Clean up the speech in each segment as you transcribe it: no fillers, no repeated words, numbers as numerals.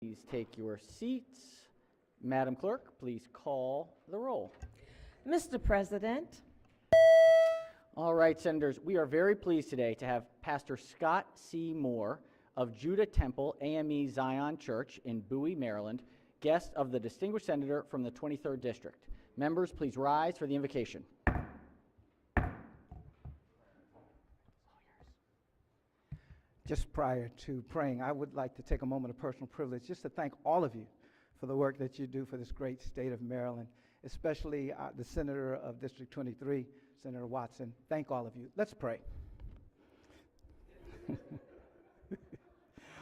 Please take your seats. Madam Clerk, please call the roll. Mr. President, All right, Senators, we are very pleased today to have Pastor Scott C. Moore of Judah Temple AME Zion Church in Bowie, Maryland, guest of the distinguished senator from the 23rd District. Members, please rise for the invocation. Just prior to praying, I would like to take a moment of personal privilege just to thank all of you for the work that you do for this great state of Maryland, especially the Senator of District 23, Senator Watson. Thank all of you. Let's pray.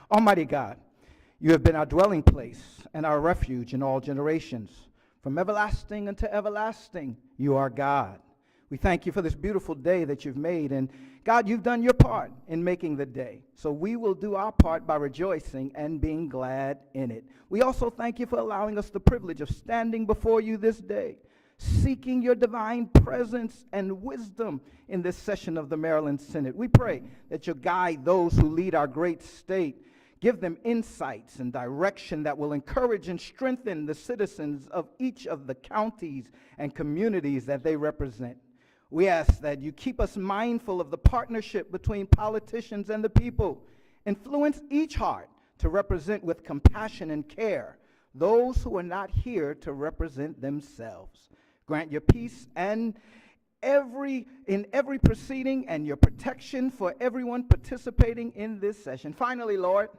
Almighty God, you have been our dwelling place and our refuge in all generations. From everlasting unto everlasting, you are God. We thank you for this beautiful day that you've made, and God, you've done your part in making the day. So we will do our part by rejoicing and being glad in it. We also thank you for allowing us the privilege of standing before you this day, seeking your divine presence and wisdom in this session of the Maryland Senate. We pray that you'll guide those who lead our great state. Give them insights and direction that will encourage and strengthen the citizens of each of the counties and communities that they represent. We ask that you keep us mindful of the partnership between politicians and the people. Influence each heart to represent with compassion and care those who are not here to represent themselves. Grant your peace and in every proceeding and your protection for everyone participating in this session. Finally, Lord,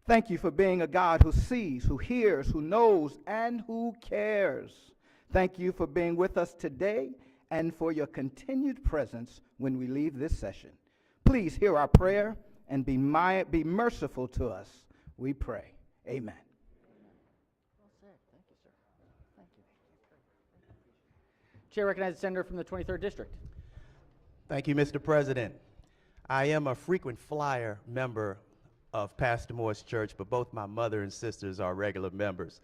thank you for being a God who sees, who hears, who knows, and who cares. Thank you for being with us today and for your continued presence when we leave this session. Please hear our prayer and be merciful to us, we pray. Amen. Well said. Thank you, sir. Thank you. Chair recognizes the senator from the 23rd District. Thank you, Mr. President. I am a frequent flyer member of Pastor Moore's church, but both my mother and sisters are regular members.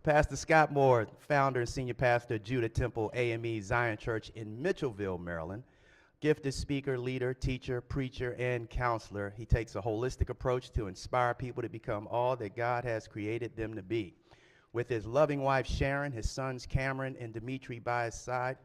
Pastor Scott Moore, founder and senior pastor at Judah Temple AME Zion Church in Mitchellville, Maryland. Gifted speaker, leader, teacher, preacher, and counselor. He takes a holistic approach to inspire people to become all that God has created them to be. With his loving wife Sharon, his sons Cameron and Dimitri by his side,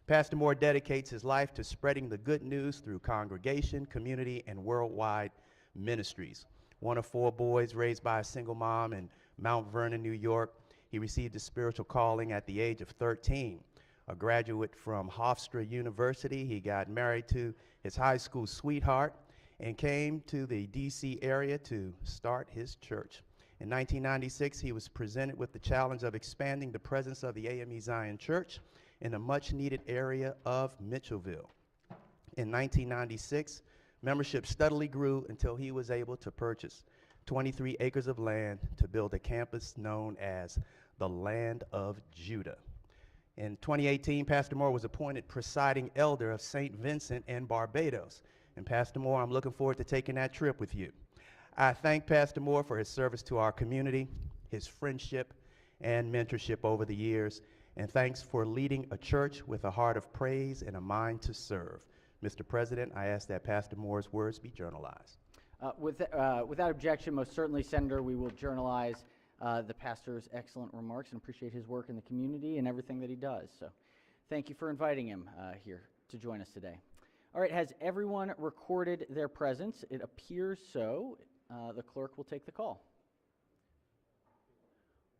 Pastor Moore dedicates his life to spreading the good news through congregation, community, and worldwide ministries. One of 4 boys raised by a single mom in Mount Vernon, New York. He received his spiritual calling at the age of 13. A graduate from Hofstra University, he got married to his high school sweetheart and came to the D.C. area to start his church. In 1996, he was presented with the challenge of expanding the presence of the AME Zion Church in a much-needed area of Mitchellville. In 1996, membership steadily grew until he was able to purchase 23 acres of land to build a campus known as the Land of Judah. In 2018, Pastor Moore was appointed presiding elder of St. Vincent and Barbados. And Pastor Moore, I'm looking forward to taking that trip with you. I thank Pastor Moore for his service to our community, his friendship and mentorship over the years, and thanks for leading a church with a heart of praise and a mind to serve. Mr. President, I ask that Pastor Moore's words be journalized. Without objection, most certainly, Senator, we will journalize the pastor's excellent remarks and appreciate his work in the community and everything that he does. So thank you for inviting him here to join us today. All right, has everyone recorded their presence? It appears so. The clerk will take the call.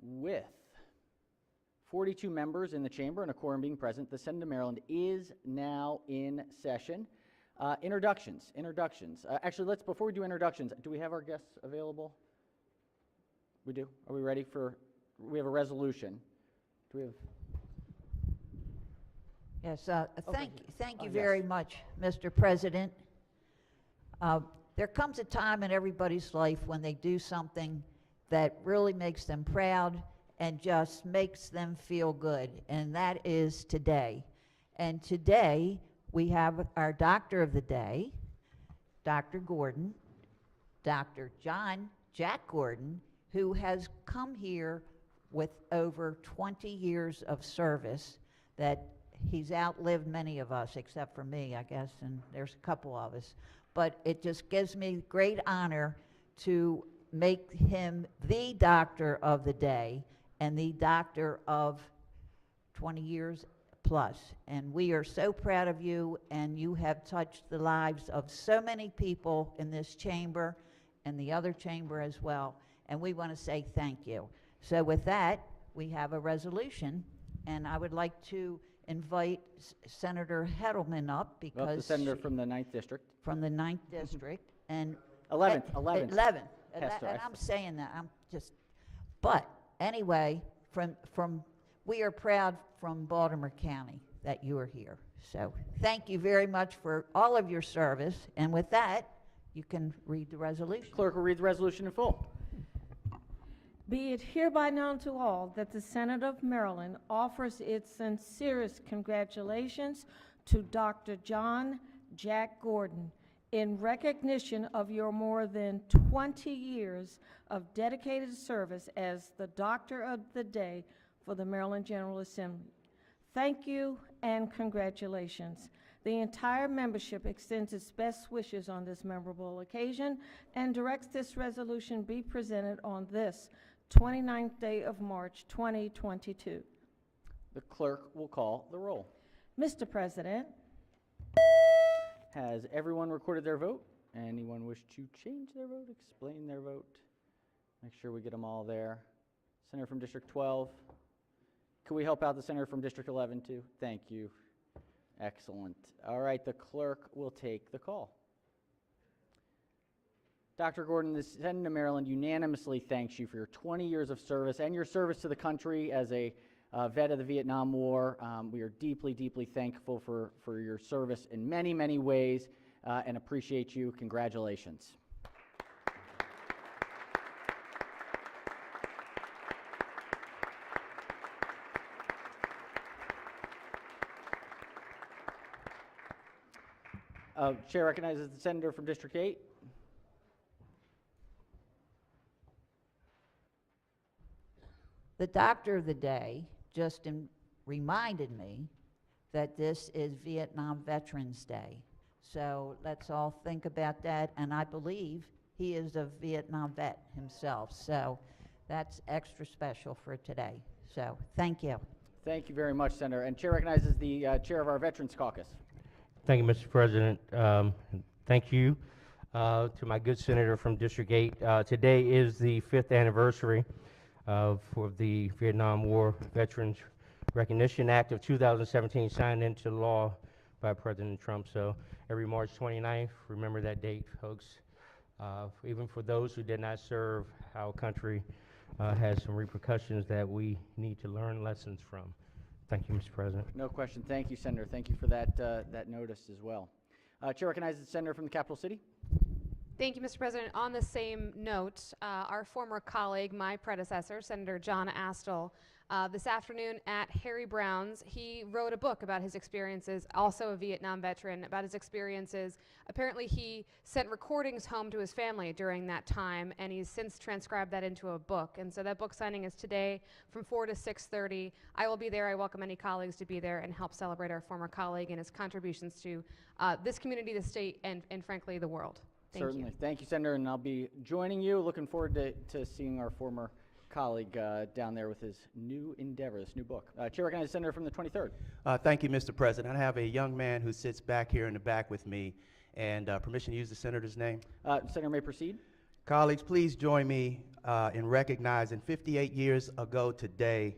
With 42 members in the chamber and a quorum being present, the Senate of Maryland is now in session. Introductions. Actually, before we do introductions, do we have our guests available? We do? Are we ready we have a resolution. Do we have? Yes, thank you very much, Mr. President. There comes a time in everybody's life when they do something that really makes them proud and just makes them feel good, and that is today. And today, we have our doctor of the day, Dr. Gordon, Dr. Jack Gordon, who has come here with over 20 years of service that he's outlived many of us, except for me, I guess, and there's a couple of us. But it just gives me great honor to make him the doctor of the day and the doctor of 20 years plus. And we are so proud of you, and you have touched the lives of so many people in this chamber and the other chamber as well. And we want to say thank you. So with that, we have a resolution, and I would like to invite Senator Heddleman up because Well, the senator from the 9th District. from the 9th District, and 11th. 11. Hester, And I'm saying that, I'm just, but anyway, we are proud from Baltimore County that you are here. So thank you very much for all of your service. And with that, you can read the resolution. Clerk will read the resolution in full. Be it hereby known to all that the Senate of Maryland offers its sincerest congratulations to Dr. John Jack Gordon in recognition of your more than 20 years of dedicated service as the Doctor of the Day for the Maryland General Assembly. Thank you and congratulations. The entire membership extends its best wishes on this memorable occasion and directs this resolution be presented on this 29th day of March 2022. The clerk will call the roll. Mr. President, Has everyone recorded their vote? Anyone wish to change their vote, explain their vote? Make sure we get them all there. Senator from District 12. Could we help out the senator from District 11 too? Thank you. Excellent. All right, the clerk will take the call. Dr. Gordon, the Senate of Maryland unanimously thanks you for your 20 years of service and your service to the country as a vet of the Vietnam War. We are deeply, deeply thankful for your service in many, many ways and appreciate you. Congratulations. Chair recognizes the senator from District 8. The doctor of the day just reminded me that this is Vietnam Veterans Day. So let's all think about that. And I believe he is a Vietnam vet himself. So that's extra special for today. So thank you. Thank you very much, Senator. And Chair recognizes the chair of our Veterans Caucus. Thank you, Mr. President. Thank you to my good senator from District 8. Today is the 5th anniversary for the Vietnam War Veterans Recognition Act of 2017 signed into law by President Trump. So every March 29th, remember that date, folks. Even for those who did not serve, our country has some repercussions that we need to learn lessons from. Thank you, Mr. President. No question. Thank you, Senator. Thank you for that notice as well. Chair recognizes the senator from the capital city. Thank you, Mr. President. On the same note, our former colleague, my predecessor, Senator John Astle, this afternoon at Harry Brown's, he wrote a book about his experiences, also a Vietnam veteran, about his experiences. Apparently, he sent recordings home to his family during that time, and he's since transcribed that into a book. And so that book signing is today from 4 to 6:30. I will be there. I welcome any colleagues to be there and help celebrate our former colleague and his contributions to this community, the state, and frankly, the world. Certainly. Thank you. Thank you, Senator, and I'll be joining you. Looking forward to seeing our former colleague down there with his new endeavor, this new book. Chair recognizes the senator from the 23rd. Thank you, Mr. President. I have a young man who sits back here in the back with me, and permission to use the senator's name. Senator may proceed. Colleagues, please join me in recognizing 58 years ago today,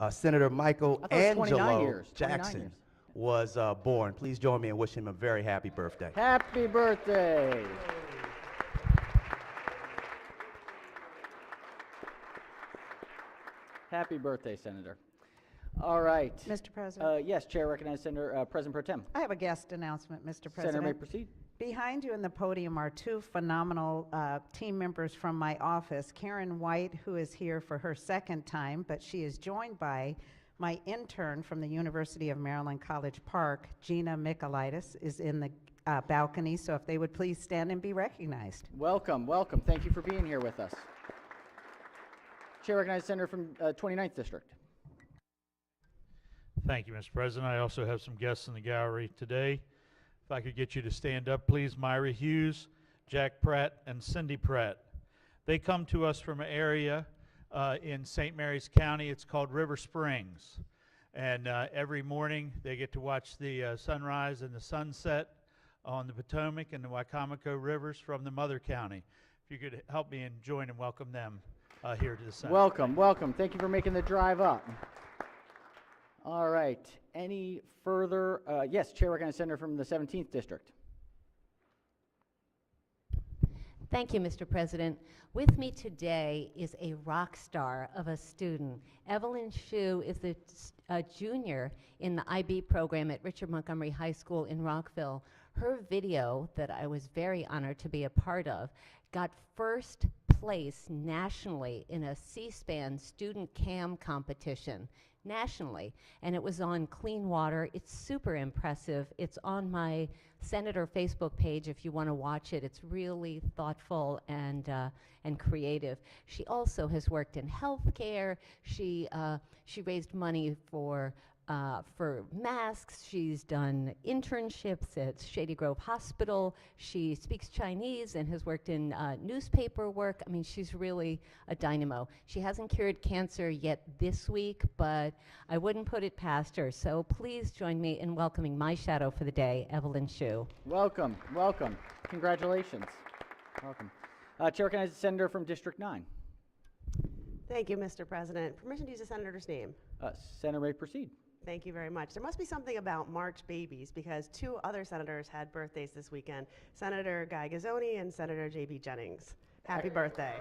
Senator Michael I thought it was 29 Angelo years. 29 Jackson years. was born. Please join me in wishing him a very happy birthday. Happy birthday. Happy birthday, Senator. All right. Mr. President, Yes, Chair recognizes Senator President Pro Tem. I have a guest announcement, Mr. Senator may President. proceed. Behind you in the podium are two phenomenal team members from my office. Karen White, who is here for her second time, but she is joined by my intern from the University of Maryland College Park, Gina Michaelitis, is in the balcony, so if they would please stand and be recognized. Welcome, welcome. Thank you for being here with us. Chair recognizes Senator from 29th District. Thank you, Mr. President. I also have some guests in the gallery today. If I could get you to stand up, please. Myra Hughes, Jack Pratt, and Cindy Pratt. They come to us from an area in St. Mary's County. It's called River Springs. And every morning they get to watch the sunrise and the sunset on the Potomac and the Wicomico rivers from the mother county. If you could help me and join and welcome them here to the Senate. Welcome, welcome. Thank you for making the drive up. All right. Any further? Yes, Chair Recognized Senator from the 17th District. Thank you, Mr. President. With me today is a rock star of a student. Evelyn Hsu is a junior in the IB program at Richard Montgomery High School in Rockville. Her video that I was very honored to be a part of got first place nationally in a C-SPAN student cam competition nationally, and it was on clean water. It's super impressive. It's on my Senator Facebook page if you want to watch it. It's really thoughtful and creative. She also has worked in healthcare. She raised money for masks. She's done internships at Shady Grove Hospital. She speaks Chinese and has worked in newspaper work. I mean, she's really a dynamo. She hasn't cured cancer yet this week, but I wouldn't put it past her. So please join me in welcoming my shadow for the day, Evelyn Hsu. Welcome, welcome. Congratulations. Welcome. Chair Recognized Senator from District 9. Thank you, Mr. President. Permission to use the senator's name. Senator may proceed. Thank you very much. There must be something about March babies because two other senators had birthdays this weekend, Senator Guy Gazzoni and Senator J.B. Jennings. Happy birthday.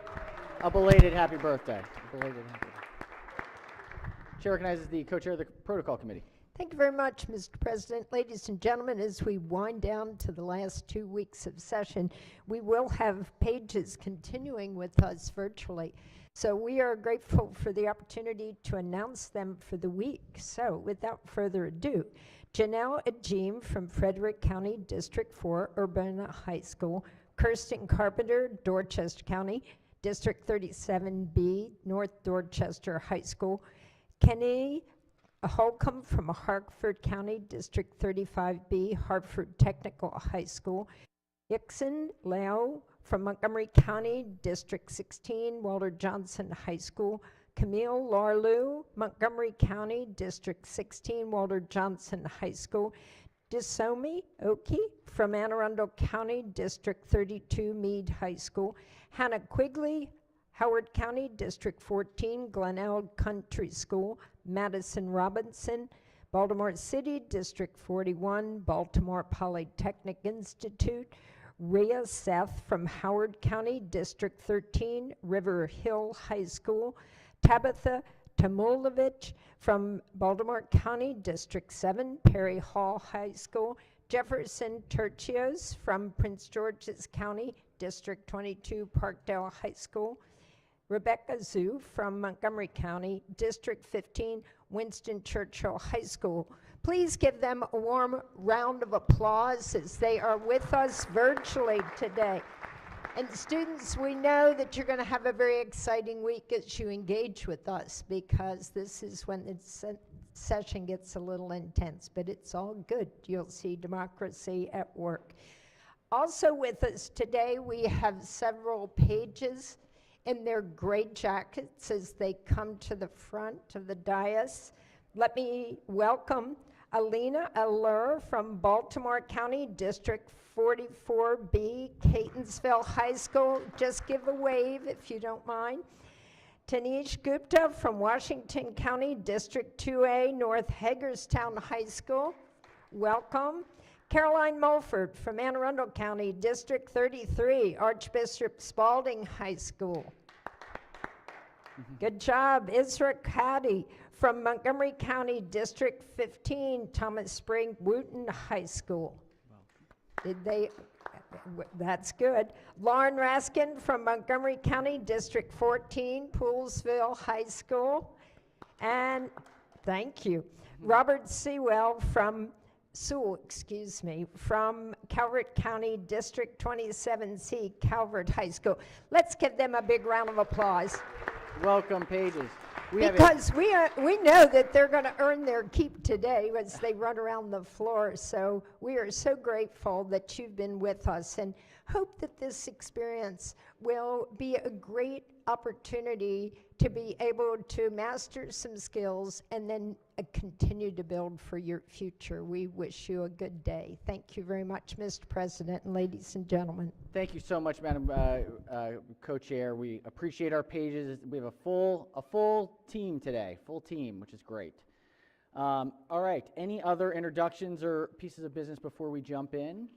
A belated happy birthday. A belated happy birthday. Chair recognizes the co-chair of the Protocol Committee. Thank you very much, Mr. President. Ladies and gentlemen, as we wind down to the last 2 weeks of session, we will have pages continuing with us virtually. So we are grateful for the opportunity to announce them for the week. So without further ado, Janelle Ajim from Frederick County District 4 Urbana High School, Kirsten Carpenter, Dorchester County, District 37B, North Dorchester High School, Kenny Holcomb from Hartford County, District 35B, Hartford Technical High School, Ixon Lao from Montgomery County, District 16, Walter Johnson High School, Camille Larlou, Montgomery County, District 16, Walter Johnson High School, Disomi Oki from Anne Arundel County, District 32, Meade High School, Hannah Quigley, Howard County, District 14, Glenelg Country School, Madison Robinson, Baltimore City, District 41, Baltimore Polytechnic Institute, Rhea Seth from Howard County, District 13, River Hill High School, Tabitha Tamulovich from Baltimore County, District 7, Perry Hall High School, Jefferson Tertios from Prince George's County, District 22, Parkdale High School, Rebecca Zhu from Montgomery County, District 15, Winston Churchill High School. Please give them a warm round of applause as they are with us virtually today. And students, we know that you're going to have a very exciting week as you engage with us because this is when the session gets a little intense, but it's all good. You'll see democracy at work. Also with us today, we have several pages in their gray jackets as they come to the front of the dais. Let me welcome Alina Allure from Baltimore County, District 44B, Catonsville High School. Just give a wave if you don't mind. Tanish Gupta from Washington County, District 2A, North Hagerstown High School. Welcome. Caroline Mulford from Anne Arundel County, District 33, Archbishop Spalding High School. Good job. Isra Caddy from Montgomery County, District 15, Thomas Spring Wooten High School. Did they? That's good. Lauren Raskin from Montgomery County, District 14, Poolsville High School. And thank you. Robert Sewell from Calvert County, District 27C, Calvert High School. Let's give them a big round of applause. Welcome, pages. We have a- Because we know that they're going to earn their keep today as they run around the floor. So we are so grateful that you've been with us and hope that this experience will be a great opportunity to be able to master some skills and then continue to build for your future. We wish you a good day. Thank you very much, Mr. President and ladies and gentlemen. Thank you so much, Madam Co-Chair. We appreciate our pages. We have a full team today, full team, which is great. All right, any other introductions or pieces of business before we jump in?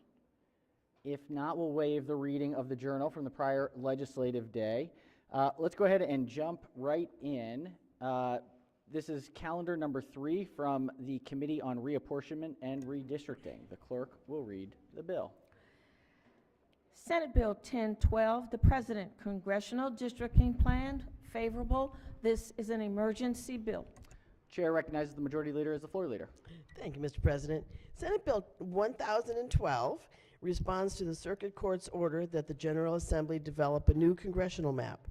If not, we'll waive the reading of the journal from the prior legislative day. Let's go ahead and jump right in. This is calendar number 3 from the Committee on Reapportionment and Redistricting. The clerk will read the bill. Senate Bill 1012, the President Congressional Districting Plan, favorable. This is an emergency bill. Chair recognizes the Majority Leader as the floor leader. Thank you, Mr. President. Senate Bill 1012 responds to the Circuit Court's order that the General Assembly develop a new congressional map.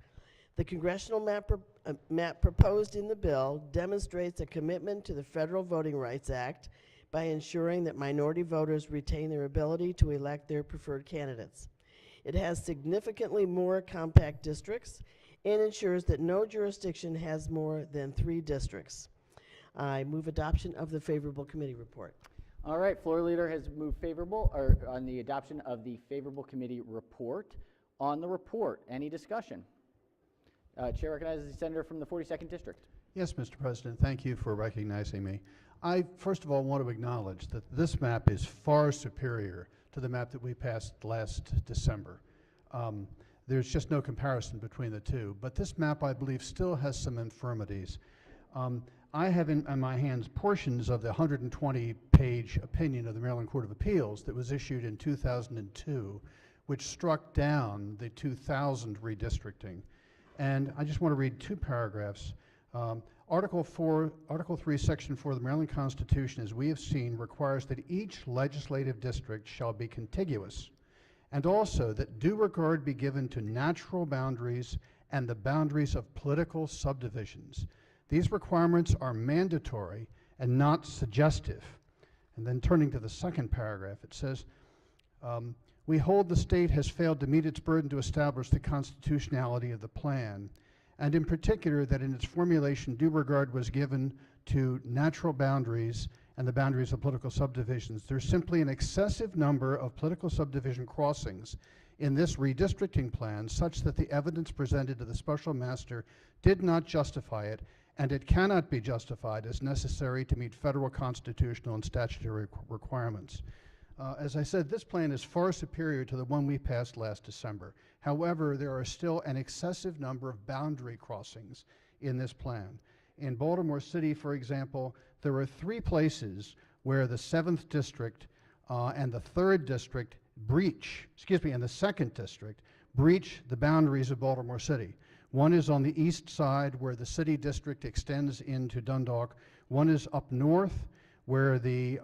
The congressional map proposed in the bill demonstrates a commitment to the Federal Voting Rights Act by ensuring that minority voters retain their ability to elect their preferred candidates. It has significantly more compact districts and ensures that no jurisdiction has more than 3 districts. I move adoption of the favorable committee report. All right, floor leader has moved favorable or on the adoption of the favorable committee report. On the report, any discussion? Chair recognizes the senator from the 42nd District. Yes, Mr. President, thank you for recognizing me. I, first of all, want to acknowledge that this map is far superior to the map that we passed last December. There's just no comparison between the two, but this map, I believe, still has some infirmities. I have in my hands portions of the 120-page opinion of the Maryland Court of Appeals that was issued in 2002, which struck down the 2000 redistricting. And I just want to read 2 paragraphs. Article 3, Section 4 of the Maryland Constitution, as we have seen, requires that each legislative district shall be contiguous, and also that due regard be given to natural boundaries and the boundaries of political subdivisions. These requirements are mandatory and not suggestive. And then turning to the second paragraph, it says, we hold the state has failed to meet its burden to establish the constitutionality of the plan, and in particular that in its formulation due regard was given to natural boundaries and the boundaries of political subdivisions. There's simply an excessive number of political subdivision crossings in this redistricting plan such that the evidence presented to the special master did not justify it, and it cannot be justified as necessary to meet federal constitutional and statutory requirements. As I said, this plan is far superior to the one we passed last December. However, there are still an excessive number of boundary crossings in this plan. In Baltimore City, for example, there are 3 places where the 7th District and the 3rd District and the 2nd District breach the boundaries of Baltimore City. One is on the east side where the city district extends into Dundalk. One is up north where the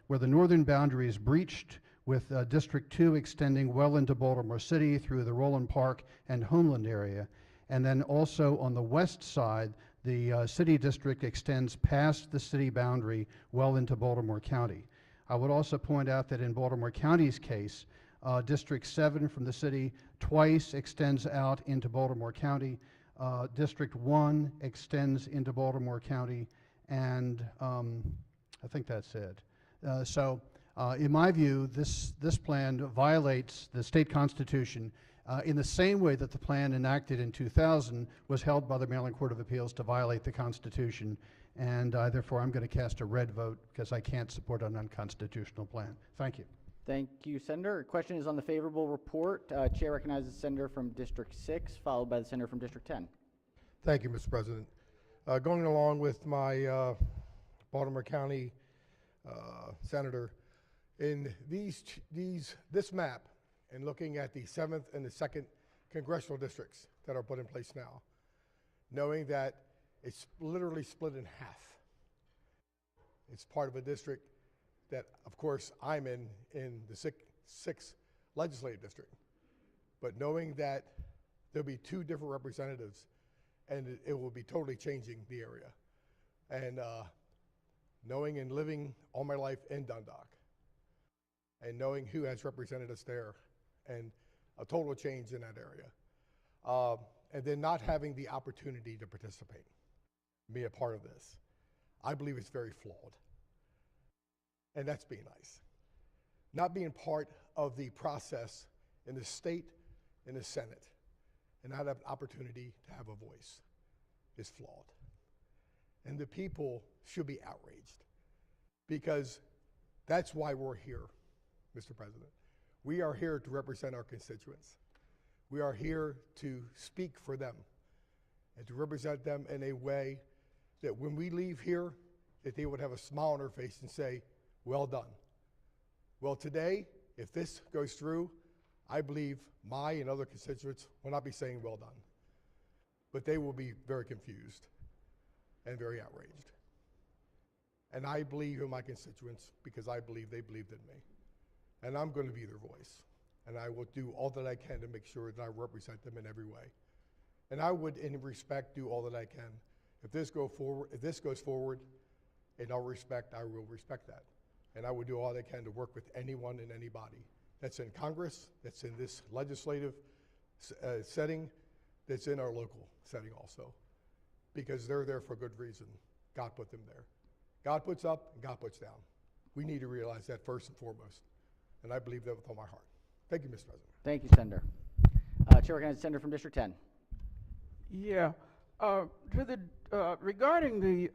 northern boundary is breached with District 2 extending well into Baltimore City through the Roland Park and Homeland area. And then also on the west side, the city district extends past the city boundary well into Baltimore County. I would also point out that in Baltimore County's case, District 7 from the city twice extends out into Baltimore County. District 1 extends into Baltimore County, and I think that's it. In my view, this plan violates the state constitution in the same way that the plan enacted in 2000 was held by the Maryland Court of Appeals to violate the Constitution, and therefore I'm going to cast a red vote because I can't support an unconstitutional plan. Thank you. Thank you, Senator. Question is on the favorable report. Chair recognizes the senator from District 6, followed by the senator from District 10. Thank you, Mr. President. Going along with my Baltimore County senator, in this map, and looking at the 7th and the 2nd congressional districts that are put in place now, knowing that it's literally split in half. It's part of a district that, of course, I'm in the 6th legislative district. But knowing that there'll be 2 different representatives and it will be totally changing the area. And knowing and living all my life in Dundalk, and knowing who has represented us there, and a total change in that area. And then not having the opportunity to participate, be a part of this. I believe it's very flawed. And that's being nice. Not being part of the process in the state, in the Senate, and not have an opportunity to have a voice is flawed. And the people should be outraged, because that's why we're here, Mr. President. We are here to represent our constituents. We are here to speak for them and to represent them in a way that when we leave here, that they would have a smile on their face and say, well done. Well, today, if this goes through, I believe my and other constituents will not be saying well done, but they will be very confused and very outraged. And I believe in my constituents because I believe they believed in me. And I'm going to be their voice. And I will do all that I can to make sure that I represent them in every way. And I would, in respect, do all that I can. If this goes forward, in all respect, I will respect that. And I will do all I can to work with anyone and anybody that's in Congress, that's in this legislative setting, that's in our local setting also. Because they're there for good reason. God put them there. God puts up and God puts down. We need to realize that first and foremost. And I believe that with all my heart. Thank you, Mr. President. Thank you, Senator. Chair recognizes the Senator from District 10. Yeah. Regarding the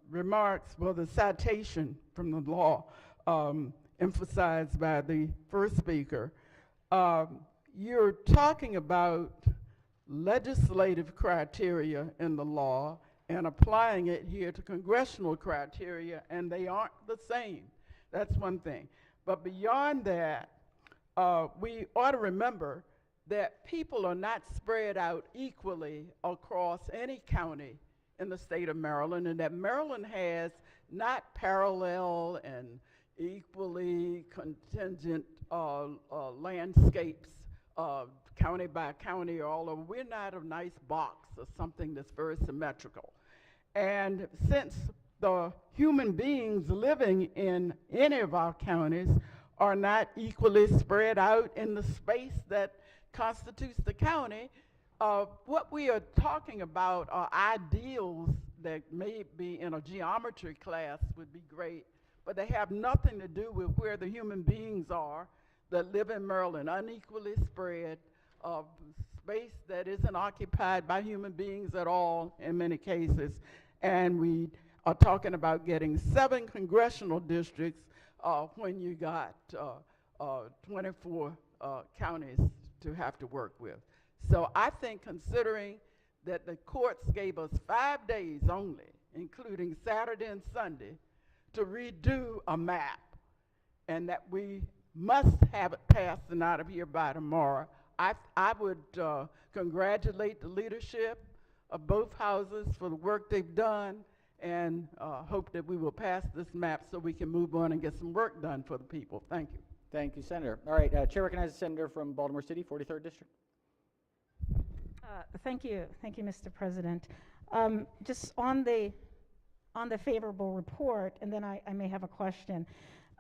remarks, well, the citation from the law emphasized by the first speaker, you're talking about legislative criteria in the law and applying it here to congressional criteria, and they aren't the same. That's one thing. But beyond that, we ought to remember that people are not spread out equally across any county in the state of Maryland, and that Maryland has not parallel and equally contingent landscapes, county by county, all over. We're not a nice box or something that's very symmetrical. And since the human beings living in any of our counties are not equally spread out in the space that constitutes the county, what we are talking about are ideals that may be in a geometry class would be great, but they have nothing to do with where the human beings are that live in Maryland, unequally spread, space that isn't occupied by human beings at all in many cases. And we are talking about getting 7 congressional districts when you got 24 counties to have to work with. So I think, considering that the courts gave us 5 days only, including Saturday and Sunday, to redo a map, and that we must have it passed and out of here by tomorrow, I would congratulate the leadership of both houses for the work they've done, and hope that we will pass this map so we can move on and get some work done for the people. Thank you. Thank you, Senator. All right, Chair recognizes the Senator from Baltimore City, 43rd District. Thank you, Mr. President. Just on the favorable report, and then I may have a question.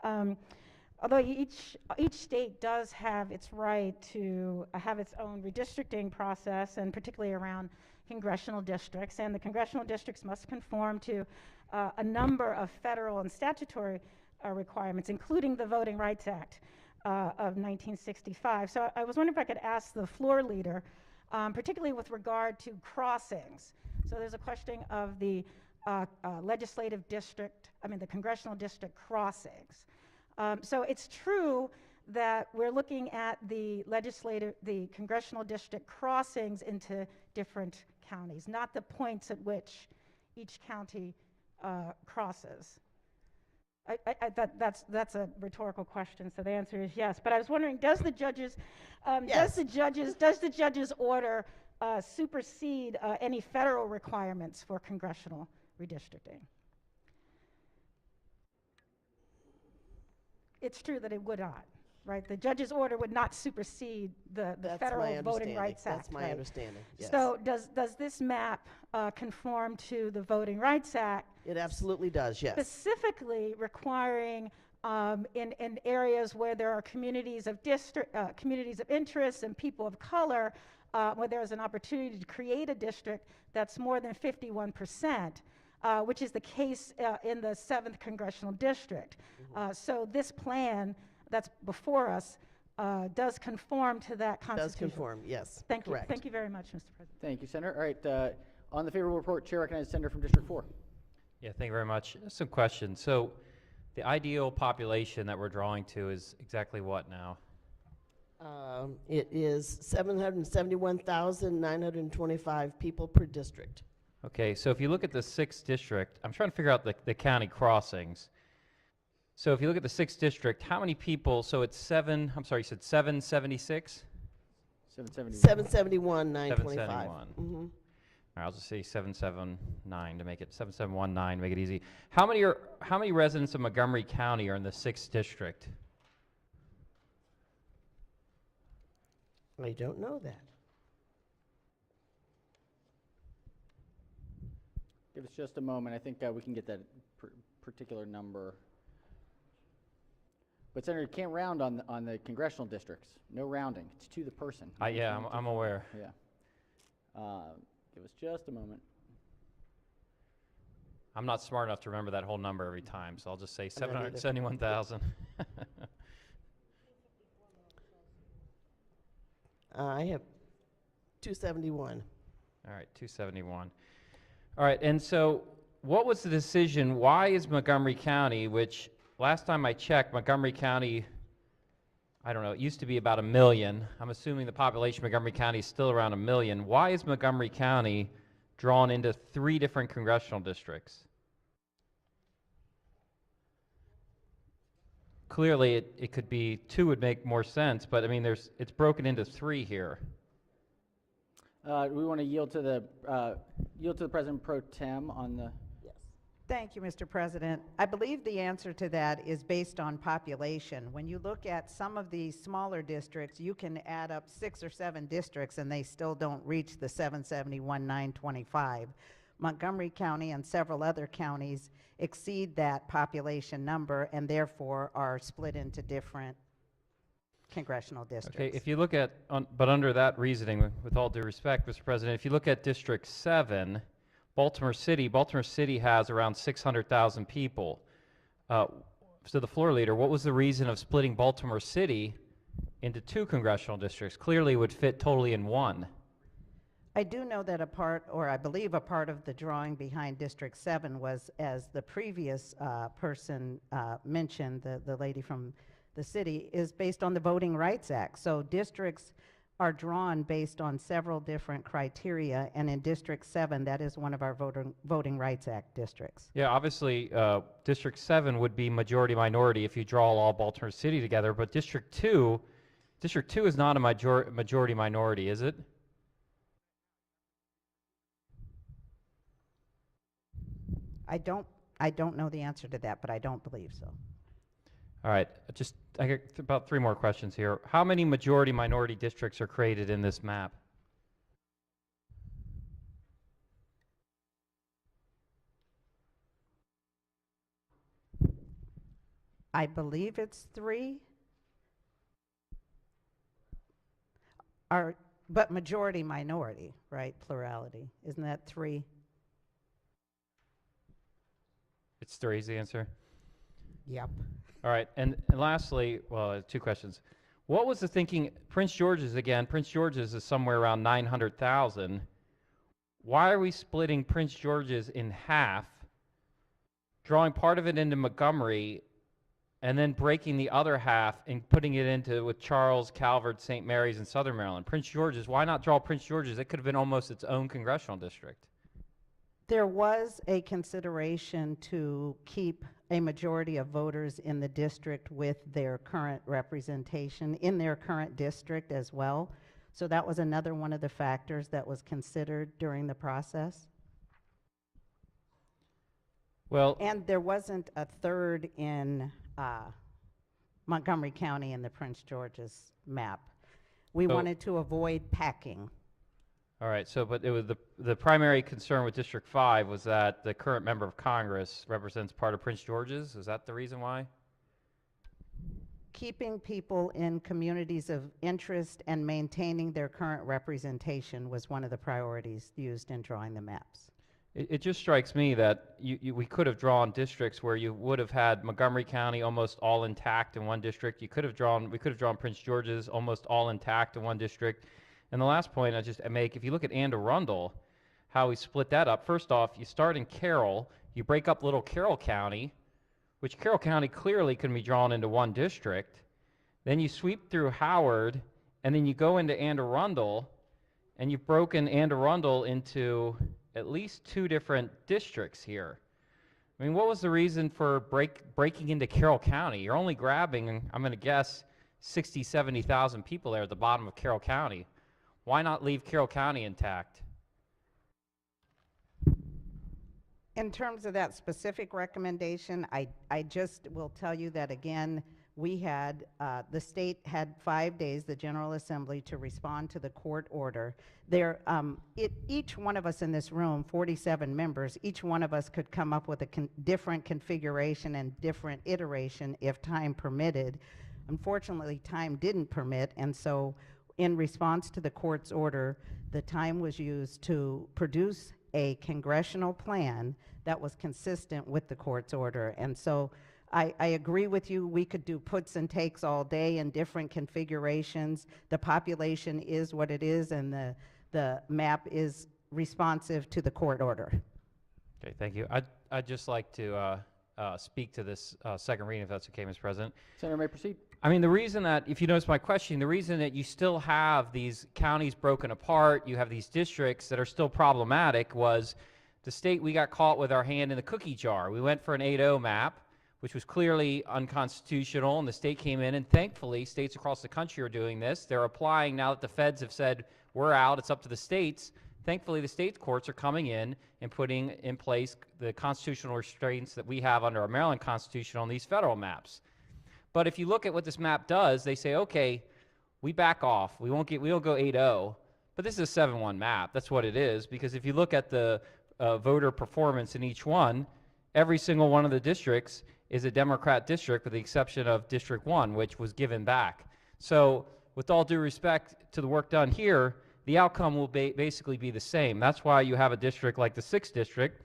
Although each state does have its right to have its own redistricting process, and particularly around congressional districts, and the congressional districts must conform to a number of federal and statutory requirements, including the Voting Rights Act of 1965. So I was wondering if I could ask the floor leader, particularly with regard to crossings. So there's a question of the the congressional district crossings. So it's true that we're looking at the congressional district crossings into different counties, not the points at which each county crosses. That's a rhetorical question, so the answer is yes. But I was wondering, does the judge's order supersede any federal requirements for congressional redistricting? It's true that it would not, right? The judge's order would not supersede the That's Federal my Voting understanding. Rights Act. That's my right? understanding, yes. So does this map conform to the Voting Rights Act? It absolutely does, yes. Specifically requiring in areas where there are communities of communities of interest and people of color, where there's an opportunity to create a district that's more than 51%, which is the case in the 7th Congressional District. So this plan that's before us does conform to that constitution. Does conform, yes. Thank correct. you. Thank you very much, Mr. President. Thank you, Senator. All right, on the favorable report, Chair recognizes Senator from District 4. Yeah, thank you very much. Some questions. So the ideal population that we're drawing to is exactly what now? It is 771,925 people per district. Okay, so if you look at the 6th district, I'm trying to figure out the county crossings. So if you look at the 6th district, how many people, so it's you said 776? 771, 925. 771. Mm-hmm. All right, I'll just say 779 to make it 7719 to make it easy. How many residents of Montgomery County are in the 6th district? I don't know that. Give us just a moment. I think we can get that particular number. But Senator, you can't round on the congressional districts. No rounding. It's to the person. Yeah, I'm aware. Yeah. Give us just a moment. I'm not smart enough to remember that whole number every time, so I'll just say 771,000. I have 271. All right, 271. All right, and so what was the decision? Why is Montgomery County, which last time I checked, Montgomery County, I don't know, it used to be about 1 million. I'm assuming the population of Montgomery County is still around 1 million. Why is Montgomery County drawn into 3 different congressional districts? Clearly, it could be 2 would make more sense, but I mean, it's broken into 3 here. We want to yield to the President Pro Tem on the. Thank you, Mr. President. I believe the answer to that is based on population. When you look at some of the smaller districts, you can add up 6 or 7 districts and they still don't reach the 771,925. Montgomery County and several other counties exceed that population number and therefore are split into different congressional districts. Okay, if you look at, but under that reasoning, with all due respect, Mr. President, if you look at District 7, Baltimore City has around 600,000 people. So the floor leader, what was the reason of splitting Baltimore City into 2 congressional districts? Clearly it would fit totally in 1. I do know that I believe a part of the drawing behind District 7 was, as the previous person mentioned, the lady from the city, is based on the Voting Rights Act. So districts are drawn based on several different criteria, and in District 7, that is one of our Voting Rights Act districts. Yeah, obviously, District 7 would be majority-minority if you draw all Baltimore City together, but District 2 is not a majority-minority, is it? I don't know the answer to that, but I don't believe so. All right, I got about 3 more questions here. How many majority-minority districts are created in this map? I believe it's 3. But majority-minority, right? Plurality. Isn't that 3? It's 3 is the answer? Yep. All right, and lastly, well, 2 questions. What was the thinking? Prince George's is somewhere around 900,000. Why are we splitting Prince George's in half, drawing part of it into Montgomery, and then breaking the other half and putting it into with Charles, Calvert, St. Mary's, and Southern Maryland? Prince George's, why not draw Prince George's? It could have been almost its own congressional district. There was a consideration to keep a majority of voters in the district with their current representation in their current district as well. So that was another one of the factors that was considered during the process. Well, and there wasn't a third in Montgomery County and the Prince George's map. We So- wanted to avoid packing. All right, so but it was the primary concern with District 5 was that the current member of Congress represents part of Prince George's. Is that the reason why? Keeping people in communities of interest and maintaining their current representation was one of the priorities used in drawing the maps. It just strikes me that we could have drawn districts where you would have had Montgomery County almost all intact in one district. We could have drawn Prince George's almost all intact in one district. And the last point I make, if you look at Anne Arundel, how we split that up. First off, you start in Carroll, you break up little Carroll County, which Carroll County clearly can be drawn into one district. Then you sweep through Howard, and then you go into Anne Arundel, and you've broken Anne Arundel into at least 2 different districts here. I mean, what was the reason for breaking into Carroll County? You're only grabbing, I'm going to guess, 60, 70,000 people there at the bottom of Carroll County. Why not leave Carroll County intact? In terms of that specific recommendation, I just will tell you that, again, we had, the state had 5 days, the General Assembly, to respond to the court order. Each one of us in this room, 47 members, each one of us could come up with a different configuration and different iteration if time permitted. Unfortunately, time didn't permit, and so in response to the court's order, the time was used to produce a congressional plan that was consistent with the court's order. And so I agree with you, we could do puts and takes all day in different configurations. The population is what it is, and the map is responsive to the court order. Okay, thank you. I'd just like to speak to this second reading, if that's okay, Mr. President. Senator may proceed. I mean, the reason that, if you notice my question, the reason that you still have these counties broken apart, you have these districts that are still problematic, was the state, we got caught with our hand in the cookie jar. We went for an 8-0 map, which was clearly unconstitutional, and the state came in, and thankfully, states across the country are doing this. They're applying, now that the feds have said, we're out, it's up to the states. Thankfully, the state courts are coming in and putting in place the constitutional restraints that we have under our Maryland Constitution on these federal maps. But if you look at what this map does, they say, okay, we back off. We won't go 8-0, but this is a 7-1 map. That's what it is, because if you look at the voter performance in each one, every single one of the districts is a Democrat district with the exception of District 1, which was given back. So with all due respect to the work done here, the outcome will basically be the same. That's why you have a district like the 6th District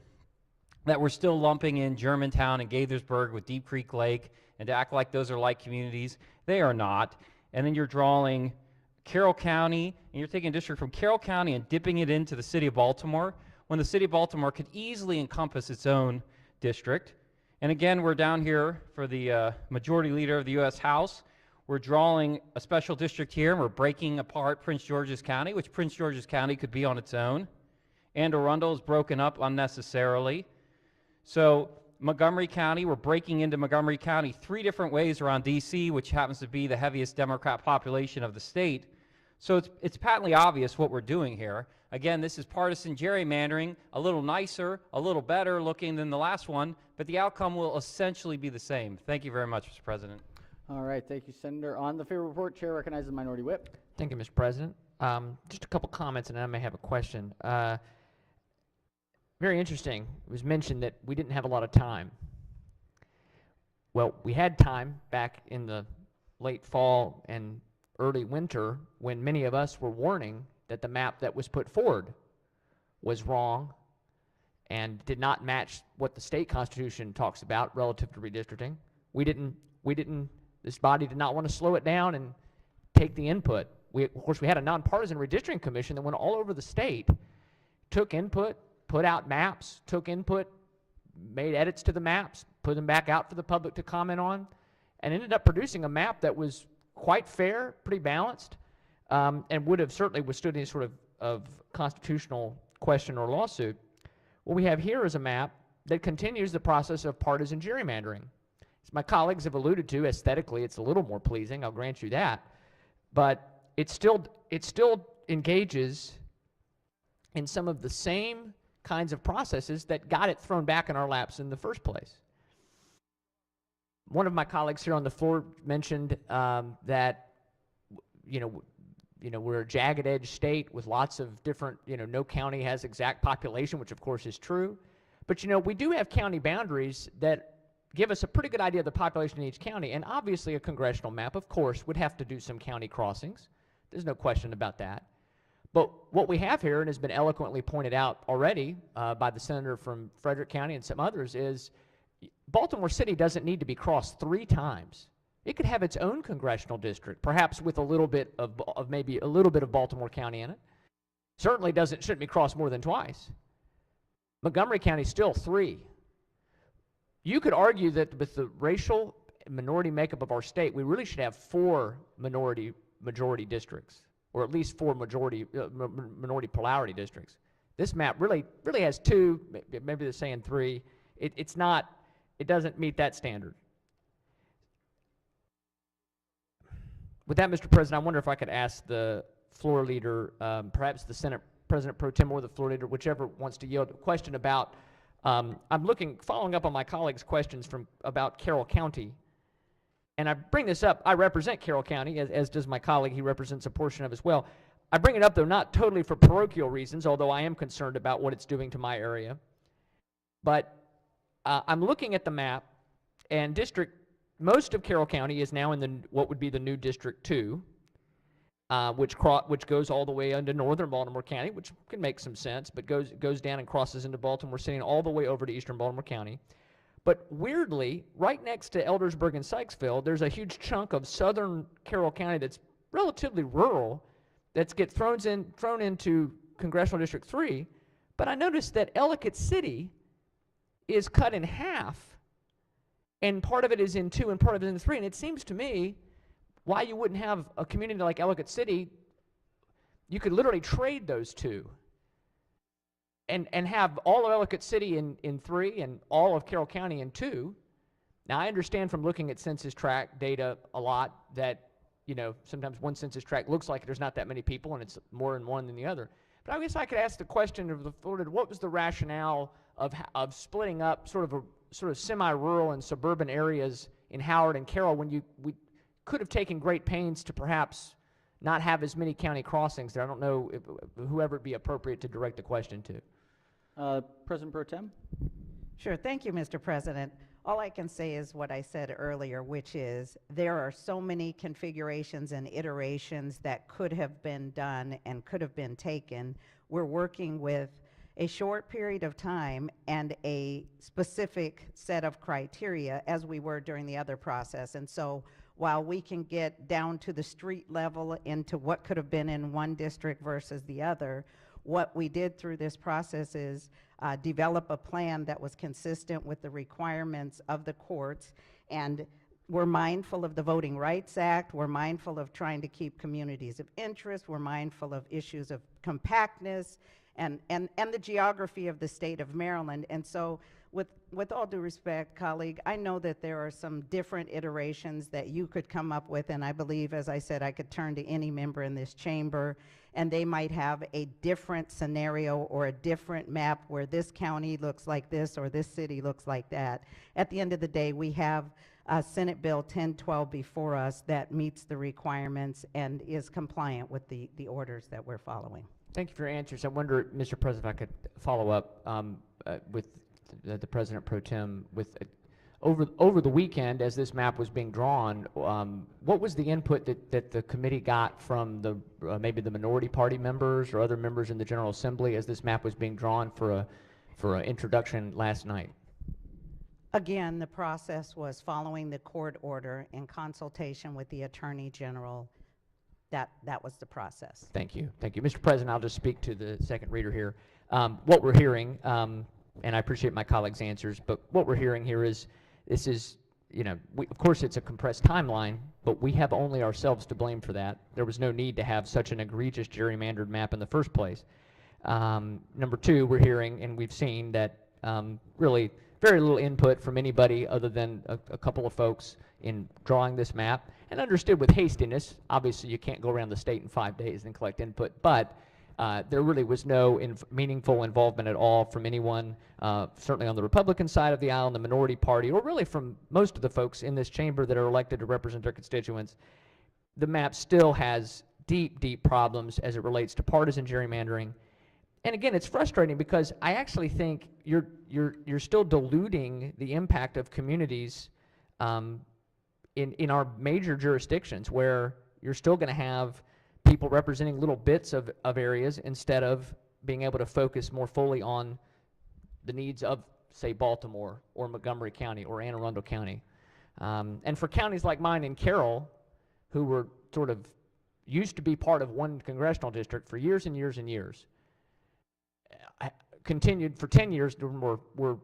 that we're still lumping in Germantown and Gaithersburg with Deep Creek Lake, and to act like those are like communities. They are not. And then you're drawing Carroll County, and you're taking a district from Carroll County and dipping it into the city of Baltimore, when the city of Baltimore could easily encompass its own district. And again, we're down here for the majority leader of the U.S. House. We're drawing a special district here, and we're breaking apart Prince George's County, which Prince George's County could be on its own. And Arundel is broken up unnecessarily. So Montgomery County, we're breaking into Montgomery County 3 different ways around D.C., which happens to be the heaviest Democrat population of the state. So it's patently obvious what we're doing here. Again, this is partisan gerrymandering, a little nicer, a little better looking than the last one, but the outcome will essentially be the same. Thank you very much, Mr. President. All right, thank you, Senator. On the favor report, Chair recognizes the Minority Whip. Thank you, Mr. President. Just a couple comments, and then I may have a question. Very interesting. It was mentioned that we didn't have a lot of time. Well, we had time back in the late fall and early winter when many of us were warning that the map that was put forward was wrong and did not match what the state constitution talks about relative to redistricting. This body did not want to slow it down and take the input. Of course, we had a nonpartisan redistricting commission that went all over the state, took input, put out maps, took input, made edits to the maps, put them back out for the public to comment on, and ended up producing a map that was quite fair, pretty balanced, and would have certainly withstood any sort of constitutional question or lawsuit. What we have here is a map that continues the process of partisan gerrymandering. As my colleagues have alluded to, aesthetically it's a little more pleasing, I'll grant you that, but it still engages in some of the same kinds of processes that got it thrown back in our laps in the first place. One of my colleagues here on the floor mentioned that, we're a jagged edge state with lots of different, no county has exact population, which of course is true. But, we do have county boundaries that give us a pretty good idea of the population in each county. And obviously a congressional map, of course, would have to do some county crossings. There's no question about that. But what we have here, and has been eloquently pointed out already by the senator from Frederick County and some others, is Baltimore City doesn't need to be crossed 3 times. It could have its own congressional district, perhaps with a little bit of maybe a little bit of Baltimore County in it. Certainly shouldn't be crossed more than twice. Montgomery County still 3. You could argue that with the racial minority makeup of our state, we really should have 4 majority districts, or at least 4 minority plurality districts. This map really has 2. Maybe they're saying 3. It doesn't meet that standard. With that, Mr. President, I wonder if I could ask the floor leader, perhaps the Senate President Pro Tem or the floor leader, whichever wants to yield, a question about, following up on my colleagues' questions about Carroll County. And I bring this up, I represent Carroll County, as does my colleague, he represents a portion of it as well. I bring it up, though, not totally for parochial reasons, although I am concerned about what it's doing to my area. But I'm looking at the map, and most of Carroll County is now in what would be the new District 2, which goes all the way into northern Baltimore County, which can make some sense, but goes down and crosses into Baltimore City and all the way over to eastern Baltimore County. But weirdly, right next to Eldersburg and Sykesville, there's a huge chunk of southern Carroll County that's relatively rural that gets thrown into Congressional District 3. But I noticed that Ellicott City is cut in half, and part of it is in 2 and part of it is in 3. And it seems to me why you wouldn't have a community like Ellicott City, you could literally trade those 2 and have all of Ellicott City in 3 and all of Carroll County in 2. Now, I understand from looking at census tract data a lot that, sometimes one census tract looks like there's not that many people and it's more in one than the other. But I guess I could ask the question of the floor, what was the rationale of splitting up sort of semi-rural and suburban areas in Howard and Carroll when we could have taken great pains to perhaps not have as many county crossings there? I don't know whoever would be appropriate to direct the question to. President Pro Tem? Sure. Thank you, Mr. President. All I can say is what I said earlier, which is there are so many configurations and iterations that could have been done and could have been taken. We're working with a short period of time and a specific set of criteria as we were during the other process. And so while we can get down to the street level into what could have been in one district versus the other, what we did through this process is develop a plan that was consistent with the requirements of the courts. And we're mindful of the Voting Rights Act. We're mindful of trying to keep communities of interest. We're mindful of issues of compactness and the geography of the state of Maryland. And so with all due respect, colleague, I know that there are some different iterations that you could come up with, and I believe, as I said, I could turn to any member in this chamber, and they might have a different scenario or a different map where this county looks like this or this city looks like that. At the end of the day, we have Senate Bill 1012 before us that meets the requirements and is compliant with the orders that we're following. Thank you for your answers. I wonder, Mr. President, if I could follow up with the President Pro Tem. Over the weekend, as this map was being drawn, what was the input that the committee got from maybe the minority party members or other members in the General Assembly as this map was being drawn for an introduction last night? Again, the process was following the court order in consultation with the Attorney General. That was the process. Thank you. Thank you. Mr. President, I'll just speak to the second reader here. What we're hearing, and I appreciate my colleagues' answers, but what we're hearing here is this is, of course it's a compressed timeline, but we have only ourselves to blame for that. There was no need to have such an egregious gerrymandered map in the first place. Number 2, we're hearing, and we've seen that really very little input from anybody other than a couple of folks in drawing this map, and understood with hastiness. Obviously, you can't go around the state in 5 days and collect input, but There really was no meaningful involvement at all from anyone, certainly on the Republican side of the aisle, in the minority party, or really from most of the folks in this chamber that are elected to represent their constituents. The map still has deep, deep problems as it relates to partisan gerrymandering. And again, it's frustrating because I actually think you're still diluting the impact of communities in our major jurisdictions, where you're still going to have people representing little bits of areas instead of being able to focus more fully on the needs of, say, Baltimore or Montgomery County or Anne Arundel County. And for counties like mine and Carroll, who were sort of used to be part of one congressional district for years and years and years, continued for 10 years, were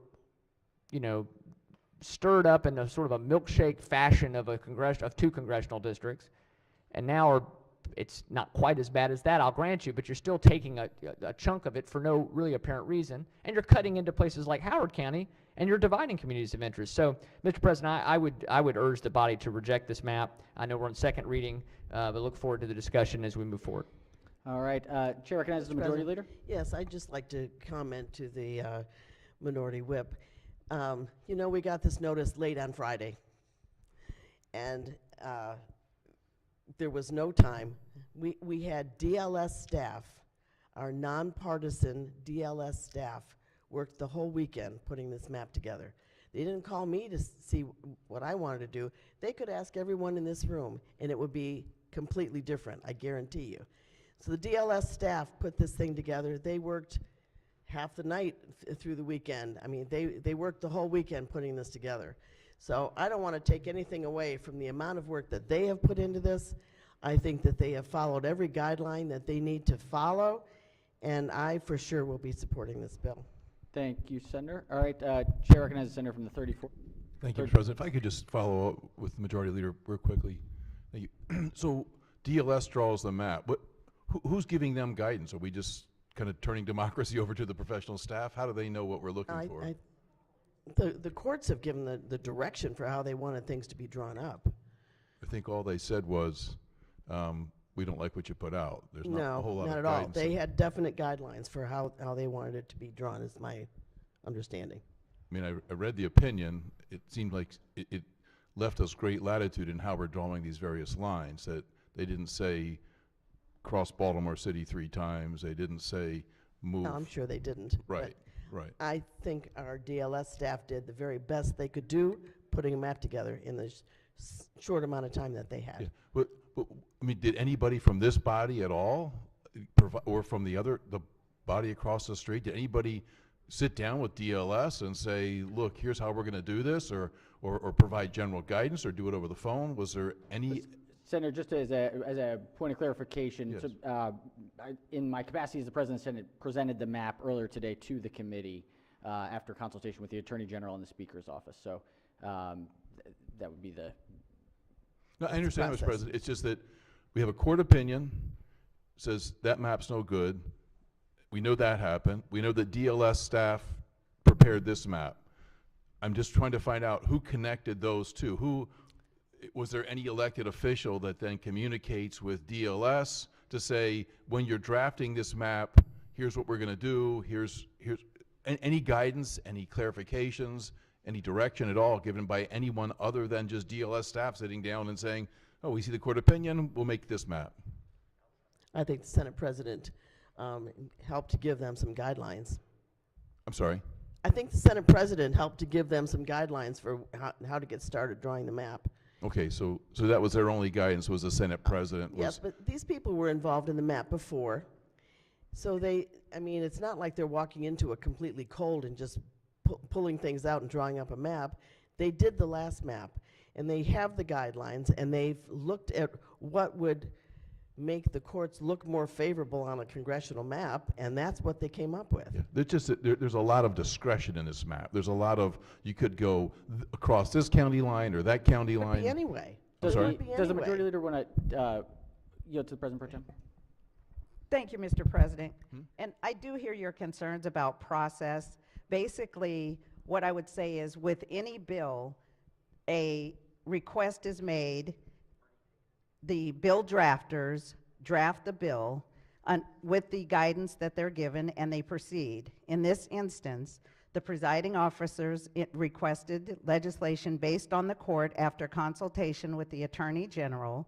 you know, stirred up in a sort of a milkshake fashion of two congressional districts, and now it's not quite as bad as that, I'll grant you, but you're still taking a chunk of it for no really apparent reason, and you're cutting into places like Howard County, and you're dividing communities of interest. So, Mr. President, I would urge the body to reject this map. I know we're on second reading, but look forward to the discussion as we move forward. All right. Chair recognizes the Majority Leader. Yes, I'd just like to comment to the Minority Whip. You know, we got this notice late on Friday, and there was no time. We had DLS staff, our nonpartisan DLS staff, worked the whole weekend putting this map together. They didn't call me to see what I wanted to do. They could ask everyone in this room, and it would be completely different, I guarantee you. So the DLS staff put this thing together. They worked half the night through the weekend. I mean, they worked the whole weekend putting this together. So I don't want to take anything away from the amount of work that they have put into this. I think that they have followed every guideline that they need to follow, and I for sure will be supporting this bill. Thank you, Senator. All right, Chair recognizes the Senator from the 34th. Thank you, Mr. President. If I could just follow up with the Majority Leader real quickly. Thank you. So DLS draws the map. Who's giving them guidance? Are we just kind of turning democracy over to the professional staff? How do they know what we're looking for? The courts have given the direction for how they wanted things to be drawn up. I think all they said was, we don't like what you put out. There's not a whole lot not of at guidance. all. They had definite guidelines for how they wanted it to be drawn, is my understanding. I mean, I read the opinion. It seemed like it left us great latitude in how we're drawing these various lines, that they didn't say cross Baltimore City 3 times. They didn't say move. No, I'm sure they didn't. Right, right. I think our DLS staff did the very best they could do, putting a map together in the short amount of time that they had. Yeah. But, I mean, did anybody from this body at all, or from the body across the street, did anybody sit down with DLS and say, look, here's how we're going to do this, or provide general guidance, or do it over the phone? Was there any... Senator, just as a point of clarification, Yes. so, in my capacity as the President of the Senate, presented the map earlier today to the committee after consultation with the Attorney General and the Speaker's office. So that would be the... No, I understand, Mr. President. It's just that we have a court opinion says that map's no good. We know that happened. We know that DLS staff prepared this map. I'm just trying to find out who connected those two. Was there any elected official that then communicates with DLS to say, when you're drafting this map, here's what we're going to do, here's any guidance, any clarifications, any direction at all given by anyone other than just DLS staff sitting down and saying, oh, we see the court opinion, we'll make this map? I think the Senate President helped to give them some guidelines. I'm sorry? I think the Senate President helped to give them some guidelines for how to get started drawing the map. Okay, so that was their only guidance, was the Senate President? Yes, but these people were involved in the map before. So I mean, it's not like they're walking into it completely cold and just pulling things out and drawing up a map. They did the last map, and they have the guidelines, and they've looked at what would make the courts look more favorable on a congressional map, and that's what they came up with. Yeah. There's a lot of discretion in this map. There's a lot of, you could go across this county line or that county line. Could be anyway. I'm sorry? Does the Majority Leader want to yield to the President Pro Tem? Thank you, Mr. President. And I do hear your concerns about process. Basically, what I would say is with any bill, a request is made, the bill drafters draft the bill, with the guidance that they're given, and they proceed. In this instance, the presiding officers requested legislation based on the court after consultation with the Attorney General.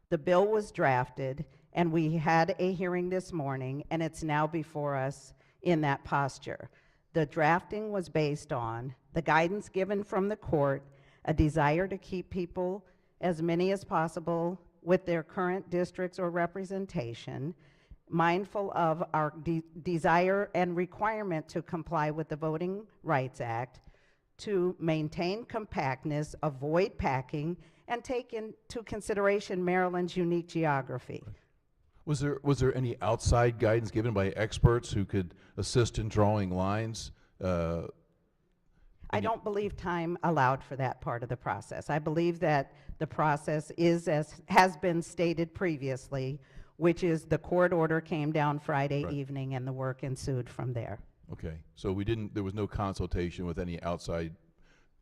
The bill was drafted, and we had a hearing this morning, and it's now before us in that posture. The drafting was based on the guidance given from the court, a desire to keep people, as many as possible, with their current districts or representation, mindful of our desire and requirement to comply with the Voting Rights Act, to maintain compactness, avoid packing, and take into consideration Maryland's unique geography. Was there any outside guidance given by experts who could assist in drawing lines? I don't believe time allowed for that part of the process. I believe that the process is, as has been stated previously, which is the court order came down Friday evening and the work ensued from there. Okay, so there was no consultation with any outside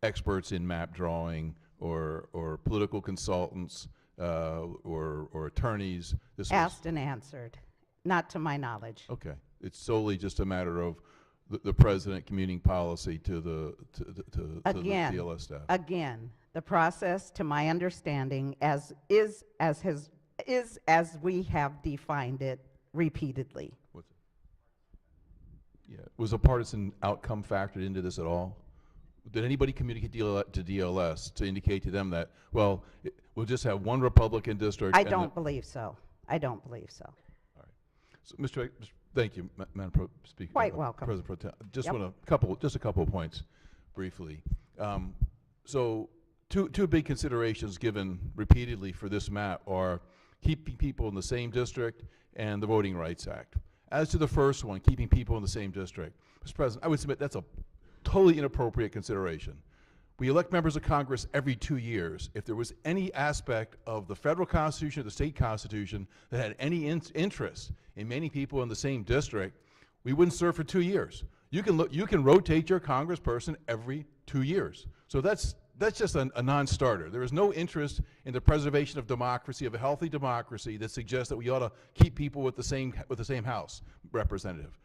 experts in map drawing or political consultants or attorneys? Asked and answered, not to my knowledge. Okay, it's solely just a matter of the president commuting policy to the DLS staff. Again, the process, to my understanding, as we have defined it repeatedly. Yeah, was a partisan outcome factored into this at all? Did anybody communicate to DLS to indicate to them that, well, we'll just have one Republican district? I don't believe so. I don't believe so. All right. So, thank you, Madam Speaker. Quite welcome. President Pro Tem. Just Yep. want just a couple of points, briefly. So, two big considerations given repeatedly for this map are keeping people in the same district and the Voting Rights Act. As to the first one, keeping people in the same district, Mr. President, I would submit that's a totally inappropriate consideration. We elect members of Congress every 2 years. If there was any aspect of the federal constitution or the state constitution that had any interest in many people in the same district, we wouldn't serve for 2 years. You can rotate your congressperson every 2 years. So that's just a non-starter. There is no interest in the preservation of democracy, of a healthy democracy, that suggests that we ought to keep people with the same House representative.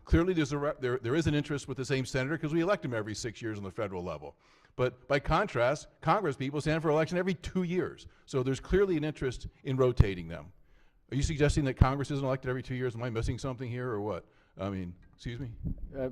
Clearly, there is an interest with the same senator because we elect him every 6 years on the federal level. But by contrast, Congress people stand for election every 2 years. So there's clearly an interest in rotating them. Are you suggesting that Congress isn't elected every 2 years? Am I missing something here or what? I mean, excuse me?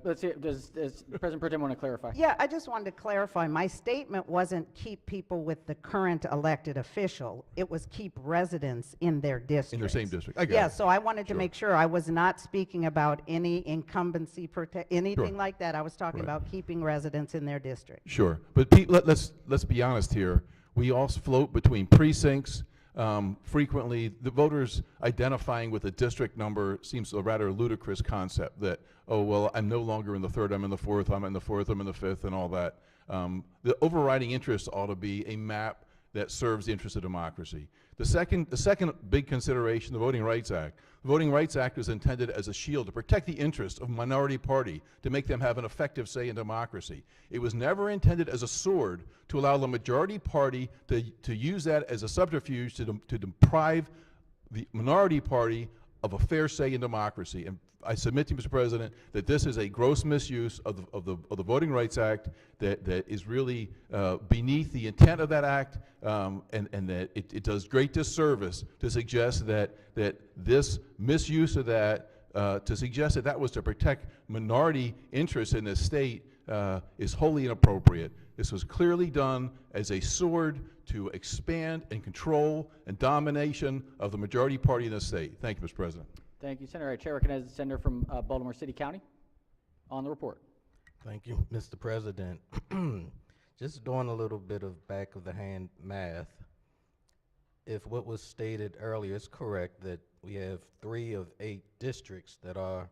Let's see, does President Pro Tem want to clarify? Yeah, I just wanted to clarify. My statement wasn't keep people with the current elected official. It was keep residents in their district. In their same district. I got Yeah, it. so I wanted to make sure I was not speaking about any incumbency, anything Sure. like that. I was talking about keeping residents in their district. Sure, but let's be honest here. We all float between precincts. Frequently, the voters identifying with a district number seems a rather ludicrous concept that, oh, well, I'm no longer in the third, I'm in the fourth, I'm in the fourth, I'm in the fifth, and all that. The overriding interest ought to be a map that serves the interest of democracy. The second big consideration, the Voting Rights Act. The Voting Rights Act is intended as a shield to protect the interests of a minority party, to make them have an effective say in democracy. It was never intended as a sword to allow the majority party to use that as a subterfuge to deprive the minority party of a fair say in democracy. And I submit to you, Mr. President, that this is a gross misuse of the Voting Rights Act that is really beneath the intent of that act, and that it does great disservice to suggest that this misuse of that, to suggest that was to protect minority interests in this state, is wholly inappropriate. This was clearly done as a sword to expand and control and domination of the majority party in this state. Thank you, Mr. President. Thank you, Senator. I chair recognizes the senator from Baltimore City County on the report. Thank you, Mr. President. Just doing a little bit of back of the hand math. If what was stated earlier is correct, that we have 3 of 8 districts that are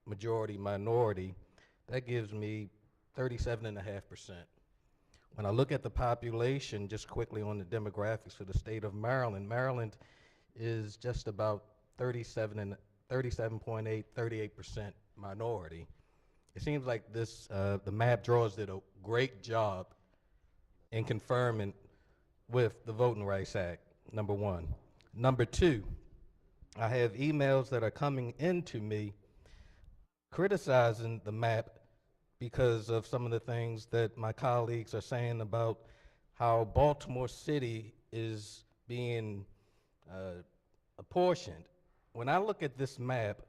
majority minority, that gives me 37.5%. When I look at the population, just quickly on the demographics for the state of Maryland, Maryland is just about 37.8, 38% minority. It seems like this, the map drawers did a great job in confirming with the Voting Rights Act, number one. Number two, I have emails that are coming into me criticizing the map because of some of the things that my colleagues are saying about how Baltimore City is being apportioned. When I look at this map,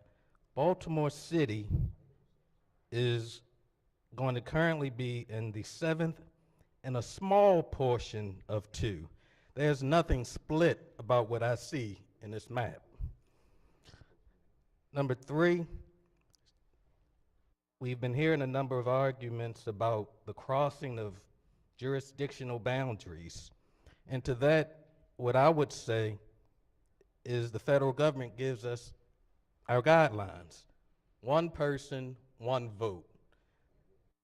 Baltimore City is going to currently be in the 7th and a small portion of 2. There's nothing split about what I see in this map. Number 3, we've been hearing a number of arguments about the crossing of jurisdictional boundaries. And to that, what I would say is the federal government gives us our guidelines. 1 person, 1 vote.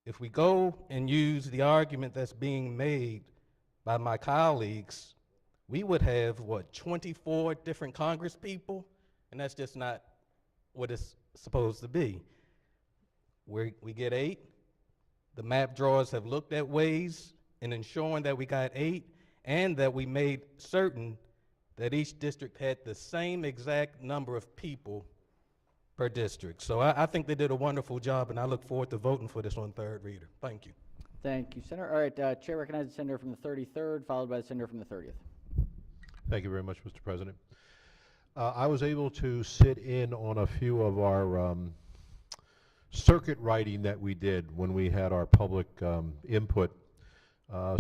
If we go and use the argument that's being made by my colleagues, we would have, 24 different Congress people? And that's just not what it's supposed to be. We get 8. The map drawers have looked at ways in ensuring that we got 8 and that we made certain that each district had the same exact number of people per district. So I think they did a wonderful job, and I look forward to voting for this on 3rd reader. Thank you. Thank you, Senator. All right, Chair recognizes the senator from the 33rd, followed by the senator from the 30th. Thank you very much, Mr. President. I was able to sit in on a few of our circuit writing that we did when we had our public input.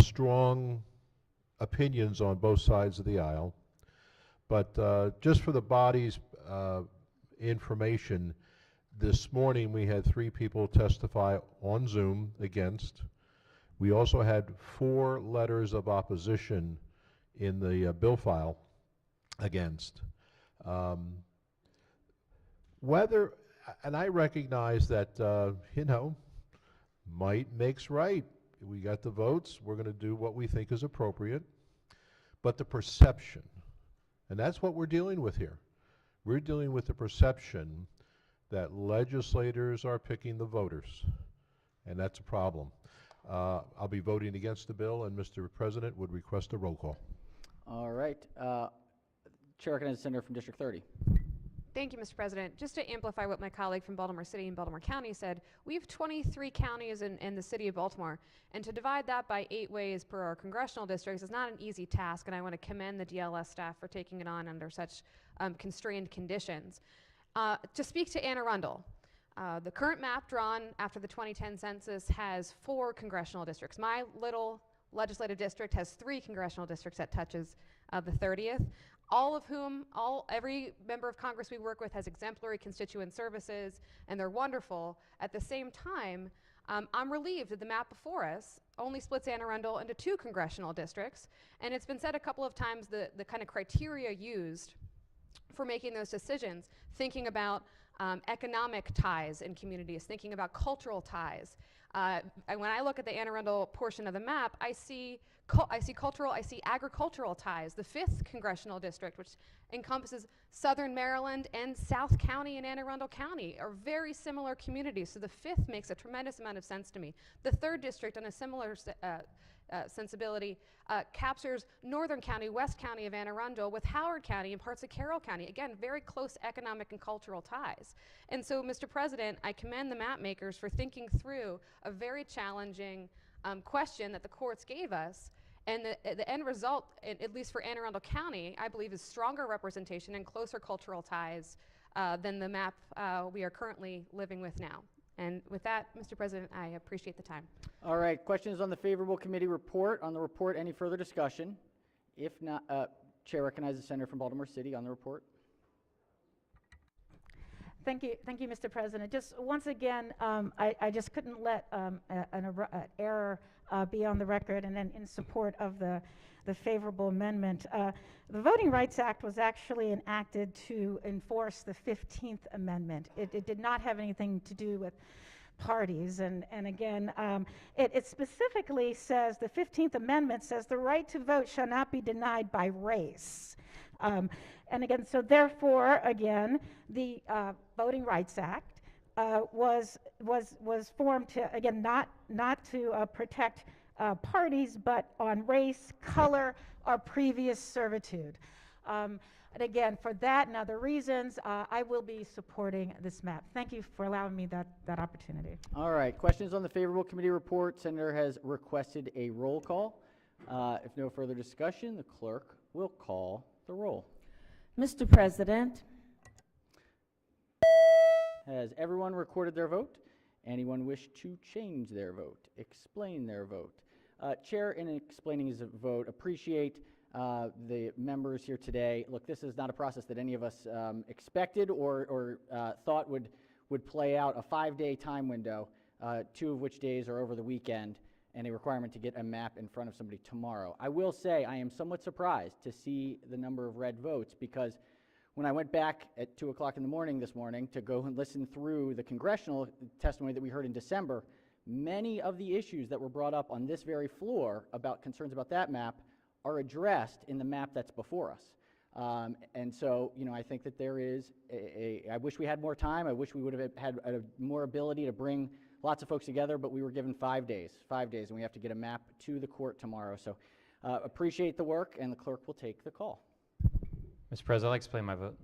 Strong opinions on both sides of the aisle. But just for the body's information, this morning we had 3 people testify on Zoom against. We also had 4 letters of opposition in the bill file against. Whether, and I recognize that, might makes right. We got the votes, we're going to do what we think is appropriate. But the perception, and that's what we're dealing with here. We're dealing with the perception that legislators are picking the voters, and that's a problem. I'll be voting against the bill, and Mr. President would request a roll call. All right. Chair recognizes the senator from District 30. Thank you, Mr. President. Just to amplify what my colleague from Baltimore City and Baltimore County said, we have 23 counties in the city of Baltimore, and to divide that by 8 ways per our congressional districts is not an easy task, and I want to commend the DLS staff for taking it on under such constrained conditions. To speak to Anne Arundel, the current map drawn after the 2010 census has 4 congressional districts. My little legislative district has 3 congressional districts that touches the 30th. All of whom, every member of Congress we work with has exemplary constituent services, and they're wonderful. At the same time, I'm relieved that the map before us only splits Anne Arundel into 2 congressional districts, and it's been said a couple of times the kind of criteria used for making those decisions, thinking about economic ties in communities, thinking about cultural ties. And when I look at the Anne Arundel portion of the map, I see cultural, I see agricultural ties. The 5th congressional district, which encompasses southern Maryland and South County and Anne Arundel County, are very similar communities. So the 5th makes a tremendous amount of sense to me. The 3rd district, on a similar sensibility, captures northern county, west county of Anne Arundel with Howard County and parts of Carroll County. Again, very close economic and cultural ties. And so, Mr. President, I commend the map makers for thinking through a very challenging question that the courts gave us. And the end result, at least for Anne Arundel County, I believe is stronger representation and closer cultural ties than the map we are currently living with now. And with that, Mr. President, I appreciate the time. All right, questions on the favorable committee report. On the report, any further discussion? If not, Chair recognizes the senator from Baltimore City on the report. Thank you, Mr. President. Just once again, I just couldn't let an error be on the record, and then in support of the favorable amendment. The Voting Rights Act was actually enacted to enforce the 15th Amendment. It did not have anything to do with parties, and again, it specifically says, the 15th Amendment says the right to vote shall not be denied by race. And again, so therefore, again, the Voting Rights Act was formed to, again, not to protect parties, but on race, color, or previous servitude. And again, for that and other reasons, I will be supporting this map. Thank you for allowing me that opportunity. All right, questions on the favorable committee report. Senator has requested a roll call. If no further discussion, the clerk will call the roll. Mr. President, Has everyone recorded their vote? Anyone wish to change their vote, explain their vote? Chair, in explaining his vote, appreciate the members here today. Look, this is not a process that any of us expected or thought would play out. A 5-day time window, 2 of which days are over the weekend, and a requirement to get a map in front of somebody tomorrow. I will say I am somewhat surprised to see the number of red votes, because when I went back at 2 o'clock in the morning this morning to go and listen through the congressional testimony that we heard in December, many of the issues that were brought up on this very floor about concerns about that map are addressed in the map that's before us. And so, you know, I think that there is I wish we had more time. I wish we would have had more ability to bring lots of folks together, but we were given 5 days, and we have to get a map to the court tomorrow. So appreciate the work, and the clerk will take the call. Mr. President, I'd like to explain my vote.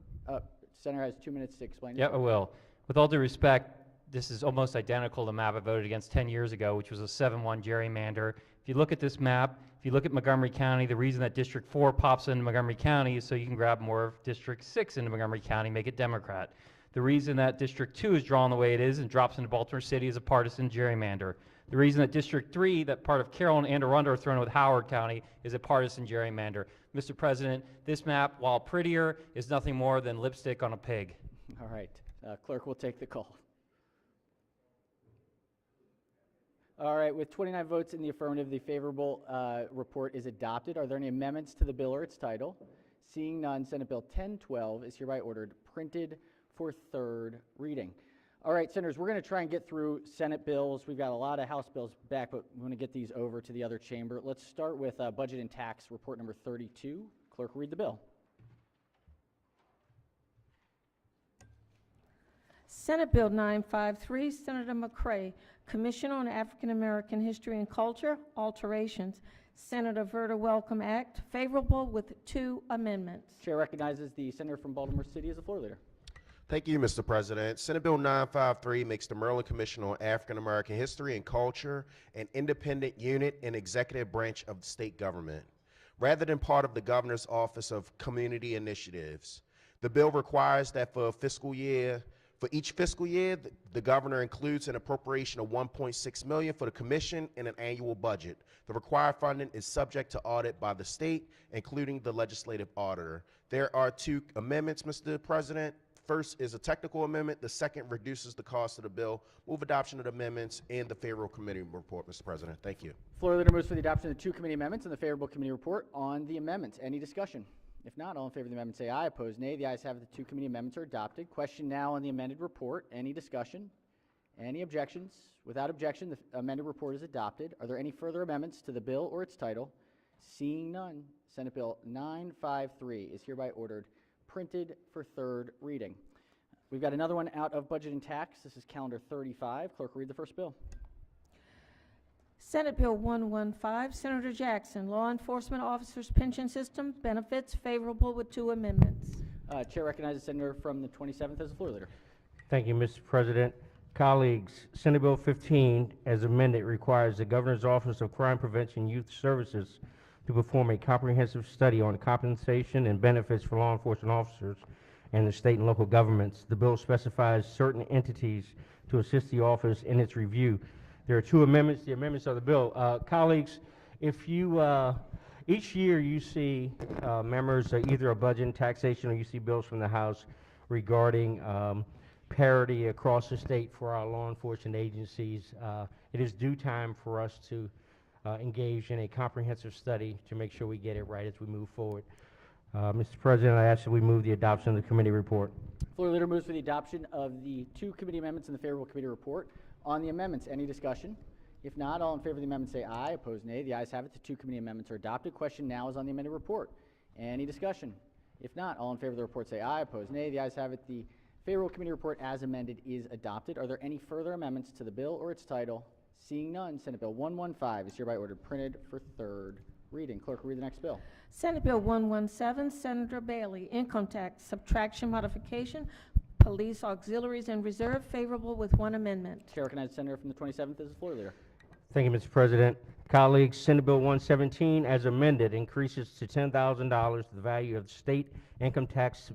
Senator has 2 minutes to explain. Yeah, I will. With all due respect, this is almost identical to the map I voted against 10 years ago, which was a 7-1 gerrymander. If you look at this map, if you look at Montgomery County, the reason that District 4 pops into Montgomery County is so you can grab more of District 6 into Montgomery County, make it Democrat. The reason that District 2 is drawn the way it is and drops into Baltimore City is a partisan gerrymander. The reason that District 3, that part of Carroll and Anne Arundel are thrown with Howard County, is a partisan gerrymander. Mr. President, this map, while prettier, is nothing more than lipstick on a pig. All right. Clerk will take the call. All right. With 29 votes in the affirmative, the favorable report is adopted. Are there any amendments to the bill or its title? Seeing none, Senate Bill 1012 is hereby ordered printed for third reading. All right, Senators, we're going to try and get through Senate bills. We've got a lot of House bills back, but we want to get these over to the other chamber. Let's start with Budget and Tax Report number 32. Clerk, read the bill. Senate Bill 953, Senator McCray, Commission on African American History and Culture, alterations. Senator Verda Welcome Act, favorable with 2 amendments. Chair recognizes the Senator from Baltimore City as the floor leader. Thank you, Mr. President. Senate Bill 953 makes the Maryland Commission on African American History and Culture an independent unit and executive branch of the state government, rather than part of the Governor's Office of Community Initiatives. The bill requires that for each fiscal year, the governor includes an appropriation of $1.6 million for the commission in an annual budget. The required funding is subject to audit by the state, including the legislative auditor. There are 2 amendments, Mr. President. First is a technical amendment. The second reduces the cost of the bill. Move adoption of the amendments in the favorable committee report, Mr. President. Thank you. Floor leader moves for the adoption of the 2 committee amendments and the favorable committee report on the amendments. Any discussion? If not, all in favor of the amendment say aye. Opposed, nay. The ayes have it. The 2 committee amendments are adopted. Question now on the amended report. Any discussion? Any objections? Without objection, the amended report is adopted. Are there any further amendments to the bill or its title? Seeing none, Senate Bill 953 is hereby ordered printed for third reading. We've got another one out of Budget and Tax. This is calendar 35. Clerk, read the first bill. Senate Bill 115, Senator Jackson, Law Enforcement Officers Pension System Benefits, favorable with 2 amendments. Chair recognizes the Senator from the 27th as the floor leader. Thank you, Mr. President. Colleagues, Senate Bill 15, as amended, requires the Governor's Office of Crime Prevention Youth Services to perform a comprehensive study on compensation and benefits for law enforcement officers and the state and local governments. The bill specifies certain entities to assist the office in its review. There are 2 amendments, the amendments of the bill. Colleagues, if you, each year you see members of either a budget and taxation, or you see bills from the House regarding parity across the state for our law enforcement agencies. It is due time for us to engage in a comprehensive study to make sure we get it right as we move forward. Mr. President, I ask that we move the adoption of the committee report. Floor leader moves for the adoption of the 2 committee amendments and the favorable committee report. On the amendments, any discussion? If not, all in favor of the amendment say aye. Opposed, nay. The ayes have it. The 2 committee amendments are adopted. Question now is on the amended report. Any discussion? If not, all in favor of the report say aye. Opposed, nay. The ayes have it. The favorable committee report as amended is adopted. Are there any further amendments to the bill or its title? Seeing none, Senate Bill 115 is hereby ordered printed for third reading. Clerk will read the next bill. Senate Bill 117, Senator Bailey, income tax, subtraction, modification, police auxiliaries and reserve, favorable with one amendment. Chair recognizes the senator from the 27th as the floor leader. Thank you, Mr. President. Colleagues, Senate Bill 117, as amended, increases to $10,000 the value of the state income tax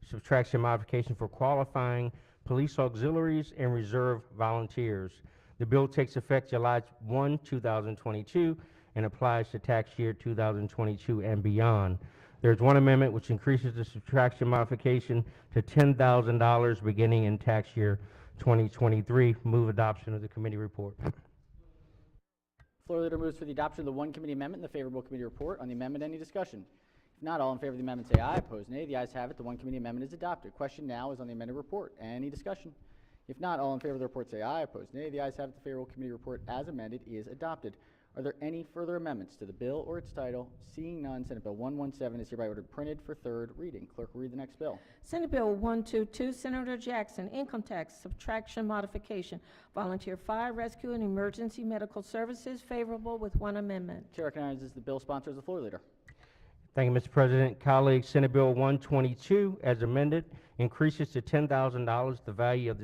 subtraction modification for qualifying police auxiliaries and reserve volunteers. The bill takes effect July 1, 2022, and applies to tax year 2022 and beyond. There's one amendment which increases the subtraction modification to $10,000 beginning in tax year 2023. Move adoption of the committee report. Floor leader moves for the adoption of the one committee amendment and the favorable committee report. On the amendment, any discussion? If not, all in favor of the amendment say aye. Opposed, nay. The ayes have it. The one committee amendment is adopted. Question now is on the amended report. Any discussion? If not, all in favor of the report say aye. Opposed, nay. The ayes have it. The favorable committee report as amended is adopted. Are there any further amendments to the bill or its title? Seeing none, Senate Bill 117 is hereby ordered printed for third reading. Clerk will read the next bill. Senate Bill 122, Senator Jackson, income tax, subtraction, modification, volunteer fire rescue and emergency medical services, favorable with one amendment. Chair recognizes the bill sponsor as the floor leader. Thank you, Mr. President. Colleagues, Senate Bill 122, as amended, increases to $10,000 the value of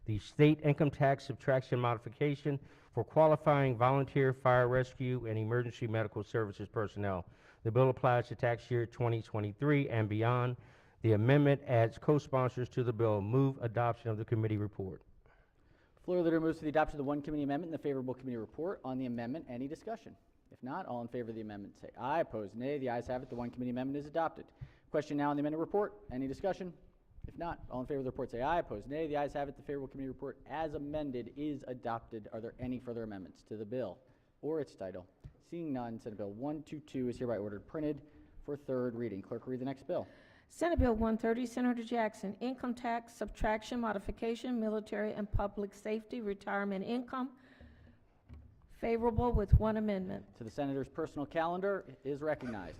the state income tax subtraction modification for qualifying volunteer fire rescue and emergency medical services personnel. The bill applies to tax year 2023 and beyond. The amendment adds co-sponsors to the bill. Move adoption of the committee report. Floor leader moves to the adoption of the one committee amendment and the favorable committee report. On the amendment, any discussion? If not, all in favor of the amendment say aye. Opposed, nay. The ayes have it. The one committee amendment is adopted. Question now on the amended report. Any discussion? If not, all in favor of the report say aye. Opposed, nay. The ayes have it. The favorable committee report as amended is adopted. Are there any further amendments to the bill or its title? Seeing none, Senate Bill 122 is hereby ordered printed for third reading. Clerk will read the next bill. Senate Bill 130, Senator Jackson, income tax, subtraction, modification, military and public safety, retirement income, favorable with one amendment. To the senator's personal calendar is recognized.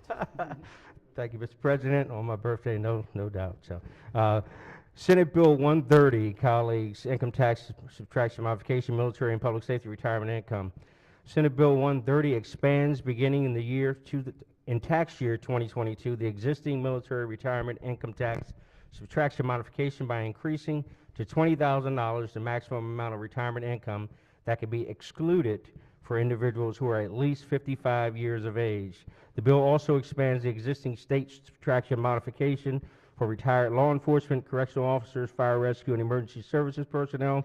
Thank you, Mr. President. On my birthday, no doubt. So, Senate Bill 130, colleagues, income tax subtraction modification, military and public safety retirement income. Senate Bill 130 expands, beginning in the year in tax year 2022, the existing military retirement income tax subtraction modification by increasing to $20,000 the maximum amount of retirement income that can be excluded for individuals who are at least 55 years of age. The bill also expands the existing state subtraction modification for retired law enforcement, correctional officers, fire rescue, and emergency services personnel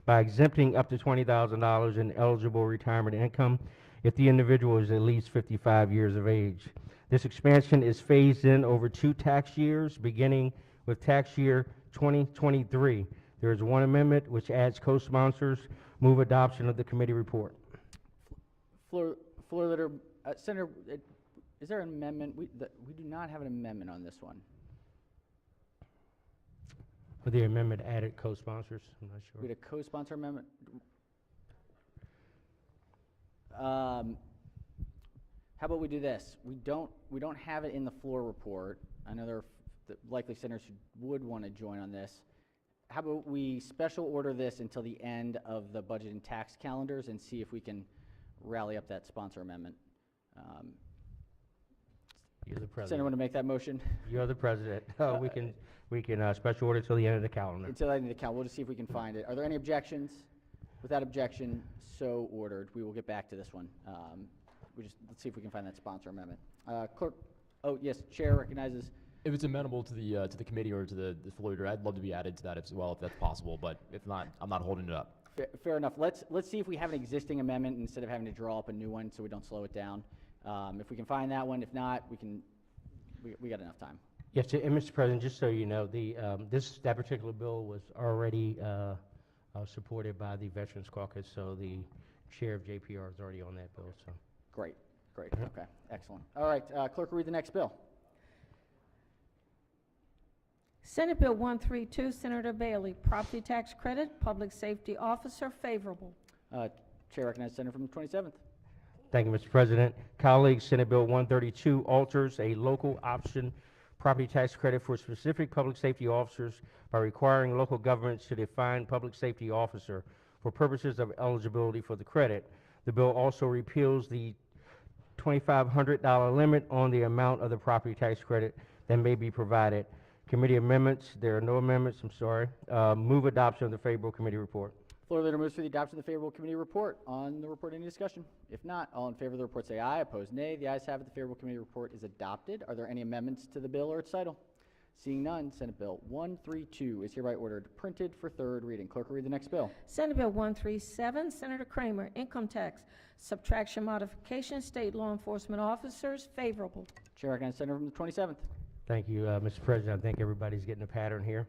by exempting up to $20,000 in eligible retirement income if the individual is at least 55 years of age. This expansion is phased in over 2 tax years, beginning with tax year 2023. There is one amendment which adds co-sponsors. Move adoption of the committee report. Floor leader, Senator, is there an amendment? We do not have an amendment on this one. For the amendment added co-sponsors, I'm not sure. We had a co-sponsor amendment. How about we do this? We don't have it in the floor report. I know there are likely senators who would want to join on this. How about we special order this until the end of the budget and tax calendars and see if we can rally up that sponsor amendment. You're the president. Senator, want to make that motion? You're the president. We can special order till the end of the calendar. Until the end of the calendar. We'll just see if we can find it. Are there any objections? Without objection, so ordered. We will get back to this one. Let's see if we can find that sponsor amendment. Clerk, oh yes, Chair recognizes. If it's amenable to the committee or to the floor leader, I'd love to be added to that as well, if that's possible. But if not, I'm not holding it up. Fair enough. Let's see if we have an existing amendment instead of having to draw up a new one, so we don't slow it down. If we can find that one, if not, we got enough time. Yes, and Mr. President, just so you know, that particular bill was already supported by the Veterans Caucus, so the chair of JPR is already on that bill. So great. Okay, excellent. All right, clerk will read the next bill. Senate Bill 132, Senator Bailey, property tax credit, public safety officer, favorable. Chair recognizes Senator from the 27th. Thank you, Mr. President. Colleagues, Senate Bill 132 alters a local option property tax credit for specific public safety officers by requiring local governments to define public safety officer for purposes of eligibility for the credit. The bill also repeals the $2,500 limit on the amount of the property tax credit that may be provided. Committee amendments, there are no amendments, I'm sorry. Move adoption of the favorable committee report. Floor leader moves for the adoption of the favorable committee report. On the report, any discussion? If not, all in favor of the report say aye. Opposed, nay. The ayes have it. The favorable committee report is adopted. Are there any amendments to the bill or its title? Seeing none, Senate Bill 132 is hereby ordered printed for third reading. Clerk will read the next bill. Senate Bill 137, Senator Kramer, income tax, subtraction modification, state law enforcement officers, favorable. Chair recognizes Senator from the 27th. Thank you, Mr. President. I think everybody's getting a pattern here.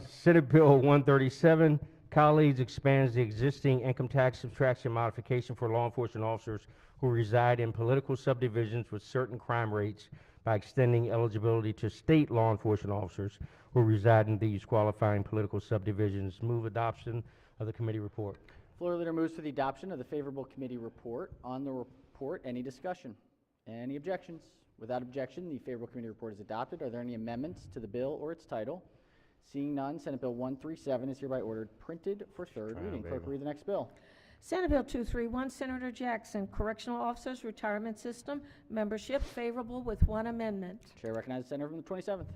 Senate Bill 137, colleagues, expands the existing income tax subtraction modification for law enforcement officers who reside in political subdivisions with certain crime rates by extending eligibility to state law enforcement officers who reside in these qualifying political subdivisions. Move adoption of the committee report. Floor leader moves for the adoption of the favorable committee report. On the report, any discussion? Any objections? Without objection, the favorable committee report is adopted. Are there any amendments to the bill or its title? Seeing none, Senate Bill 137 is hereby ordered printed for third reading. Clerk will read the next bill. Senate Bill 231, Senator Jackson, Correctional Officers Retirement System, membership, favorable with one amendment. Chair recognizes Senator from the 27th.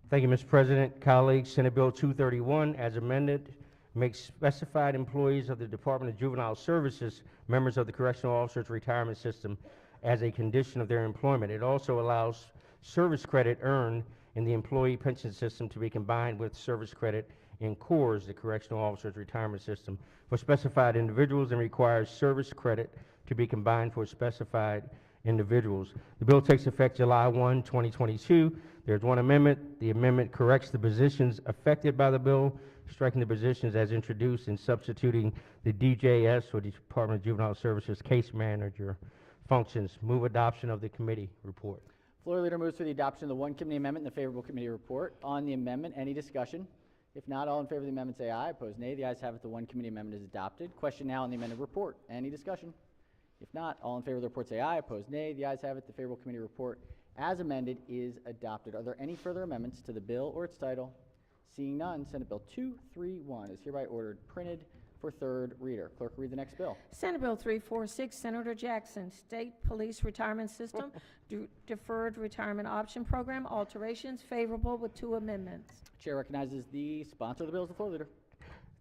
Thank you, Mr. President. Colleagues, Senate Bill 231, as amended, makes specified employees of the Department of Juvenile Services members of the Correctional Officers Retirement System as a condition of their employment. It also allows service credit earned in the employee pension system to be combined with service credit in CORS, the Correctional Officers Retirement System, for specified individuals, and requires service credit to be combined for specified individuals. The bill takes effect July 1, 2022. There's one amendment. The amendment corrects the positions affected by the bill, striking the positions as introduced and substituting the DJS, or the Department of Juvenile Services, case manager functions. Move adoption of the committee report. Floor leader moves for the adoption of the one committee amendment and the favorable committee report. On the amendment, any discussion? If not, all in favor of the amendment say aye. Opposed, nay. The ayes have it. The one committee amendment is adopted. Question now on the amended report. Any discussion? If not, all in favor of the report say aye. Opposed, nay. The ayes have it. The favorable committee report as amended is adopted. Are there any further amendments to the bill or its title? Seeing none, Senate Bill 231 is hereby ordered printed for third reader. Clerk will read the next bill. Senate Bill 346, Senator Jackson, State Police Retirement System, Deferred Retirement Option Program, alterations, favorable with two amendments. Chair recognizes the sponsor of the bill as the floor leader.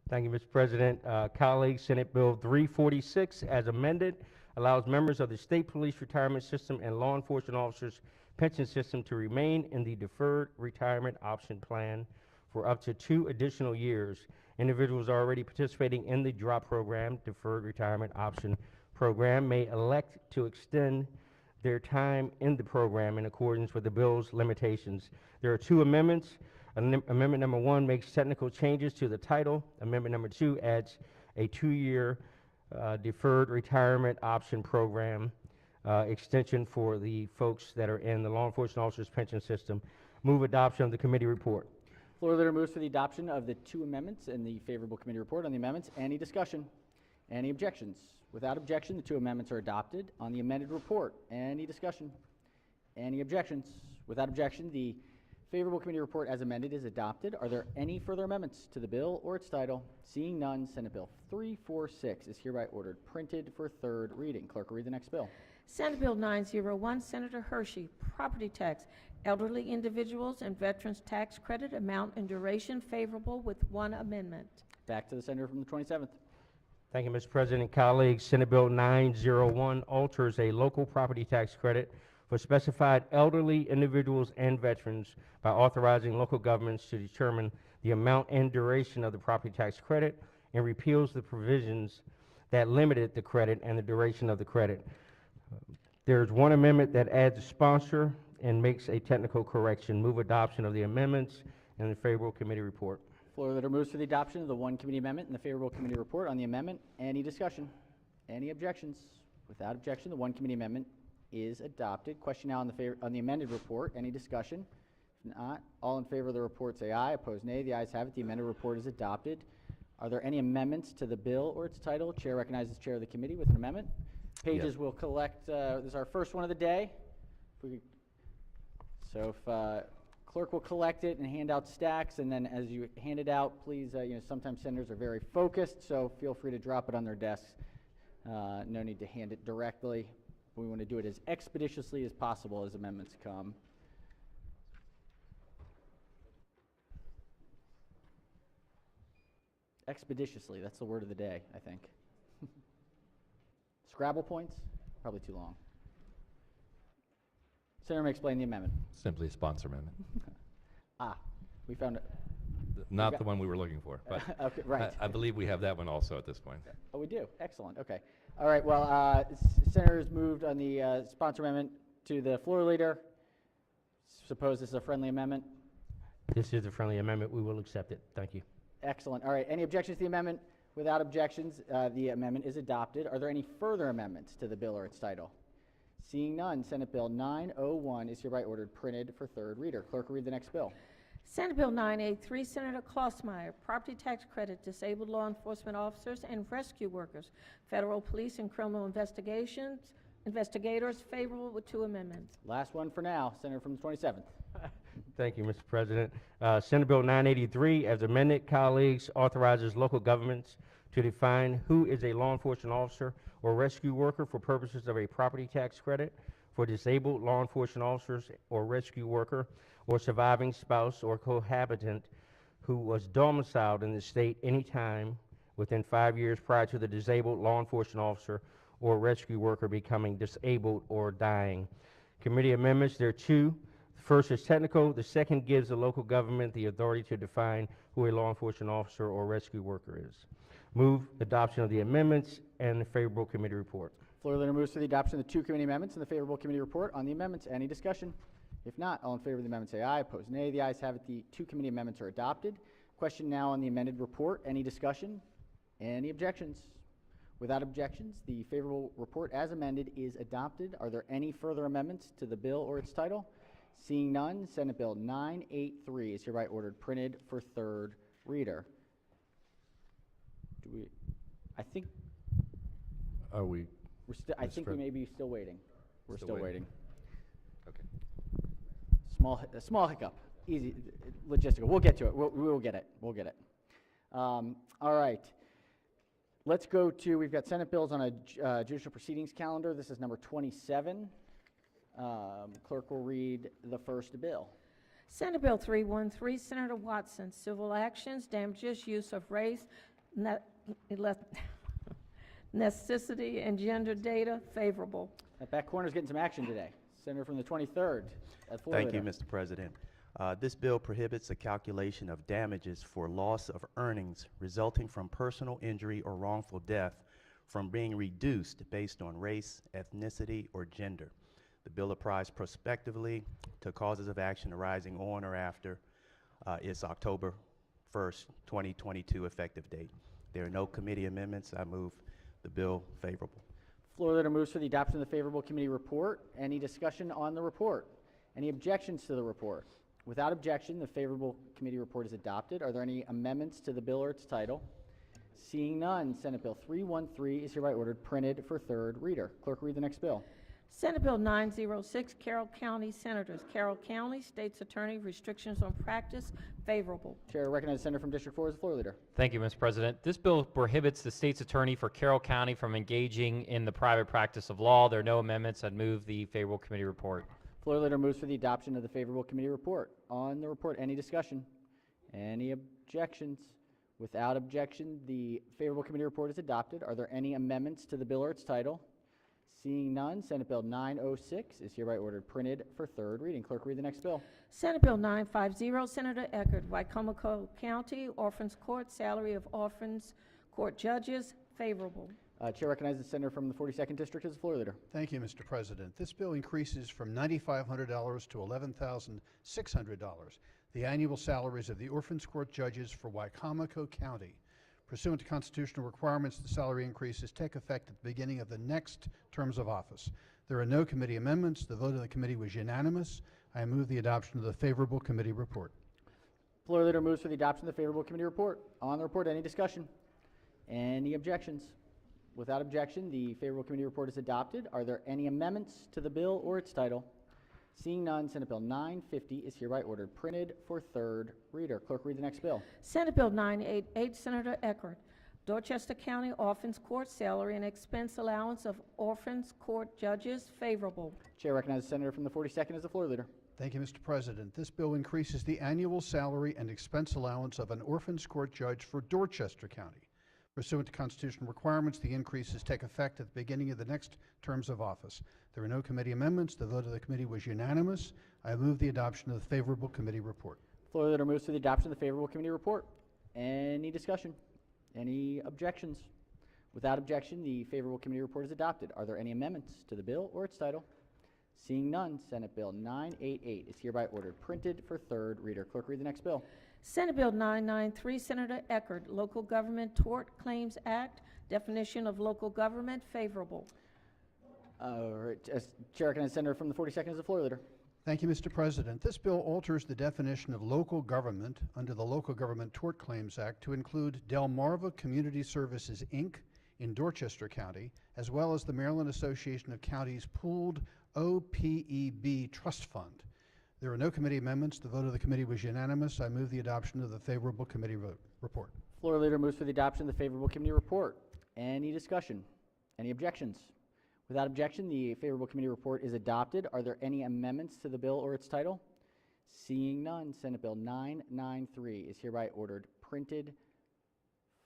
Thank you, Mr. President. Colleagues, Senate Bill 346, as amended, allows members of the State Police Retirement System and law enforcement officers' pension system to remain in the Deferred Retirement Option Plan for up to 2 additional years. Individuals already participating in the DROP program, Deferred Retirement Option Program, may elect to extend their time in the program in accordance with the bill's limitations. There are 2 amendments. Amendment number 1 makes technical changes to the title. Amendment number 2 adds a 2-year Deferred Retirement Option Program extension for the folks that are in the law enforcement officers' pension system. Move adoption of the committee report. Floor leader moves for the adoption of the 2 amendments and the favorable committee report. On the amendments, any discussion? Any objections? Without objection, the 2 amendments are adopted. On the amended report, any discussion? Any objections? Without objection, the favorable committee report as amended is adopted. Are there any further amendments to the bill or its title? Seeing none, Senate Bill 346 is hereby ordered printed for third reading. Clerk will read the next bill. Senate Bill 901, Senator Hershey, property tax, elderly individuals and veterans tax credit, amount and duration, favorable with one amendment. Back to the senator from the 27th. Thank you, Mr. President. Colleagues, Senate Bill 901 alters a local property tax credit for specified elderly individuals and veterans by authorizing local governments to determine the amount and duration of the property tax credit, and repeals the provisions that limited the credit and the duration of the credit. There's one amendment that adds a sponsor and makes a technical correction. Move adoption of the amendments and the favorable committee report. Floor leader moves for the adoption of the one committee amendment and the favorable committee report. On the amendment, any discussion? Any objections? Without objection, the one committee amendment is adopted. Question now on the amended report. Any discussion? If not, all in favor of the report say aye. Opposed, nay. The ayes have it. The amended report is adopted. Are there any amendments to the bill or its title? Chair recognizes chair of the committee with an amendment. Pages will collect. This is our first one of the day. So if clerk will collect it and hand out stacks, and then as you hand it out, please, sometimes senators are very focused, so feel free to drop it on their desks No need to hand it directly. We want to do it as expeditiously as possible as amendments come. Expeditiously, that's the word of the day, I think. Scrabble points? Probably too long. Senator may explain the amendment. Simply a sponsor amendment. We found it. Not the one we were looking for, but okay, right. I believe we have that one also at this point. Oh, we do? Excellent. Okay. All right. Well, Senators moved on the sponsor amendment to the floor leader. Suppose this is a friendly amendment? This is a friendly amendment. We will accept it. Thank you. Excellent. All right. Any objections to the amendment? Without objections, the amendment is adopted. Are there any further amendments to the bill or its title? Seeing none, Senate Bill 901 is hereby ordered printed for third reader. Clerk will read the next bill. Senate Bill 983, Senator Klossmeyer, property tax credit, disabled law enforcement officers and rescue workers, federal police and criminal investigators, favorable with 2 amendments. Last one for now, Senator from the 27th. Thank you, Mr. President. Senate Bill 983, as amended, colleagues, authorizes local governments to define who is a law enforcement officer or rescue worker for purposes of a property tax credit for disabled law enforcement officers or rescue worker or surviving spouse or cohabitant who was domiciled in the state any time within 5 years prior to the disabled law enforcement officer or rescue worker becoming disabled or dying. Committee amendments, there are 2. The first is technical. The second gives the local government the authority to define who a law enforcement officer or rescue worker is. Move adoption of the amendments and the favorable committee report. Floor leader moves for the adoption of the 2 committee amendments and the favorable committee report. On the amendments, any discussion? If not, all in favor of the amendment say aye. Opposed, nay. The ayes have it. The 2 committee amendments are adopted. Question now on the amended report. Any discussion? Any objections? Without objections, the favorable report as amended is adopted. Are there any further amendments to the bill or its title? Seeing none, Senate Bill 983 is hereby ordered printed for third reader. I think Are we? I think we may be still waiting. We're still waiting. Okay. Small hiccup. Easy, logistical. We'll get to it. We'll get it. We'll get it. All right. Let's go to, we've got Senate bills on a judicial proceedings calendar. This is number 27. Clerk will read the first bill. Senate Bill 313, Senator Watson, civil actions, damages, use of race, necessity, and gender data, favorable. That back corner's getting some action today. Senator from the 23rd. Thank you, Mr. President. This bill prohibits the calculation of damages for loss of earnings resulting from personal injury or wrongful death from being reduced based on race, ethnicity, or gender. The bill applies prospectively to causes of action arising on or after its October 1st, 2022 effective date. There are no committee amendments. I move the bill favorable. Floor leader moves for the adoption of the favorable committee report. Any discussion on the report? Any objections to the report? Without objection, the favorable committee report is adopted. Are there any amendments to the bill or its title? Seeing none, Senate Bill 313 is hereby ordered printed for third reader. Clerk, read the next bill. Senate Bill 906, Carroll County Senators. Carroll County, State's Attorney, restrictions on practice, favorable. Chair recognizes the Senator from District 4 as the floor leader. Thank you, Mr. President. This bill prohibits the state's attorney for Carroll County from engaging in the private practice of law. There are no amendments. I'd move the favorable committee report. Floor leader moves for the adoption of the favorable committee report. On the report, any discussion? Any objections? Without objection, the favorable committee report is adopted. Are there any amendments to the bill or its title? Seeing none, Senate Bill 906 is hereby ordered printed for third reading. Clerk, read the next bill. Senate Bill 950, Senator Eckert, Wycomico County, Orphans Court, salary of Orphans Court judges, favorable. Chair recognizes the Senator from the 42nd District as the floor leader. Thank you, Mr. President. This bill increases from $9,500 to $11,600 the annual salaries of the Orphans Court judges for Wycomico County. Pursuant to constitutional requirements, the salary increases take effect at the beginning of the next terms of office. There are no committee amendments. The vote of the committee was unanimous. I move the adoption of the favorable committee report. Floor leader moves for the adoption of the favorable committee report. On the report, any discussion? Any objections? Without objection, the favorable committee report is adopted. Are there any amendments to the bill or its title? Seeing none, Senate Bill 950 is hereby ordered printed for third reader. Clerk, read the next bill. Senate Bill 988, Senator Eckert, Dorchester County Orphans Court Salary and Expense Allowance of Orphans Court Judges, favorable. Chair recognizes the senator from the 42nd as the floor leader. Thank you, Mr. President. This bill increases the annual salary and expense allowance of an orphans court judge for Dorchester County. Pursuant to constitutional requirements, the increases take effect at the beginning of the next terms of office. There were no committee amendments. The vote of the committee was unanimous. I move the adoption of the favorable committee report. Floor leader moves to the adoption of the favorable committee report. Any discussion? Any objections? Without objection, the favorable committee report is adopted. Are there any amendments to the bill or its title? Seeing none, Senate Bill 988 is hereby ordered printed for third reader. Clerk, read the next bill. Senate Bill 993, Senator Eckert, Local Government Tort Claims Act, definition of local government, favorable. Chair recognizes the senator from the 42nd as the floor leader. Thank you, Mr. President. This bill alters the definition of local government under the Local Government Tort Claims Act to include Delmarva Community Services, Inc. in Dorchester County, as well as the Maryland Association of Counties Pooled OPEB Trust Fund. There are no committee amendments. The vote of the committee was unanimous. I move the adoption of the favorable committee report. Floor leader moves for the adoption of the favorable committee report. Any discussion? Any objections? Without objection, the favorable committee report is adopted. Are there any amendments to the bill or its title? Seeing none, Senate Bill 993 is hereby ordered printed